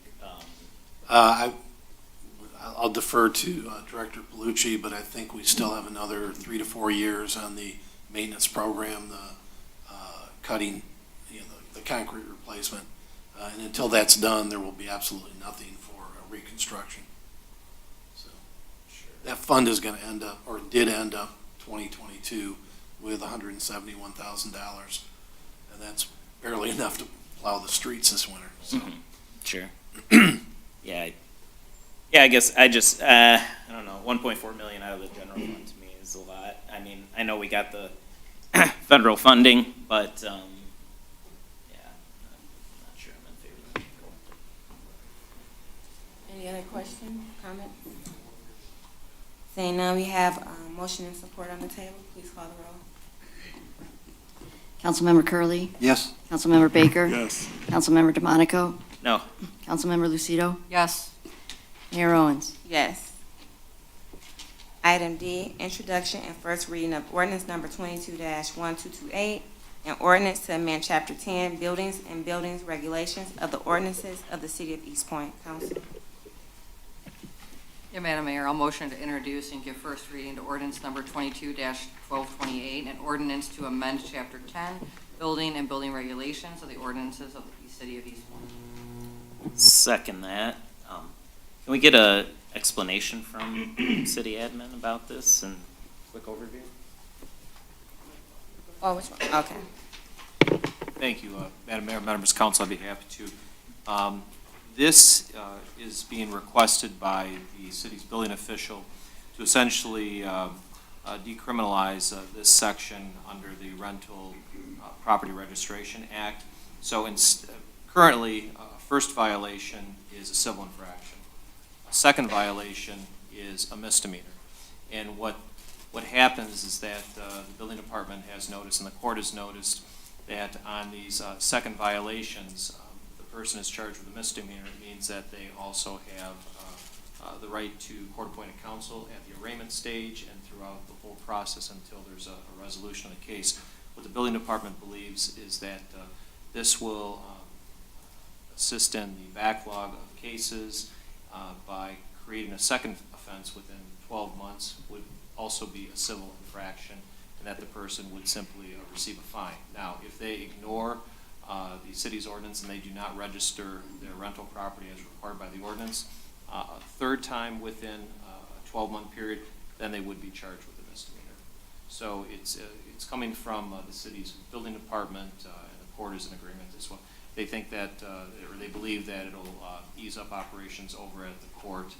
I'll defer to Director Palucci, but I think we still have another 3 to 4 years on the maintenance program, the cutting, the concrete replacement. And until that's done, there will be absolutely nothing for reconstruction. So that fund is going to end up, or did end up, 2022 with $171,000, and that's barely enough to plow the streets this winter. So. Sure. Yeah, I guess I don't know, 1.4 million out of the general fund to me is a lot. I mean, I know we got the federal funding, but I'm not sure I'm in favor of that. Any other questions, comments? Seeing none, we have motion and support on the table. Please call the roll. Councilmember Curley, Yes. Councilmember Baker, Yes. Councilmember DeMonico, No. Councilmember Lucido, Yes. Mayor Owens. Yes. Item D, introduction and first reading of ordinance number 22-1228, an ordinance to amend chapter 10, buildings and buildings regulations of the ordinances of the city of Eastpointe. Council. Yeah, Madam Mayor, I'll motion to introduce and give first reading to ordinance number 22-1228, an ordinance to amend chapter 10, building and building regulations of the ordinances of the city of Eastpointe. Second that. Can we get a explanation from city admin about this and quick overview? Oh, which one? Okay. Thank you, Madam Mayor, members of council, I'd be happy to. This is being requested by the city's building official to essentially decriminalize this section under the Rental Property Registration Act. So currently, first violation is a civil infraction. A second violation is a misdemeanor. And what happens is that the building department has noticed, and the court has noticed, that on these second violations, the person is charged with a misdemeanor. It means that they also have the right to court-appointed counsel at the arraignment stage and throughout the whole process until there's a resolution of the case. What the building department believes is that this will assist in the backlog of cases by creating a second offense within 12 months would also be a civil infraction, and that the person would simply receive a fine. Now, if they ignore the city's ordinance and they do not register their rental property as required by the ordinance, a third time within a 12-month period, then they would be charged with a misdemeanor. So it's coming from the city's building department, and the court is in agreement as well. They think that, or they believe that it'll ease up operations over at the court,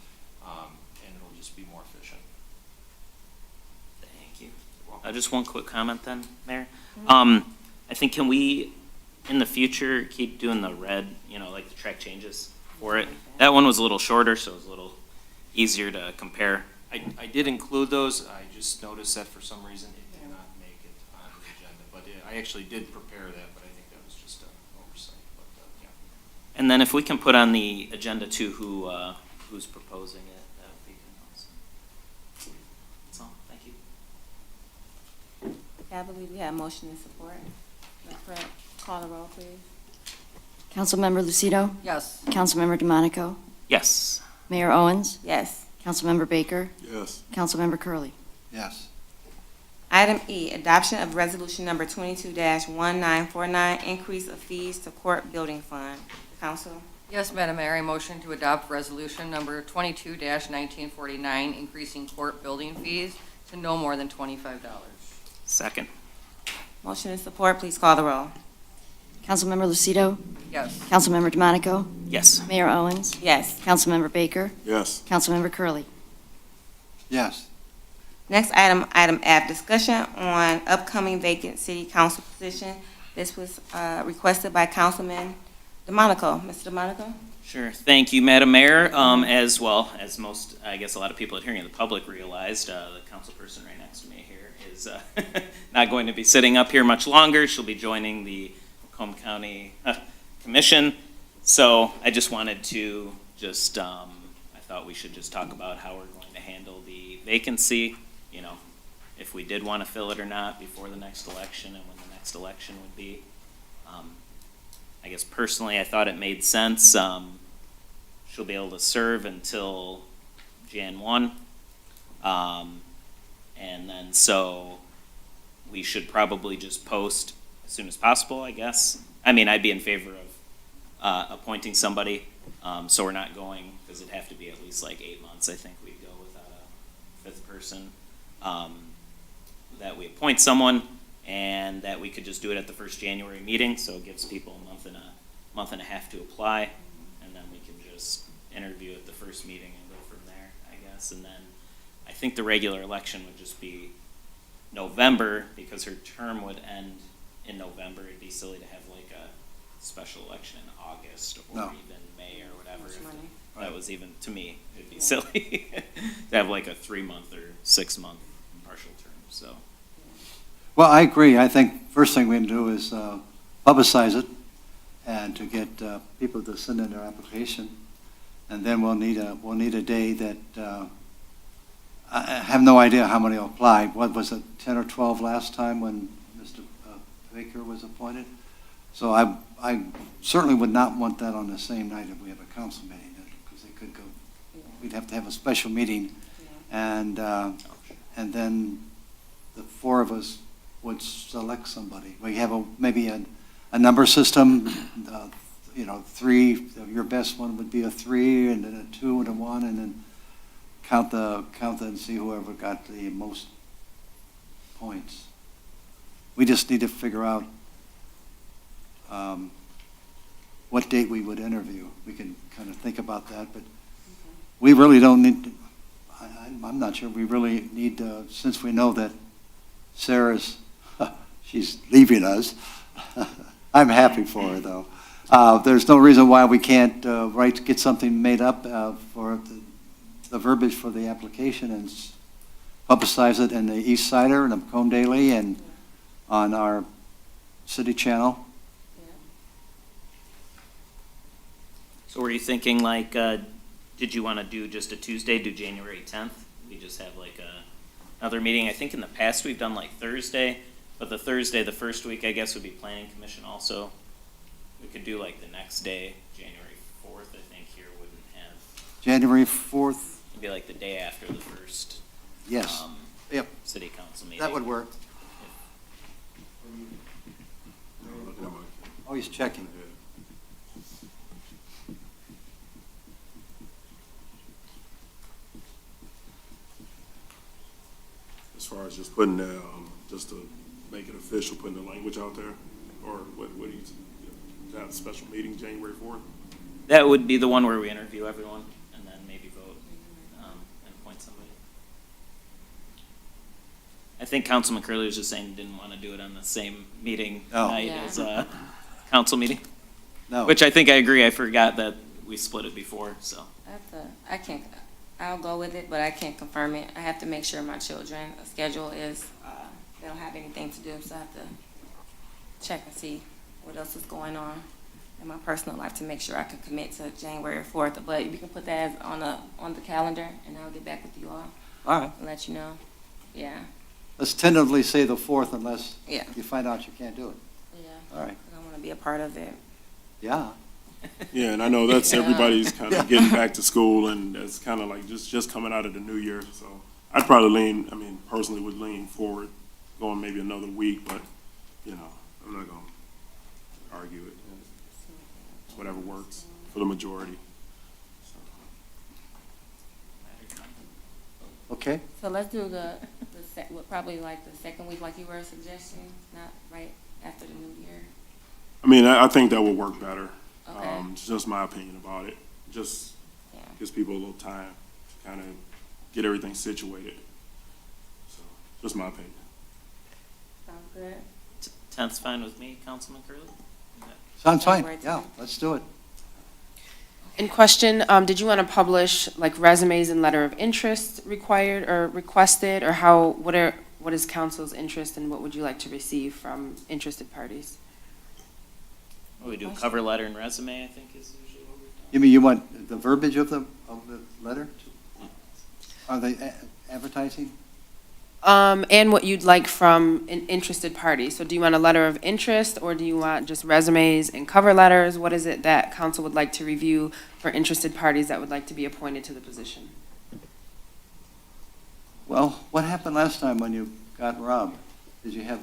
and it'll just be more efficient. Thank you. Just one quick comment then, Mayor. I think can we, in the future, keep doing the red, like the track changes for it? That one was a little shorter, so it was a little easier to compare. I did include those. I just noticed that for some reason it did not make I actually did prepare that, but I think that was just an oversight, but, yeah. And then if we can put on the agenda too, who's proposing it, that would be awesome. That's all, thank you. I believe we have motion and support. Madam Clerk, call the roll, please. Councilmember Lucido? Yes. Councilmember DeMonico? Yes. Mayor Owens? Yes. Councilmember Baker? Yes. Councilmember Curley. Yes. Item E, adoption of resolution number 22-1949, increase of fees to court building fund. Council? Yes, Madam Mayor, I motion to adopt resolution number 22-1949, increasing court building fees to no more than $25. Second. Motion and support, please call the roll. Councilmember Lucido? Yes. Councilmember DeMonico? Yes. Mayor Owens? Yes. Councilmember Baker? Yes. Councilmember Curley. Yes. Next item, item F, discussion on upcoming vacant city council position. This was requested by Councilman DeMonico. Mr. DeMonico? Sure. Thank you, Madam Mayor. As well as most, I guess a lot of people at hearing the public realized, the council person right next to me here is not going to be sitting up here much longer. She'll be joining the Macomb County Commission. So I just wanted to I thought we should just talk about how we're going to handle the vacancy, you know, if we did want to fill it or not before the next election and when the next election would be. I guess personally, I thought it made sense. She'll be able to serve until Jan 1. And then so we should probably just post as soon as possible, I guess. I mean, I'd be in favor of appointing somebody, so we're not going, because it'd have to be at least like 8 months, I think we'd go without a fifth person. That we appoint someone, and that we could just do it at the first January meeting, so it gives people a month and a half to apply, and then we can just interview at the first meeting and go from there, I guess. And then I think the regular election would just be November, because her term would end in November. It'd be silly to have like a special election in August or even May or whatever. That was even, to me, it'd be silly to have like a 3-month or 6-month partial term, so. Well, I agree. I think first thing we can do is publicize it and to get people to send in their application. And then we'll need a day that, I have no idea how many will apply. What was it, 10 or 12 last time when Mr. Baker was appointed? So I certainly would not want that on the same night if we have a council meeting, because they could go, we'd have to have a special meeting. And then the 4 of us would select somebody. We have maybe a number system, 3, your best one would be a 3, and then a 2 and a 1, and then count and see whoever got the most points. We just need to figure out what date we would interview. We can kind of think about that, but we really don't need to, I'm not sure we really need to, since we know that Sarah's, she's leaving us. I'm happy for her, though. There's no reason why we can't get something made up for the verbiage for the application and publicize it in the East Sider and the Macomb Daily and on our city channel. So were you thinking like, did you want to do just a Tuesday, do January 10th? We just have like another meeting. I think in the past we've done like Thursday, but the Thursday, the first week, I guess would be planning commission also. We could do like the next day, January 4th, I think here wouldn't have. January 4th? It'd be like the day after the first. Yes. Yep. City council meeting. That would work. Oh, he's checking. As far as just putting just to make it official, putting the language out there, or what do you have a special meeting January 4th? That would be the one where we interview everyone and then maybe vote and appoint somebody. I think Councilman Curley was just saying he didn't want to do it on the same meeting night as council meeting. No. Which I think I agree. I forgot that we split it before, so. I'll go with it, but I can't confirm it. I have to make sure my children's schedule is, they don't have anything to do, so I have to check and see what else is going on in my personal life to make sure I can commit to January 4th. But you can put that as on the calendar, and I'll get back with you all All right. and let you know. Yeah, Let's tentatively say the 4th unless yeah, you find out you can't do it. yeah. All right. I want to be a part of it. Yeah. Yeah, and I know that's Yeah. everybody's kind of getting back to school, and it's kind of like just coming out of the new year. So I'd probably lean, I mean, personally would lean forward, going maybe another week, but, you know, I'm not going to argue it. It's whatever works for the majority. Okay. So let's do probably like the second week, like you were suggesting, not right after the new year. I mean, I think that would work better. Okay. It's just my opinion about it. Just Yeah. gives people a little time to kind of get everything situated. So, just my opinion. Sounds good. 10th's fine with me, Councilman Curley? Sounds fine. January Yeah, 10th. let's do it. In question, did you want to publish like resumes and letter of interest required or requested, or what is council's interest and what would you like to receive from interested parties? We do cover letter and resume, I think is usually what we've done. You mean you want the verbiage of the letter? Are they advertising? And what you'd like from an interested party. So do you want a letter of interest, or do you want just resumes and cover letters? What is it that council would like to review for interested parties that would like to be appointed to the position? Well, what happened last time when you got robbed? Did you have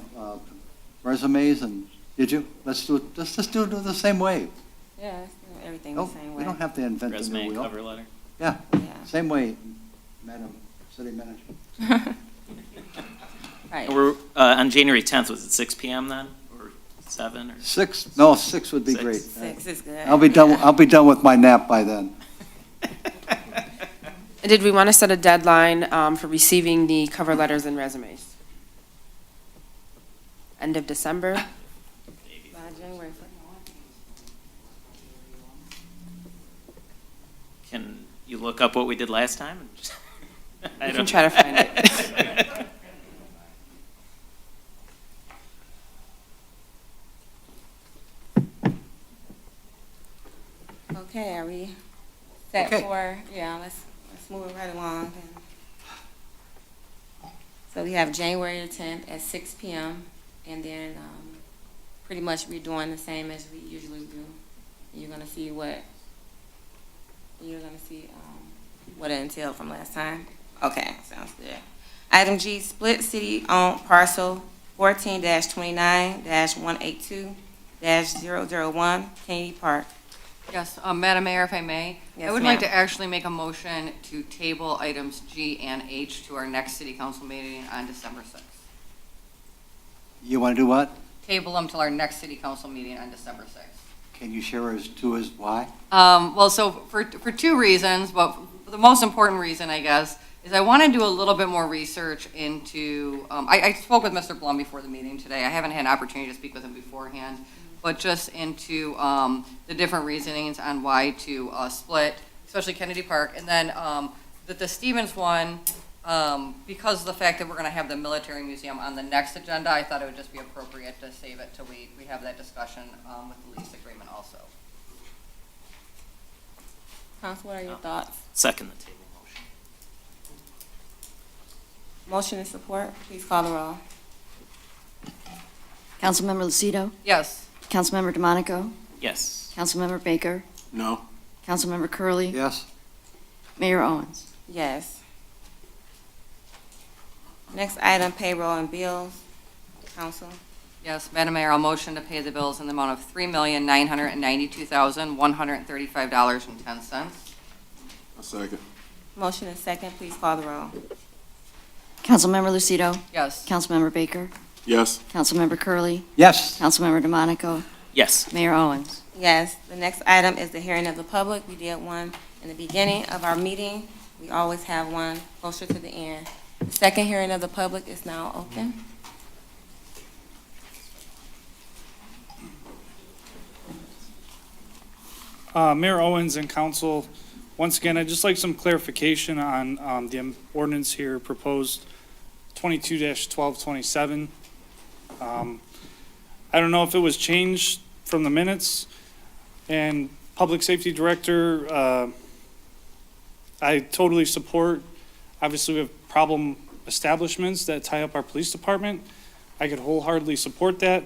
resumes and, did you? Let's do it, let's just do it the same way. Yeah, let's do everything No, the same way. we don't have to invent the Resume new and wheel. cover letter. Yeah, Yeah. same way, Madam City Manager. Right. We're, on January 10th, was it 6 PM then, or 7, or? 6, no, 6 would be 6. great. 6 is good. I'll be done with my nap by then. And did we want to set a deadline for receiving the cover letters and resumes? End of December? By January 1st. Can you look up what we did last time? We can try to find it. Okay, are we set Okay. for, yeah, let's move it right along then. So we have January the 10th at 6 PM, and then pretty much we're doing the same as we usually do. You're gonna see what it entailed from last time. Okay, sounds good. Item G, split city-owned parcel 14-29-182-001, Kennedy Park. Yes, Madam Mayor, if I may, Yes, I would like ma'am. to actually make a motion to table items G and H to our next city council meeting on December 6th. You want to do what? Table them till our next city council meeting on December 6th. Can you share as to as why? Well, so for two reasons, but the most important reason, I guess, is I want to do a little bit more research into, I spoke with Mr. Blum before the meeting today. I haven't had an opportunity to speak with him beforehand, but just into the different reasonings on why to split, especially Kennedy Park. And then the Stevens one, because of the fact that we're going to have the military museum on the next agenda, I thought it would just be appropriate to save it till we have that discussion with the lease agreement also. Council, what are your thoughts? Second the table motion. Motion and support, please call the roll. Councilmember Lucido? Yes. Councilmember DeMonico? Yes. Councilmember Baker? No? Councilmember Curley? Yes? Mayor Owens? Yes. Next item, payroll and bills. Council. Yes, Madam Mayor, I'll motion to pay the bills in the amount of $3,992,135.10. A second. Motion and second, please call the roll. Councilmember Lucido? Yes. Councilmember Baker? Yes. Councilmember Curley? Yes? Councilmember DeMonico? Yes. Mayor Owens? Yes, the next item is the hearing of the public. We did one in the beginning of our meeting. We always have one closer to the end. The second hearing of the public is now open. Mayor Owens and council, once again, I'd just like some clarification on the ordinance here proposed 22-1227. I don't know if it was changed from the minutes. And Public Safety Director, I totally support, obviously we have problem establishments that tie up our police department. I could wholeheartedly support that.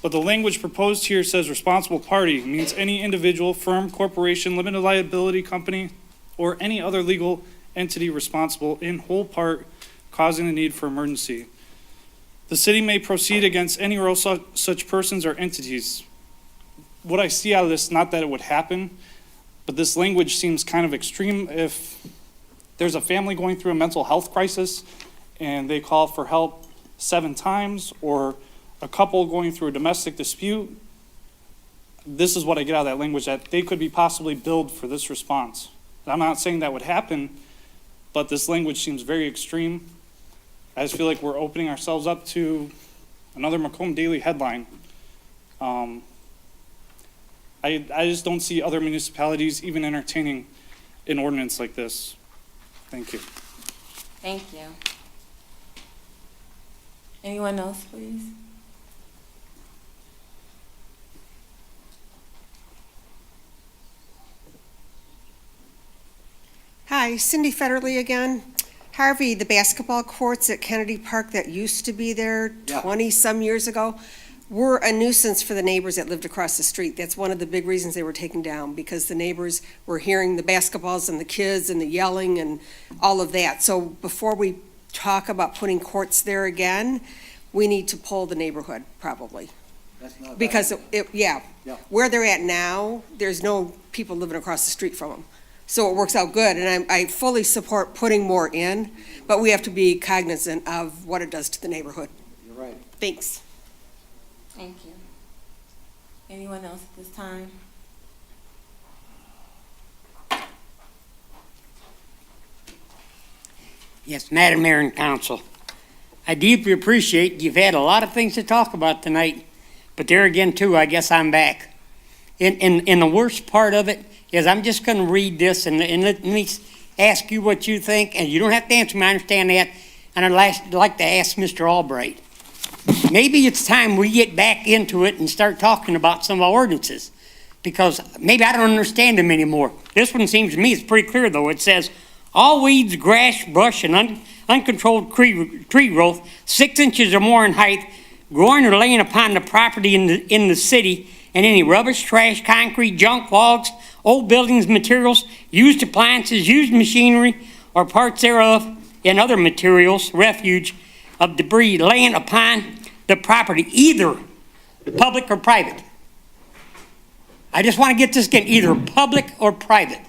But the language proposed here says responsible party means any individual, firm, corporation, limited liability company, or any other legal entity responsible in whole part causing the need for emergency. The city may proceed against any or all such persons or entities. What I see out of this, not that it would happen, but this language seems kind of extreme. If there's a family going through a mental health crisis and they call for help 7 times, or a couple going through a domestic dispute, this is what I get out of that language, that they could be possibly billed for this response. I'm not saying that would happen, but this language seems very extreme. I just feel like we're opening ourselves up to another Macomb Daily headline. I just don't see other municipalities even entertaining an ordinance like this. Thank you. Thank you. Anyone else, please? Hi, Cindy Federley again. Harvey, the basketball courts at Kennedy Park that used to be there 20-some years ago were a nuisance for the neighbors that lived across the street. That's one of the big reasons they were taken down, because the neighbors were hearing the basketballs and the kids and the yelling and all of that. So before we talk about putting courts there again, we need to poll the neighborhood, probably. That's not a bad Because, idea. where they're at now, there's no people living across the street from them. So it works out good, and I fully support putting more in, but we have to be cognizant of what it does to the neighborhood. You're right. Thanks. Thank you. Anyone else at this time? Yes, Madam Mayor and Council, I deeply appreciate you've had a lot of things to talk about tonight, but there again, too, I guess I'm back. And the worst part of it is I'm just going to read this and let me ask you what you think, and you don't have to answer me, I understand that, and I'd like to ask Mr. Albright. Maybe it's time we get back into it and start talking about some of our ordinances, because maybe I don't understand them anymore. This one seems to me it's pretty clear, though. It says, all weeds, grass, brush, and uncontrolled tree growth 6 inches or more in height, growing or laying upon the property in the city, and any rubbish, trash, concrete, junk, logs, old buildings, materials, used appliances, used machinery, or parts thereof, and other materials, refuge of debris laying upon the property, either public or private. I just want to get this again, either public or private.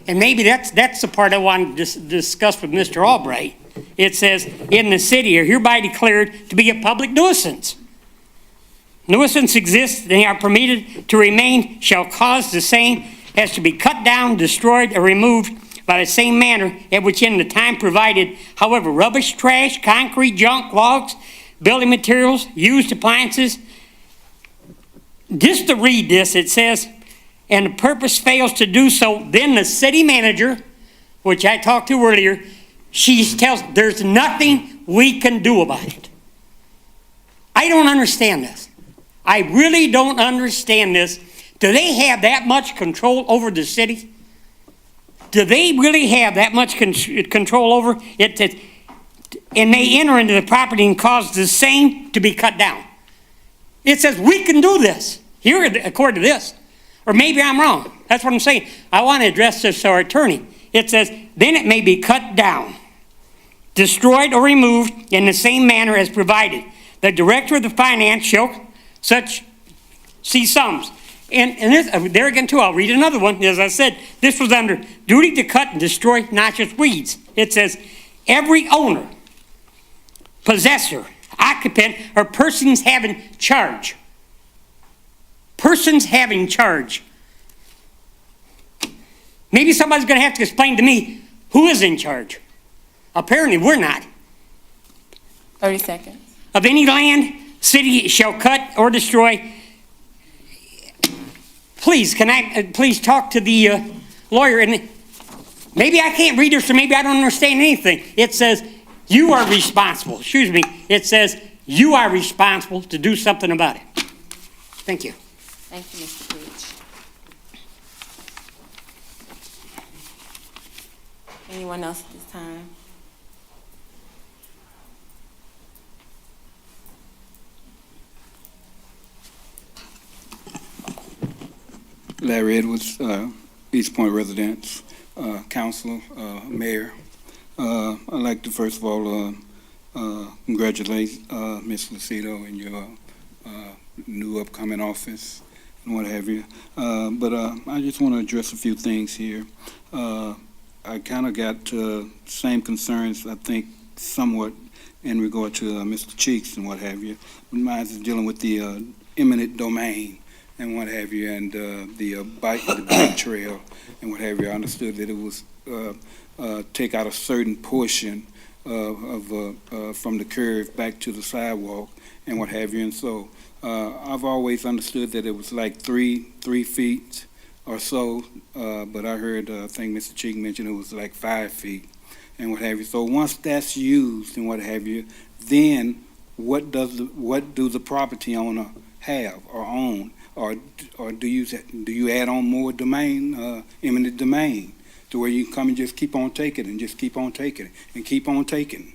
And maybe that's the part I want to discuss with Mr. Albright. It says, in the city are hereby declared to be a public nuisance. Nuisance exists, they are permitted to remain, shall cause the same as to be cut down, destroyed, or removed by the same manner at which in the time provided. However, rubbish, trash, concrete, junk, logs, building materials, used appliances. Just to read this, it says, and the purpose fails to do so, then the city manager, which I talked to earlier, she tells there's nothing we can do about it. I don't understand this. I really don't understand this. Do they have that much control over the city? Do they really have that much control over it? And they enter into the property and cause the same to be cut down. It says we can do this here, according to this. Or maybe I'm wrong. That's what I'm saying. I want to address this to our attorney. It says, then it may be cut down, destroyed, or removed in the same manner as provided. The director of the finance shall see sums. And this, there again, too, I'll read another one. As I said, this was under duty to cut and destroy noxious weeds. It says, every owner, possessor, occupant, or persons having charge. Persons having charge. Maybe somebody's going to have to explain to me who is in charge. Apparently, we're not. 30 seconds. Of any land, city shall cut or destroy. Please, can I please talk to the lawyer? And maybe I can't read this, or maybe I don't understand anything. It says, you are responsible. Excuse me. It says, You are responsible to do something about it. Thank you. Thank you, Mr. Breach. Anyone else at this time? Larry Edwards, Eastpointe residents, council, mayor. I'd like to first of all congratulate Ms. Lucido in your new upcoming office and what have you. But I just want to address a few things here. I kind of got same concerns, I think, somewhat in regard to Mr. Cheeks and what have you. Mine is dealing with the eminent domain and what have you, and the bike trail and what have you. I understood that it was take out a certain portion from the curve back to the sidewalk and what have you. And so I've always understood that it was like 3 feet or so, but I heard, I think Mr. Cheek mentioned it was like 5 feet and what have you. So once that's used and what have you, then what do the property owner have or own? Or do you add on more domain, eminent domain, to where you can come and just keep on taking and just keep on taking and keep on taking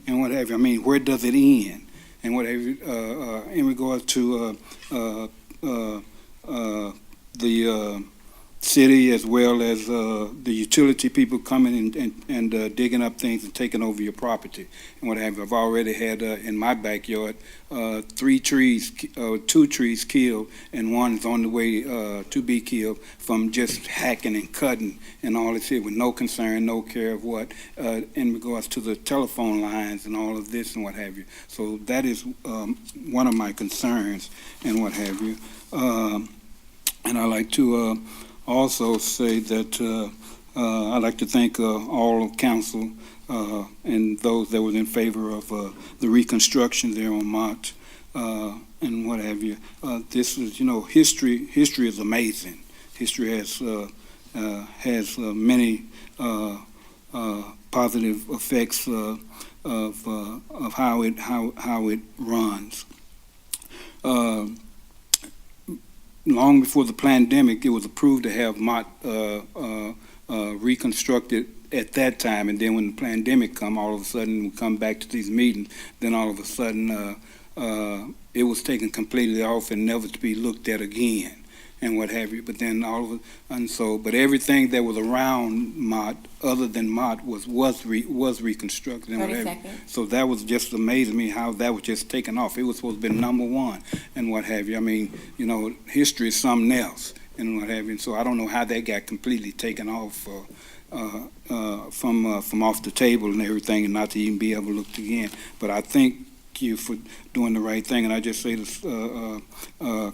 and what have you? I mean, where does it end? And what have you, in regards to the city as well as the utility people coming and digging up things and taking over your property and what have you. I've already had in my backyard 2 trees killed, and one is on the way to be killed from just hacking and cutting and all this here with no concern, no care of what in regards to the telephone lines and all of this and what have you. So that is one of my concerns and what have you. And I like to also say that I'd like to thank all of council and those that were in favor of the reconstruction there on Mott and what have you. This is, history is amazing. History has many positive effects of how it runs. Long before the pandemic, it was approved to have Mott reconstructed at that time, and then when the pandemic come, all of a sudden we come back to these meetings, then all of a sudden it was taken completely off and never to be looked at again and what have you. But then but everything that was around Mott, other than Mott, was reconstructed and what have you. So that was just amazing me how that was just taken off. It was supposed to be #1 and what have you. I mean, history is something else and what have you. And so I don't know how that got completely taken off from off the table and everything, and not to even be able to look again. But I thank you for doing the right thing, and I just say to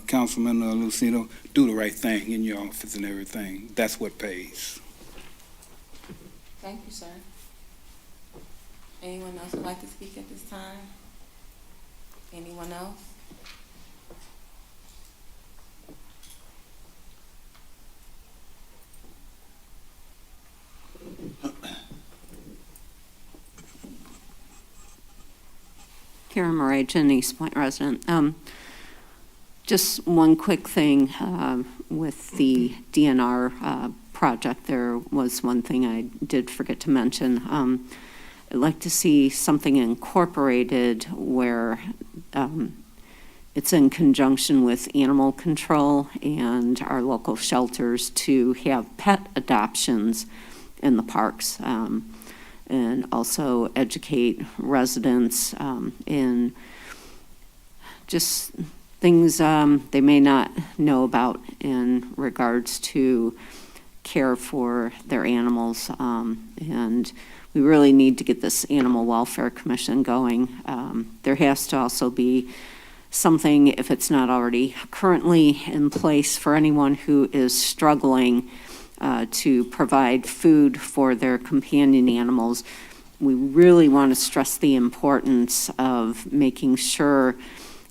Councilman Lucido, do the right thing in your office and everything. That's what pays. Thank you, sir. Anyone else would like to speak at this time? Anyone else? Karen Morajan, Eastpointe resident. Just one quick thing with the DNR project. There was one thing I did forget to mention. I'd like to see something incorporated where it's in conjunction with animal control and our local shelters to have pet adoptions in the parks. And also educate residents in just things they may not know about in regards to care for their animals. And we really need to get this Animal Welfare Commission going. There has to also be something, if it's not already currently in place, for anyone who is struggling to provide food for their companion animals. We really want to stress the importance of making sure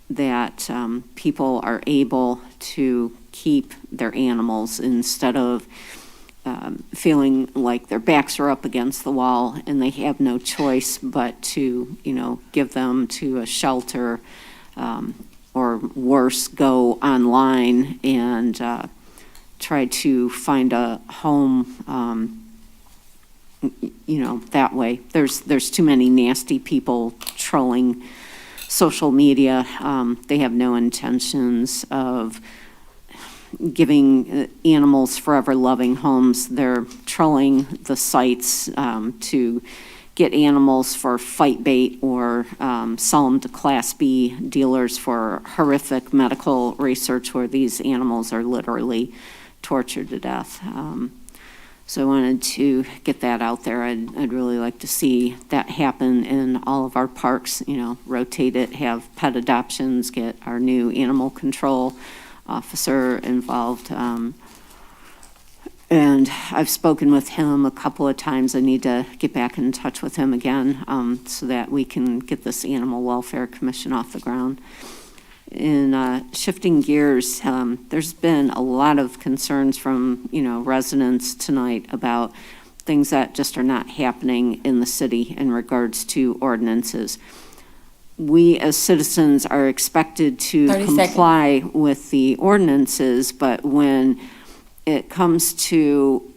that people are able to keep their animals instead of feeling like their backs are up against the wall and they have no choice but to, give them to a shelter, or worse, go online and try to find a home, that way. There's too many nasty people trolling social media. They have no intentions of giving animals forever loving homes. They're trolling the sites to get animals for fight bait or sell them to Class B dealers for horrific medical research where these animals are literally tortured to death. So I wanted to get that out there. I'd really like to see that happen in all of our parks, rotate it, have pet adoptions, get our new animal control officer involved. And I've spoken with him a couple of times. I need to get back in touch with him again so that we can get this Animal Welfare Commission off the ground. In shifting gears, there's been a lot of concerns from, residents tonight about things that just are not happening in the city in regards to ordinances. We as citizens are expected to 30 comply with the ordinances, but when it comes to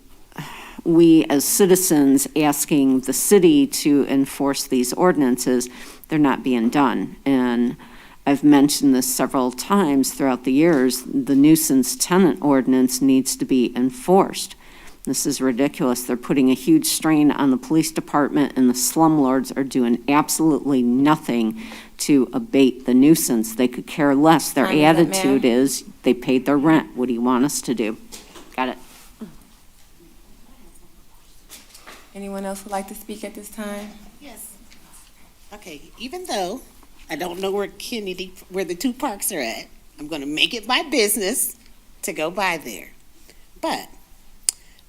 we as citizens asking the city to enforce these ordinances, they're not being done. And I've mentioned this several times throughout the years, the nuisance tenant ordinance needs to be enforced. This is ridiculous. They're putting a huge strain on the police department, and the slumlords are doing absolutely nothing to abate the nuisance. They could care less. Their Time is up, ma'am. attitude is they paid their rent. What do you want us to do? Got it. Anyone else would like to speak at this time? Yes. Okay, even though I don't know where the two parks are at, I'm gonna make it my business to go by there. But,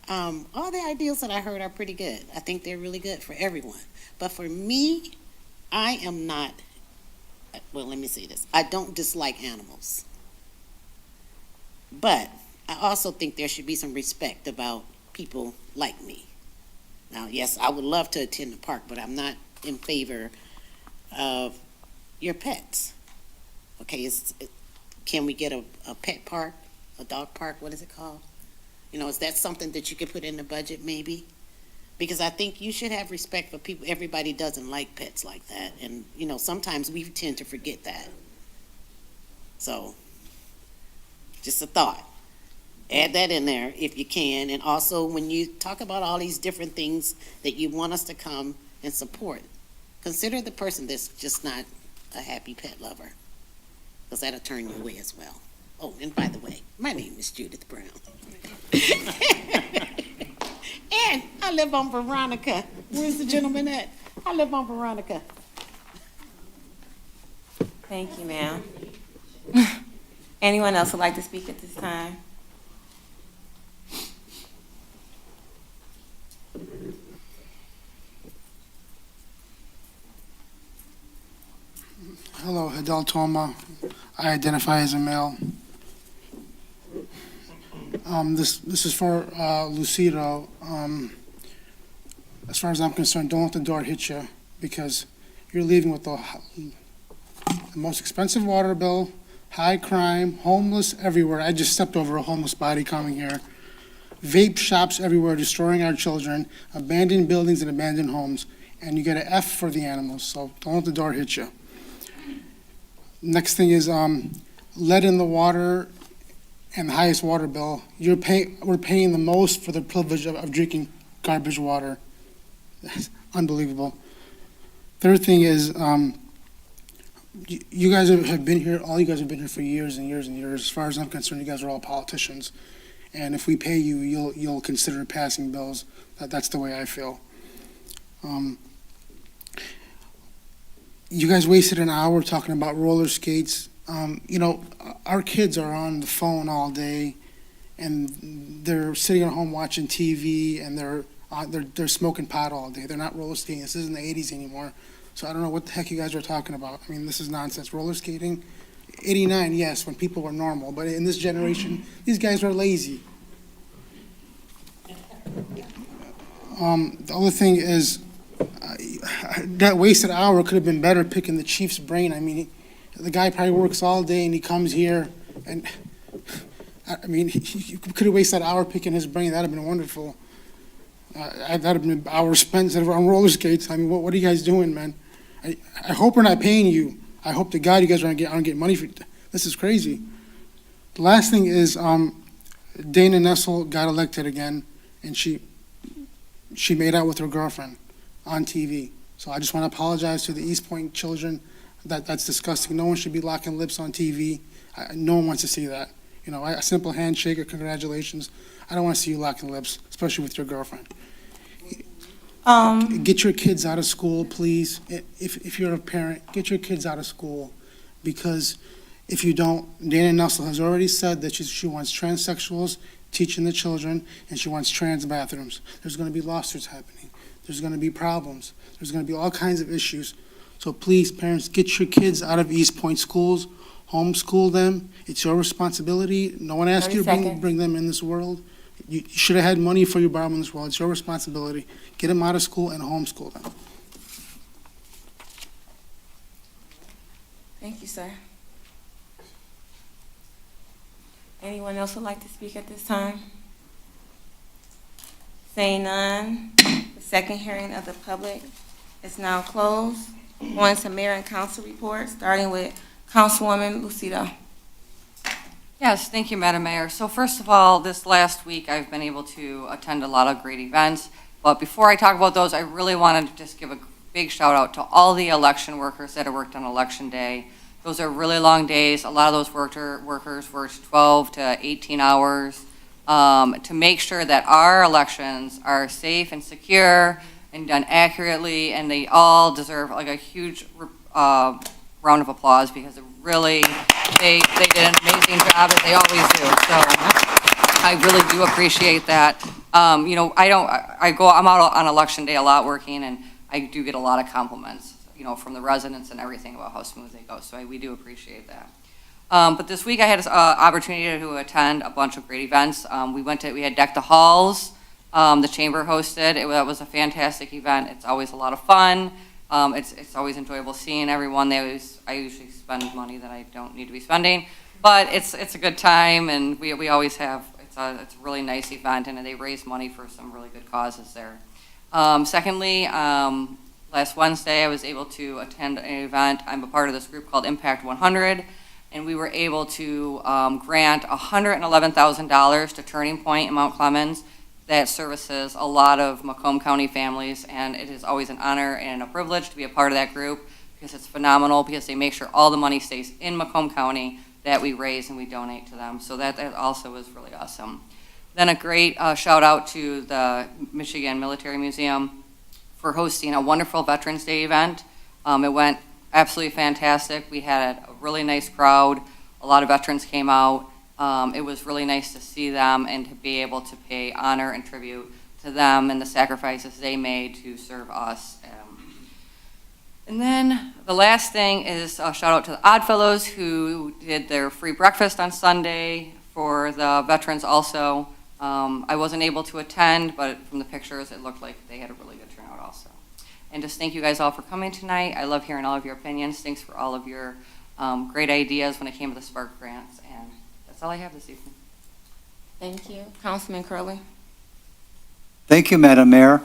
all the ideas that I heard are pretty good. I think they're really good for everyone. But for me, I am not, well, let me say this. I don't dislike animals. But I also think there should be some respect about people like me. Now, yes, I would love to attend the park, but I'm not in favor of your pets. Okay, can we get a pet park, a dog park, what is it called? Is that something that you could put in the budget maybe? Because I think you should have respect for people. Everybody doesn't like pets like that. And, sometimes we tend to forget that. So, just a thought. Add that in there if you can. And also, when you talk about all these different things that you want us to come and support, consider the person that's just not a happy pet lover, because that'll turn you away as well. Oh, and by the way, my name is Judith Brown. And I live on Veronica. Where's the gentleman at? I live on Veronica. Thank you, ma'am. Anyone else would like to speak at this time? Hello, Hidel Toma. I identify as a male. This is for Lucido. As far as I'm concerned, don't let the door hit you, because you're leaving with the most expensive water bill, high crime, homeless everywhere. I just stepped over a homeless body coming here. Vape shops everywhere, destroying our children, abandoned buildings and abandoned homes, and you get an F for the animals, so don't let the door hit you. Next thing is lead in the water and the highest water bill. We're paying the most for the privilege of drinking garbage water. That's unbelievable. Third thing is you guys have been here, all you guys have been here for years and years and years. As far as I'm concerned, you guys are all politicians. And if we pay you, you'll consider passing bills. That's the way I feel. You guys wasted an hour talking about roller skates. Our kids are on the phone all day, and they're sitting at home watching TV, and they're smoking pot all day. They're not roller skating. This isn't the 80s anymore. So I don't know what the heck you guys are talking about. I mean, this is nonsense. Roller skating, 89, yes, when people were normal. But in this generation, these guys are lazy. The other thing is, that wasted hour could have been better picking the chief's brain. I mean, the guy probably works all day and he comes here and, I mean, you could have wasted that hour picking his brain. That'd have been wonderful. That'd have been hours spent instead of on roller skates. I mean, what are you guys doing, man? I hope we're not paying you. I hope to God you guys aren't getting money for this. Is crazy. The last thing is, Dana Nessel got elected again, and she made out with her girlfriend on TV. So I just want to apologize to the Eastpointe children. That's disgusting. No one should be locking lips on TV. No one wants to see that. You know, a simple handshake or congratulations. I don't want to see you locking lips, especially with your girlfriend. Get your kids out of school, please. If you're a parent, get your kids out of school, because if you don't, Dana Nessel has already said that she wants transsexuals teaching the children, and she wants trans bathrooms. There's going to be lawsuits happening. There's going to be problems. There's going to be all kinds of issues. So please, parents, get your kids out of Eastpointe schools. Homeschool them. It's your responsibility. No one asked you to bring them in this world. You should have had money for your brought them in this world. It's your responsibility. Get them out of school and homeschool them. Thank you, sir. Anyone else would like to speak at this time? Saying none, the second hearing of the public is now closed. On to mayor and council reports, starting with Councilwoman Lucido. Yes, thank you, Madam Mayor. So first of all, this last week, I've been able to attend a lot of great events. But before I talk about those, I really wanted to just give a big shout out to all the election workers that have worked on Election Day. Those are really long days. A lot of those workers worked 12 to 18 hours to make sure that our elections are safe and secure and done accurately, and they all deserve like a huge round of applause, because it really, they did an amazing job, as they always do. So I really do appreciate that. You know, I'm out on Election Day a lot working, and I do get a lot of compliments, you know, from the residents and everything about how smooth they go. So we do appreciate that. But this week I had an opportunity to attend a bunch of great events. We had Deck the Halls, the Chamber hosted. That was a fantastic event. It's always a lot of fun. It's always enjoyable seeing everyone. I usually spend money that I don't need to be spending, but it's a good time, and we always have, it's a really nice event, and they raise money for some really good causes there. Secondly, last Wednesday I was able to attend an event. I'm a part of this group called Impact 100, and we were able to grant $111,000 to Turning Point in Mount Clemens that services a lot of Macomb County families, and it is always an honor and a privilege to be a part of that group, because it's phenomenal, because they make sure all the money stays in Macomb County that we raise and we donate to them. So that also was really awesome. Then a great shout out to the Michigan Military Museum for hosting a wonderful Veterans Day event. It went absolutely fantastic. We had a really nice crowd. A lot of veterans came out. It was really nice to see them and to be able to pay honor and tribute to them and the sacrifices they made to serve us. And then the last thing is a shout out to the Oddfellows, who did their free breakfast on Sunday for the veterans also. I wasn't able to attend, but from the pictures it looked like they had a really good turnout also. And just thank you guys all for coming tonight. I love hearing all of your opinions. Thanks for all of your great ideas when it came to the Spark grants. And that's all I have this evening. Thank you. Councilman Curley. Thank you, Madam Mayor.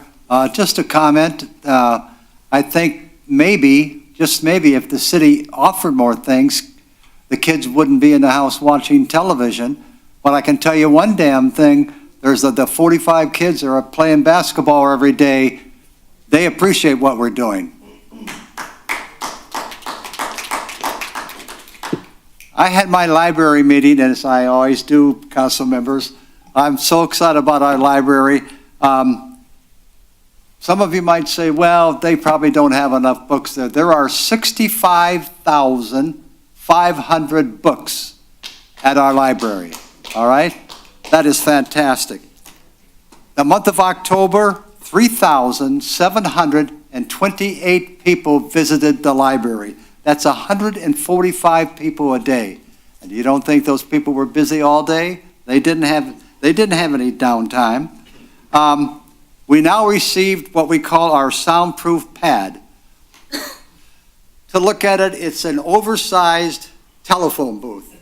Just a comment. I think maybe, just maybe, if the city offered more things, the kids wouldn't be in the house watching television. But I can tell you one damn thing. There's the 45 kids that are playing basketball every day. They appreciate what we're doing. I had my library meeting, as I always do, council members. I'm so excited about our library. Some of you might say, well, they probably don't have enough books there. There are 65,500 books at our library, all right? That is fantastic. The month of October, 3,728 people visited the library. That's 145 people a day. And you don't think those people were busy all day? They didn't have any downtime. We now received what we call our soundproof pad. To look at it, it's an oversized telephone booth.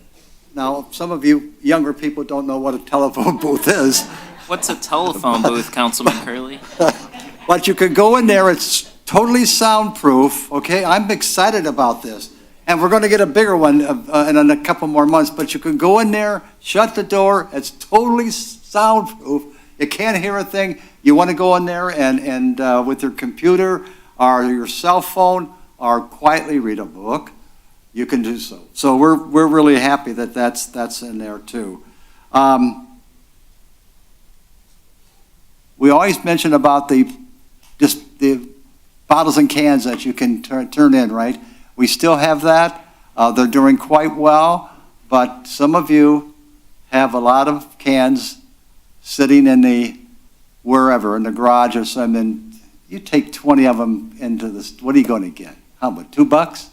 Now, some of you younger people don't know what a telephone booth is. What's a telephone booth, Councilman Curley? But you can go in there, it's totally soundproof, okay? I'm excited about this. And we're gonna get a bigger one in a couple more months, but you can go in there, shut the door, it's totally soundproof. You can't hear a thing. You wanna go in there and with your computer or your cell phone or quietly read a book, you can do so. So we're really happy that that's in there too. We always mention about the bottles and cans that you can turn in, right? We still have that. They're doing quite well, but some of you have a lot of cans sitting in the wherever, in the garage or something. You take 20 of them into this, what are you going to get? How much, $2?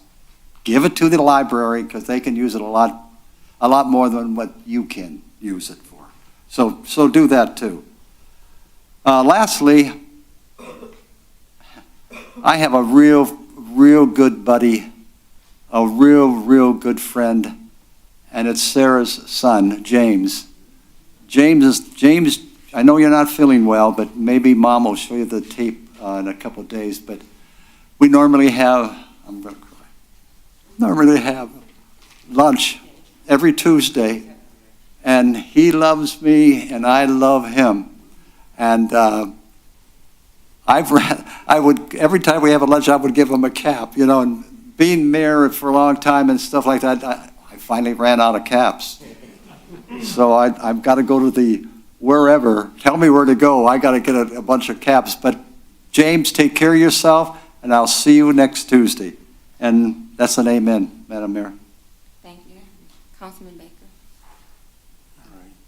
Give it to the library because they can use it a lot more than what you can use it for. So do that too. Lastly, I have a real good buddy, a real good friend, and it's Sarah's son, James. James, I know you're not feeling well, but maybe Mom will show you the tape in a couple of days, but we normally have, I'm going to cry, normally have lunch every Tuesday, and he loves me and I love him. And every time we have a lunch, I would give him a cap, you know, and being mayor for a long time and stuff like that, I finally ran out of caps. So I've got to go to the wherever, tell me where to go, I got to get a bunch of caps. But James, take care of yourself, and I'll see you next Tuesday. And that's an amen, Madam Mayor. Thank you. Councilman Baker.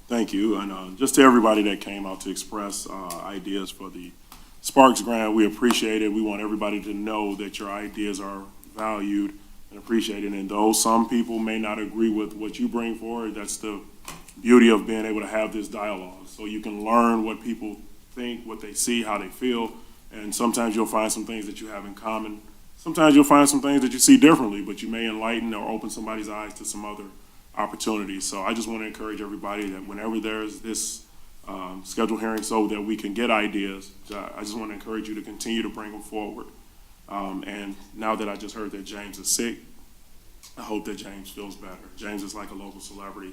Thank you, and just to everybody that came out to express ideas for the Sparks Grant, we appreciate it. We want everybody to know that your ideas are valued and appreciated, and though some people may not agree with what you bring forward, that's the beauty of being able to have this dialogue. So you can learn what people think, what they see, how they feel, and sometimes you'll find some things that you have in common. Sometimes you'll find some things that you see differently, but you may enlighten or open somebody's eyes to some other opportunities. So I just want to encourage everybody that whenever there's this scheduled hearing so that we can get ideas, I just want to encourage you to continue to bring them forward. And now that I just heard that James is sick, I hope that James feels better. James is like a local celebrity.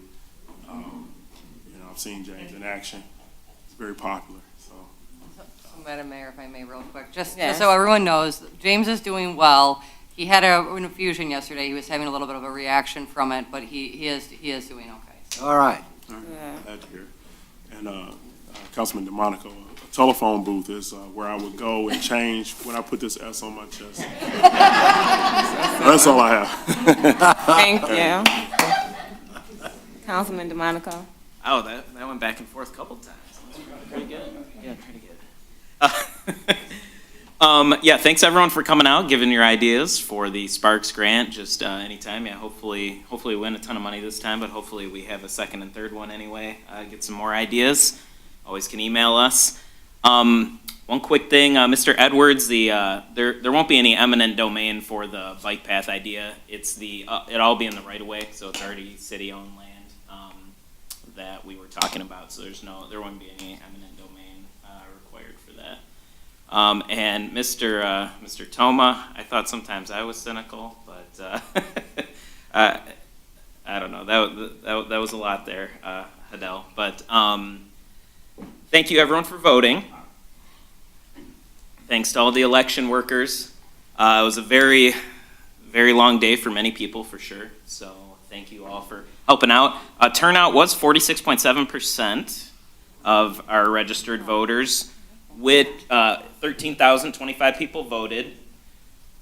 You know, I've seen James in action. He's very popular. So Madam Mayor, if I may, real quick, just Yes. so everyone knows, James is doing well. He had an infusion yesterday. He was having a little bit of a reaction from it, but he is doing okay. So. All right. Glad to hear. And Councilman DeMonico, a telephone booth is where I would go and change when I put this S on my chest. That's all I have. Thank you. Councilman DeMonico. Oh, that went back and forth a couple times. Pretty good. Yeah, pretty good. Yeah, thanks everyone for coming out, giving your ideas for the Sparks Grant. Just anytime, yeah. Hopefully we win a ton of money this time, but hopefully we have a second and third one anyway. Get some more ideas. Always can email us. One quick thing, Mr. Edwards, there won't be any eminent domain for the bike path idea. It's it'll all be in the right of way, so it's already city-owned land that we were talking about. So there won't be any eminent domain required for that. And Mr. Toma, I thought sometimes I was cynical, but I don't know. That was a lot there, Hadel. But thank you everyone for voting. Thanks to all the election workers. It was a very, very long day for many people, for sure. So thank you all for helping out. Turnout was 46.7% of our registered voters, with 13,025 people voted,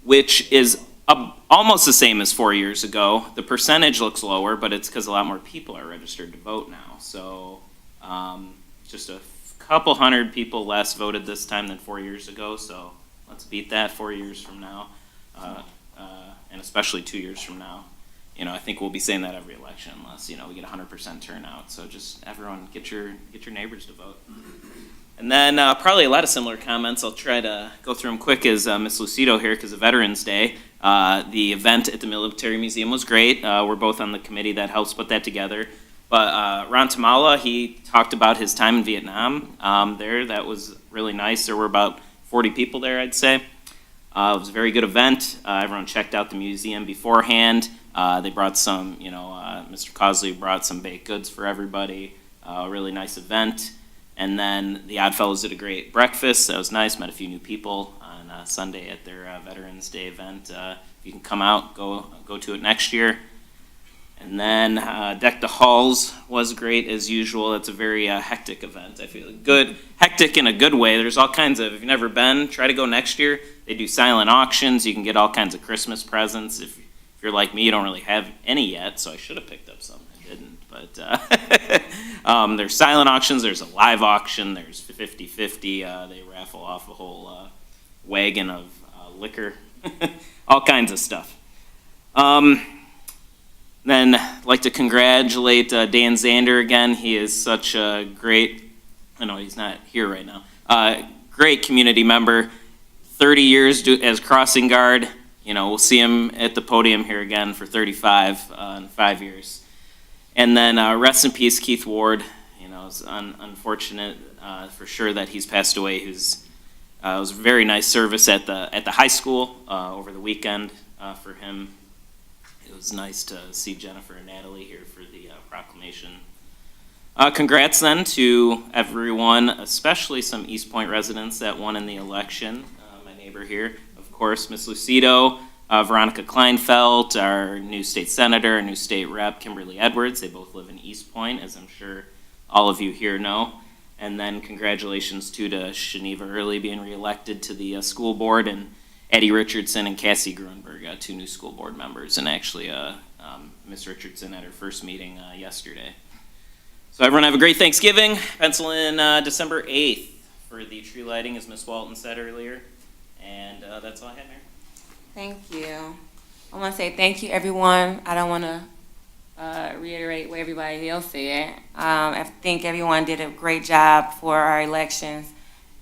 which is almost the same as 4 years ago. The percentage looks lower, but it's because a lot more people are registered to vote now. So just a couple hundred people less voted this time than 4 years ago. So let's beat that 4 years from now, and especially 2 years from now. You know, I think we'll be saying that every election unless, we get 100% turnout. So just everyone get your neighbors to vote. And then probably a lot of similar comments. I'll try to go through them quick as Ms. Lucido here because of Veterans Day. The event at the Military Museum was great. We're both on the committee that helps put that together. But Ron Tamala, he talked about his time in Vietnam there. That was really nice. There were about 40 people there, I'd say. It was a very good event. Everyone checked out the museum beforehand. They brought some, Mr. Cosley brought some baked goods for everybody. A really nice event. And then the Oddfellows did a great breakfast. That was nice. Met a few new people on Sunday at their Veterans Day event. If you can come out, go to it next year. And then Deck the Halls was great as usual. It's a very hectic event. I feel good, hectic in a good way. There's all kinds of, if you've never been, try to go next year. They do silent auctions. You can get all kinds of Christmas presents. If you're like me, you don't really have any yet, so I should have picked up some. I didn't. But there's silent auctions. There's a live auction. There's 50-50. They raffle off a whole wagon of liquor. All kinds of stuff. Then I'd like to congratulate Dan Zander again. He is such a great, I know he's not here right now, great community member. 30 years as crossing guard. We'll see him at the podium here again for 35 in 5 years. And then rest in peace, Keith Ward. It's unfortunate for sure that he's passed away. It was a very nice service at the high school over the weekend for him. It was nice to see Jennifer and Natalie here for the proclamation. Congrats then to everyone, especially some Eastpointe residents that won in the election. My neighbor here, of course, Ms. Lucido, Veronica Kleinfeld, our new state senator, our new state rep, Kimberly Edwards. They both live in Eastpointe, as I'm sure all of you here know. And then congratulations to Shaniva Early being reelected to the school board, and Eddie Richardson and Cassie Grunberg, two new school board members, and actually Ms. Richardson at her first meeting yesterday. So everyone have a great Thanksgiving. Pencil in December 8th for the tree lighting, as Ms. Walton said earlier. And that's all I have, Mayor. Thank you. I want to say thank you, everyone. I don't want to reiterate what everybody else said. I think everyone did a great job for our elections,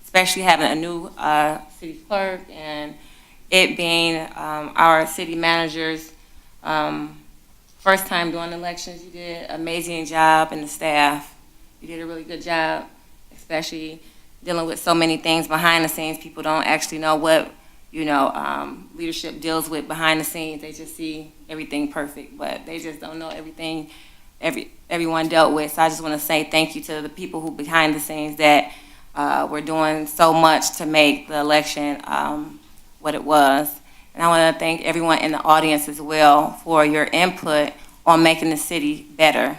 especially having a new city clerk and it being our city manager's first time doing elections. You did an amazing job, and the staff. You did a really good job, especially dealing with so many things behind the scenes. People don't actually know what leadership deals with behind the scenes. They just see everything perfect, but they just don't know everything everyone dealt with. So I just want to say thank you to the people who behind the scenes that were doing so much to make the election what it was. And I want to thank everyone in the audience as well for your input on making the city better.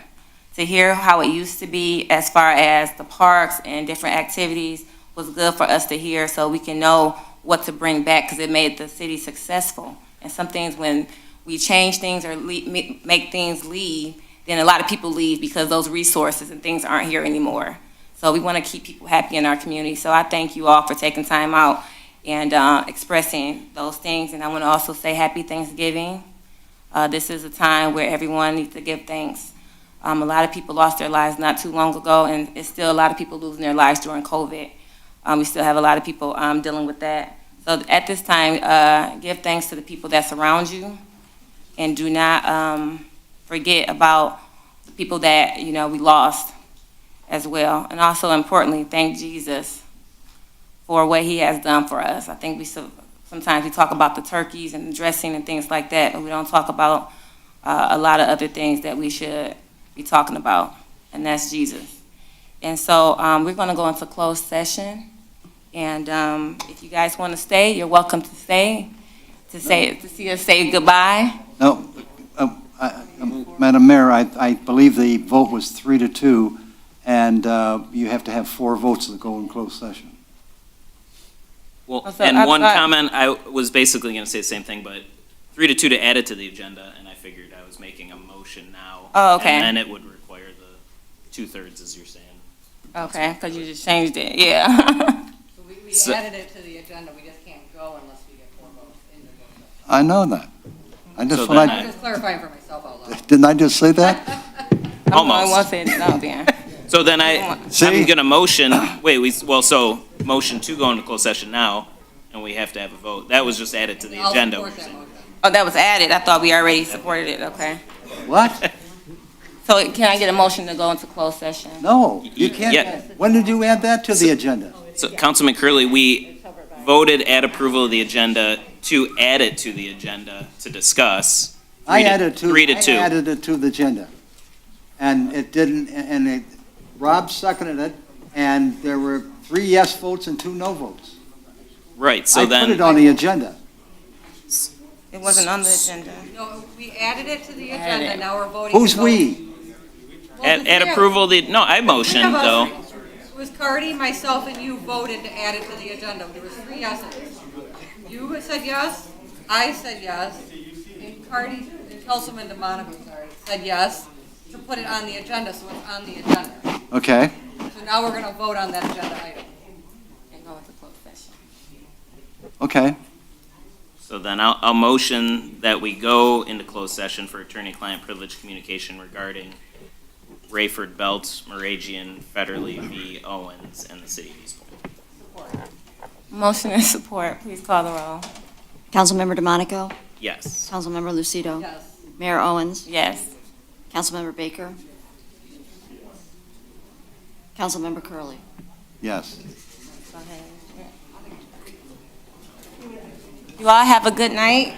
To hear how it used to be as far as the parks and different activities was good for us to hear, so we can know what to bring back, because it made the city successful. And some things, when we change things or make things leave, then a lot of people leave because those resources and things aren't here anymore. So we want to keep people happy in our community. So I thank you all for taking time out and expressing those things. And I want to also say happy Thanksgiving. This is a time where everyone needs to give thanks. A lot of people lost their lives not too long ago, and it's still a lot of people losing their lives during COVID. We still have a lot of people dealing with that. So at this time, give thanks to the people that surround you, and do not forget about the people that we lost as well. And also importantly, thank Jesus for what he has done for us. I think sometimes we talk about the turkeys and the dressing and things like that, but we don't talk about a lot of other things that we should be talking about, and that's Jesus. And so we're going to go into closed session. And if you guys want to stay, you're welcome to stay to see us say goodbye. No, Madam Mayor, I believe the vote was 3-2, and you have to have 4 votes to go in closed session. Well, and one comment, I was basically going to say the same thing, but 3-2 to add it to the agenda, and I figured I was making a motion now. Oh, okay. And then it would require the 2/3, as you're saying. Okay, because you just changed it, yeah. We added it to the agenda, we just can't go unless we get 4 votes in the vote. I know that. I'm just clarifying for myself out loud. Didn't I just say that? I'm the only one saying it now, Dan. So then I'm See? gonna motion, so motion to go into closed session now, and we have to have a vote. That was just added to the I'll agenda. support that motion. Oh, that was added. I thought we already supported it. Okay. What? So can I get a motion to go into closed session? No, you Yeah. can't. When did you add that to the agenda? So Councilman Curley, we voted at approval of the agenda to add it to the agenda to discuss. I 3 added to 2. it to the agenda. And it didn't, Rob seconded it, and there were 3 yes votes and 2 no votes. Right, so I put it then, on the agenda. It wasn't on the agenda. No, we added it to the agenda, now we're voting. Who's to we? vote. at approval, no, I motioned though. It was Cardy, myself, and you voted to add it to the agenda. There was 3 yeses. You said yes, I said yes, and Cardy, and Councilman DeMonico, said yes, to put it on the agenda, so it's on the agenda. Okay. So now we're gonna vote on that agenda item. And go into closed session. Okay. So then I'll motion that we go into closed session for attorney-client privilege communication regarding Rayford Belt, Moragian, Federley v. Owens, and the city of Eastpointe. Motion and support. Please call the roll. Councilmember DeMonico, Yes. Councilmember Lucido, Yes. Mayor Owens, Yes. Councilmember Baker, Councilmember Curley. Yes. Go ahead. You all have a good night.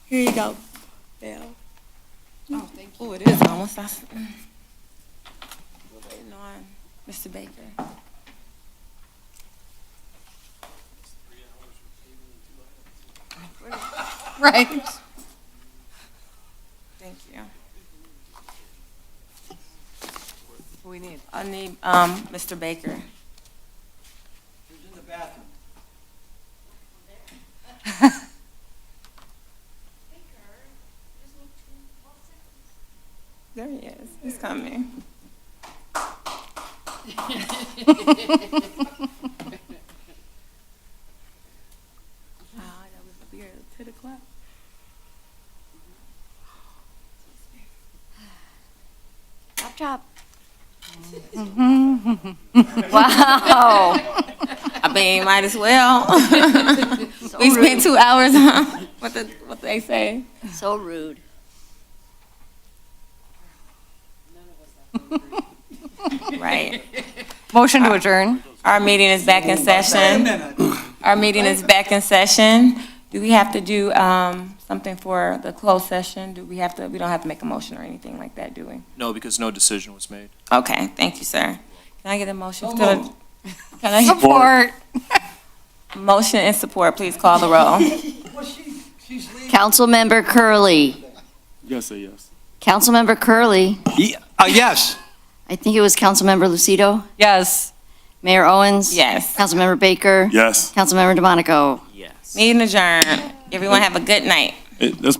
Here you go, Bill. Oh, thank you. Oh, it is almost. We're waiting on Mr. Baker. Right. Thank you. Who we need? I need, Mr. Baker. Who's in the bathroom? There he is. He's coming. I gotta be here at 10 o'clock. Chop, chop. Wow. I mean, might as well. So We spent rude. 2 hours on what they say. So rude. Right. Motion to adjourn. Our meeting is back in session. Our meeting is back in session. Do we have to do something for the closed session? We don't have to make a motion or anything like that, do we? No, because no decision was made. Okay, thank you, sir. Can I get a motion to? Can I? Support. Motion and support, please call the roll. Councilmember Curley. Yes, say yes. Councilmember Curley. Yes. I think it was Councilmember Lucido. Yes. Mayor Owens. Yes. Councilmember Baker. Yes. Councilmember DeMonico. Yes. Meeting adjourned. Everyone have a good night. That's